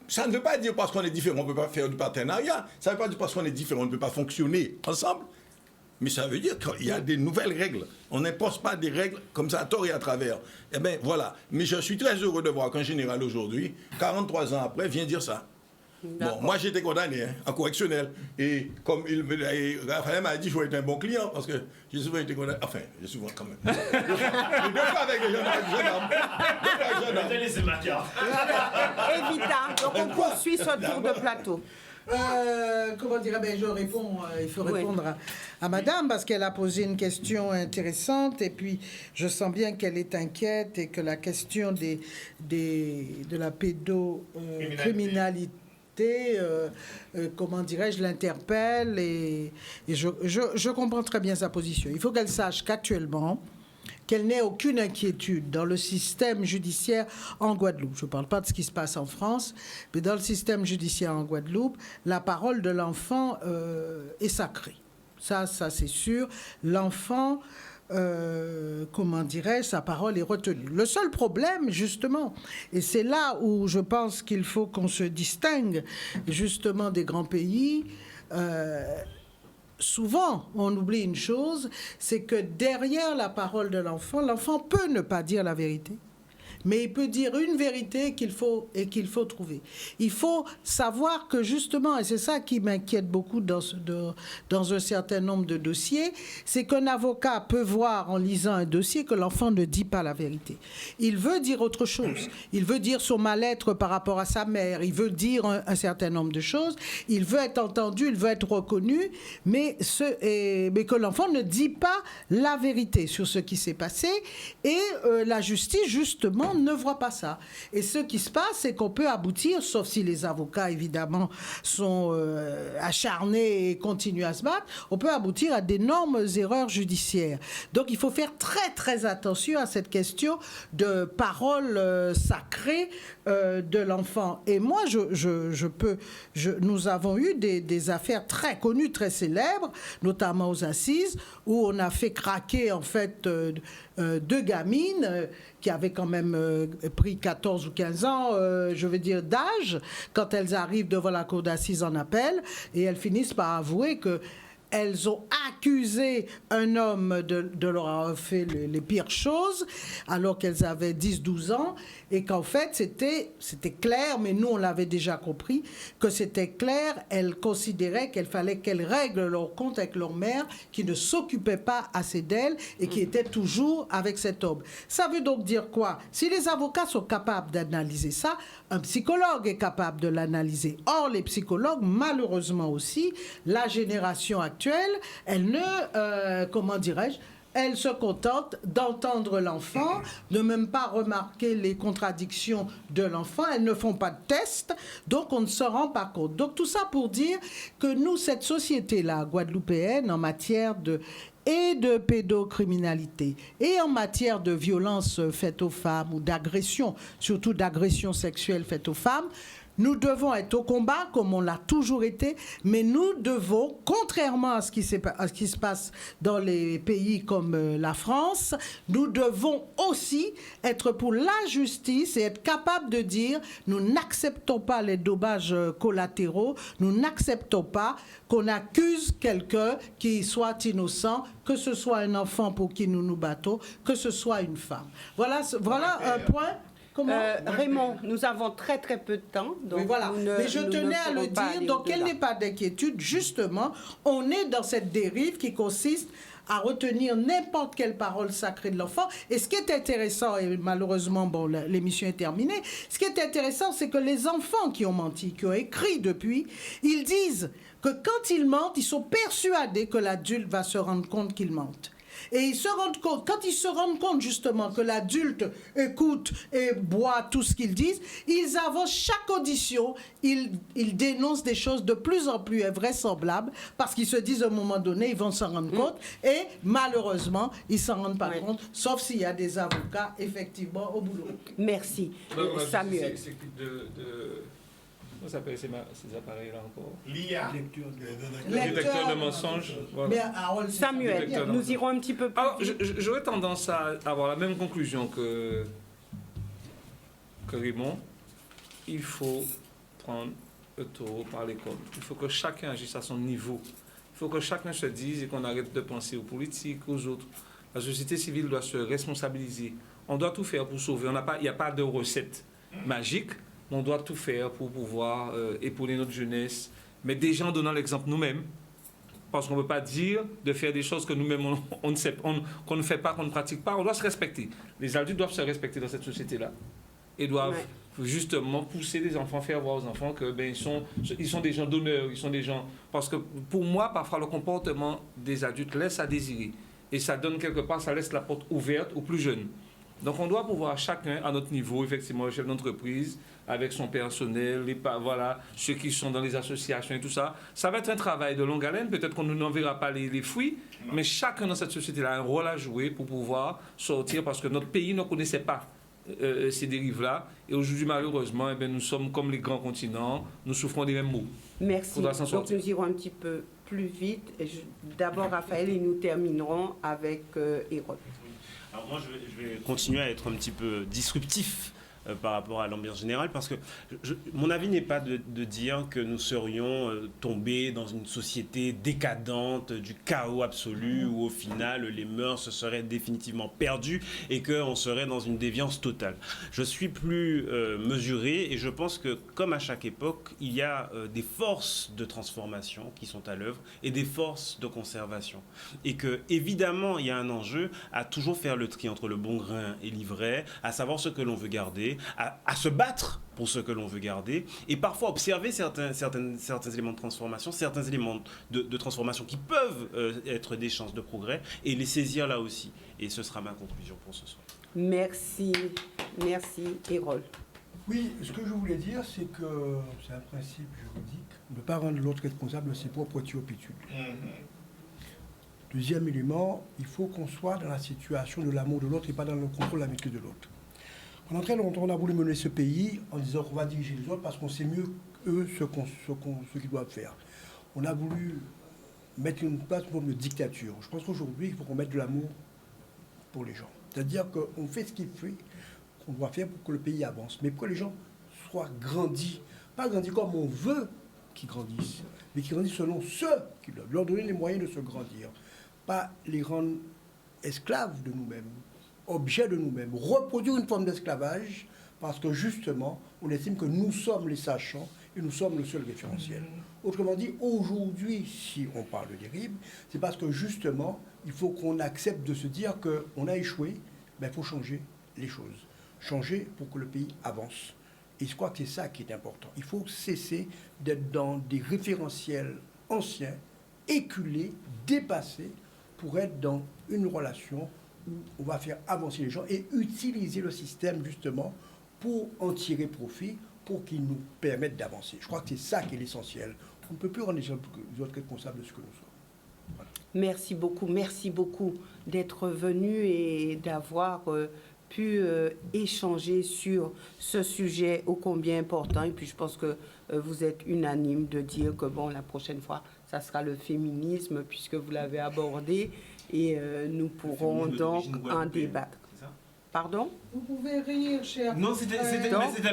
ça ne veut pas dire parce qu'on est différent, on ne peut pas faire du partenariat. Ça ne veut pas dire parce qu'on est différent, on ne peut pas fonctionner ensemble. Mais ça veut dire qu'il y a des nouvelles règles. On n'impose pas des règles comme ça à tort et à travers. Eh bien, voilà. Mais je suis très heureux de voir qu'un général aujourd'hui, 43 ans après, vient dire ça. Bon, moi j'étais condamné en correctionnel. Et comme Raphaël m'a dit, je vais être un bon client parce que j'ai souvent été condamné. Enfin, j'ai souvent quand même. Deux fois avec les gendarmes. Evita, donc on poursuit ce tour de plateau. Comment dire, je réponds, il faut répondre à madame parce qu'elle a posé une question intéressante et puis je sens bien qu'elle est inquiète et que la question de la pédocriminalité, comment dirais-je, l'interpelle et je comprends très bien sa position. Il faut qu'elle sache qu'actuellement, qu'elle n'ait aucune inquiétude dans le système judiciaire en Guadeloupe. Je ne parle pas de ce qui se passe en France, mais dans le système judiciaire en Guadeloupe, la parole de l'enfant est sacrée. Ça c'est sûr. L'enfant, comment dirais-je, sa parole est retenue. Le seul problème, justement, et c'est là où je pense qu'il faut qu'on se distingue, justement, des grands pays, souvent, on oublie une chose, c'est que derrière la parole de l'enfant, l'enfant peut ne pas dire la vérité. Mais il peut dire une vérité qu'il faut trouver. Il faut savoir que justement, et c'est ça qui m'inquiète beaucoup dans un certain nombre de dossiers, c'est qu'un avocat peut voir en lisant un dossier que l'enfant ne dit pas la vérité. Il veut dire autre chose. Il veut dire son mal-être par rapport à sa mère. Il veut dire un certain nombre de choses. Il veut être entendu, il veut être reconnu, mais que l'enfant ne dit pas la vérité sur ce qui s'est passé. Et la justice, justement, ne voit pas ça. Et ce qui se passe, c'est qu'on peut aboutir, sauf si les avocats, évidemment, sont acharnés et continuent à se battre, on peut aboutir à d'énormes erreurs judiciaires. Donc, il faut faire très, très attention à cette question de parole sacrée de l'enfant. Et moi, nous avons eu des affaires très connues, très célèbres, notamment aux assises, où on a fait craquer, en fait, deux gamines qui avaient quand même pris 14 ou 15 ans, je veux dire, d'âge, quand elles arrivent devant la cour d'assises en appel, et elles finissent par avouer que elles ont accusé un homme de leur avoir fait les pires choses, alors qu'elles avaient 10-12 ans, et qu'en fait, c'était clair, mais nous, on l'avait déjà compris, que c'était clair, elles considéraient qu'il fallait qu'elles règlent leur compte avec leur mère, qui ne s'occupait pas assez d'elles, et qui était toujours avec cet homme. Ça veut donc dire quoi? Si les avocats sont capables d'analyser ça, un psychologue est capable de l'analyser. Or, les psychologues, malheureusement aussi, la génération actuelle, elle ne, comment dirais-je, elle se contente d'entendre l'enfant, de même pas remarquer les contradictions de l'enfant. Elles ne font pas de test, donc on ne se rend pas compte. Donc tout ça pour dire que nous, cette société-là, guadeloupéenne, en matière de pédocriminalité et en matière de violence faite aux femmes ou d'agression, surtout d'agression sexuelle faite aux femmes, nous devons être au combat comme on l'a toujours été, mais nous devons, contrairement à ce qui se passe dans les pays comme la France, nous devons aussi être pour la justice et être capables de dire nous n'acceptons pas les dommages collatéraux, nous n'acceptons pas qu'on accuse quelqu'un qui soit innocent, que ce soit un enfant pour qui nous nous battons, que ce soit une femme. Voilà un point. Raymond, nous avons très très peu de temps. Donc mais voilà, mais je tenais à le dire, donc qu'elle n'ait pas d'inquiétude, justement, on est dans cette dérive qui consiste à retenir n'importe quelle parole sacrée de l'enfant. Et ce qui est intéressant, et malheureusement, bon, l'émission est terminée, ce qui est intéressant, c'est que les enfants qui ont menti, qui ont écrit depuis, ils disent que quand ils mentent, ils sont persuadés que l'adulte va se rendre compte qu'ils mentent. Et ils se rendent compte, quand ils se rendent compte justement que l'adulte écoute et boit tout ce qu'ils disent, ils avancent chaque audition, ils dénoncent des choses de plus en plus invraisemblables parce qu'ils se disent à un moment donné, ils vont s'en rendre compte et malheureusement, ils s'en rendent pas compte, sauf s'il y a des avocats effectivement au boulot. Merci. Samuel. Comment s'appellent ces appareils-là encore? L'IA. Détecteur de mensonges. Voilà. Mais Harold, c'est Samuel, Détecteur de nous mensonges. irons un petit peu plus Alors, vite. j'aurais tendance à avoir la même conclusion que Raymond. Il faut prendre le taureau par les cornes. Il faut que chacun agisse à son niveau. Il faut que chacun se dise et qu'on arrête de penser aux politiques, aux autres. La société civile doit se responsabiliser. On doit tout faire pour sauver. Il n'y a pas de recette magique. On doit tout faire pour pouvoir épauler notre jeunesse. Mais déjà en donnant l'exemple nous-mêmes. Parce qu'on ne peut pas dire de faire des choses que nous-mêmes qu'on ne fait pas, qu'on ne pratique pas. On doit se respecter. Les adultes doivent se respecter dans cette société-là. Et doivent justement pousser les enfants, faire voir aux enfants que ils sont des gens d'honneur, ils sont des gens... Parce que pour moi, parfois, le comportement des adultes laisse à désirer. Et ça donne quelque part, ça laisse la porte ouverte aux plus jeunes. Donc on doit pouvoir chacun, à notre niveau, effectivement, le chef d'entreprise, avec son personnel, ceux qui sont dans les associations et tout ça. Ça va être un travail de longue haleine, peut-être qu'on n'en verra pas les fruits, mais chacun dans cette société-là a un rôle à jouer pour pouvoir sortir, parce que notre pays ne connaissait pas ces dérives-là. Et aujourd'hui, malheureusement, nous sommes comme les grands continents, nous souffrons des mêmes maux. Merci. Donc nous irons un petit peu plus vite. D'abord Raphaël et nous terminerons avec Hérode. Alors moi, je vais continuer à être un petit peu disruptif par rapport à l'ambiance générale, parce que mon avis n'est pas de dire que nous serions tombés dans une société décadente, du chaos absolu, où au final les mœurs se seraient définitivement perdues et qu'on serait dans une déviance totale. Je suis plus mesuré et je pense que, comme à chaque époque, il y a des forces de transformation qui sont à l'œuvre et des forces de conservation. Et que, évidemment, il y a un enjeu à toujours faire le tri entre le bon grain et l'ivraie, à savoir ce que l'on veut garder, à se battre pour ce que l'on veut garder, et parfois observer certains éléments de transformation, certains éléments de transformation qui peuvent être des chances de progrès, et les saisir là aussi. Et ce sera ma conclusion pour ce soir. Merci, Hérole. Oui, ce que je voulais dire, c'est que c'est un principe juridique, ne pas rendre l'autre responsable de ses propres turpitudes. Deuxième élément, il faut qu'on soit dans la situation de l'amour de l'autre et pas dans le contrôle de la maîtrise de l'autre. Pendant très longtemps, on a voulu mener ce pays en disant qu'on va diriger les autres parce qu'on sait mieux eux ce qu'ils doivent faire. On a voulu mettre une forme de dictature. Je pense qu'aujourd'hui, il faut qu'on mette de l'amour pour les gens. C'est-à-dire qu'on fait ce qu'on doit faire pour que le pays avance, mais pour que les gens soient grandis. Pas grandis comme on veut qu'ils grandissent, mais qu'ils grandissent selon ceux qui leur donner les moyens de se grandir. Pas les rendre esclaves de nous-mêmes, objets de nous-mêmes, reproduire une forme d'esclavage parce que justement, on estime que nous sommes les sachants et nous sommes le seul référentiel. Autrement dit, aujourd'hui, si on parle de dérive, c'est parce que justement, il faut qu'on accepte de se dire qu'on a échoué, il faut changer les choses. Changer pour que le pays avance. Et je crois que c'est ça qui est important. Il faut cesser d'être dans des référentiels anciens, éculés, dépassés, pour être dans une relation où on va faire avancer les gens et utiliser le système justement pour en tirer profit, pour qu'il nous permette d'avancer. Je crois que c'est ça qui est l'essentiel. On ne peut plus rendre les autres responsables de ce que nous sommes. Voilà. Merci beaucoup d'être venu et d'avoir pu échanger sur ce sujet ô combien important. Et puis je pense que vous êtes unanime de dire que bon, la prochaine fois, ça sera le féminisme puisque vous l'avez abordé et nous pourrons donc en débattre. Pardon? Vous pouvez rire, cher. Non, c'était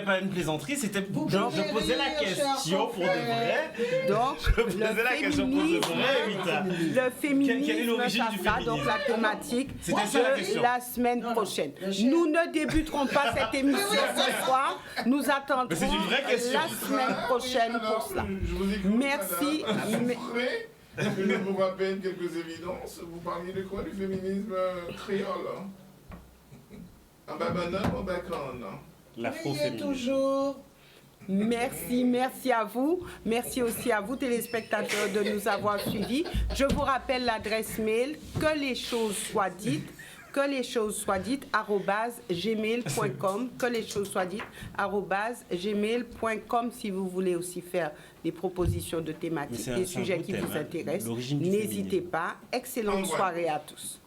pas une plaisanterie, c'était je posais la question pour de vrai. Donc, je posais la question pour de vrai, Rita. Le féminisme, quelle est l'origine du ça sera donc la thématique de la semaine prochaine. Nous ne débuterons pas cette émission ce soir. Nous attendrons la semaine prochaine pour cela. Merci. Je vous rappelle quelques évidences. Vous parliez de quoi? Du féminisme créole? En babana ou en bacana? L'afroféminisme. Toujours. Merci à vous. Merci aussi à vous, téléspectateurs, de nous avoir suivis. Je vous rappelle l'adresse mail, que les choses soient dites, @gmail.com, gmail.com, si vous voulez aussi faire des propositions de thématiques, des sujets qui vous intéressent. N'hésitez pas. Excellente soirée à tous.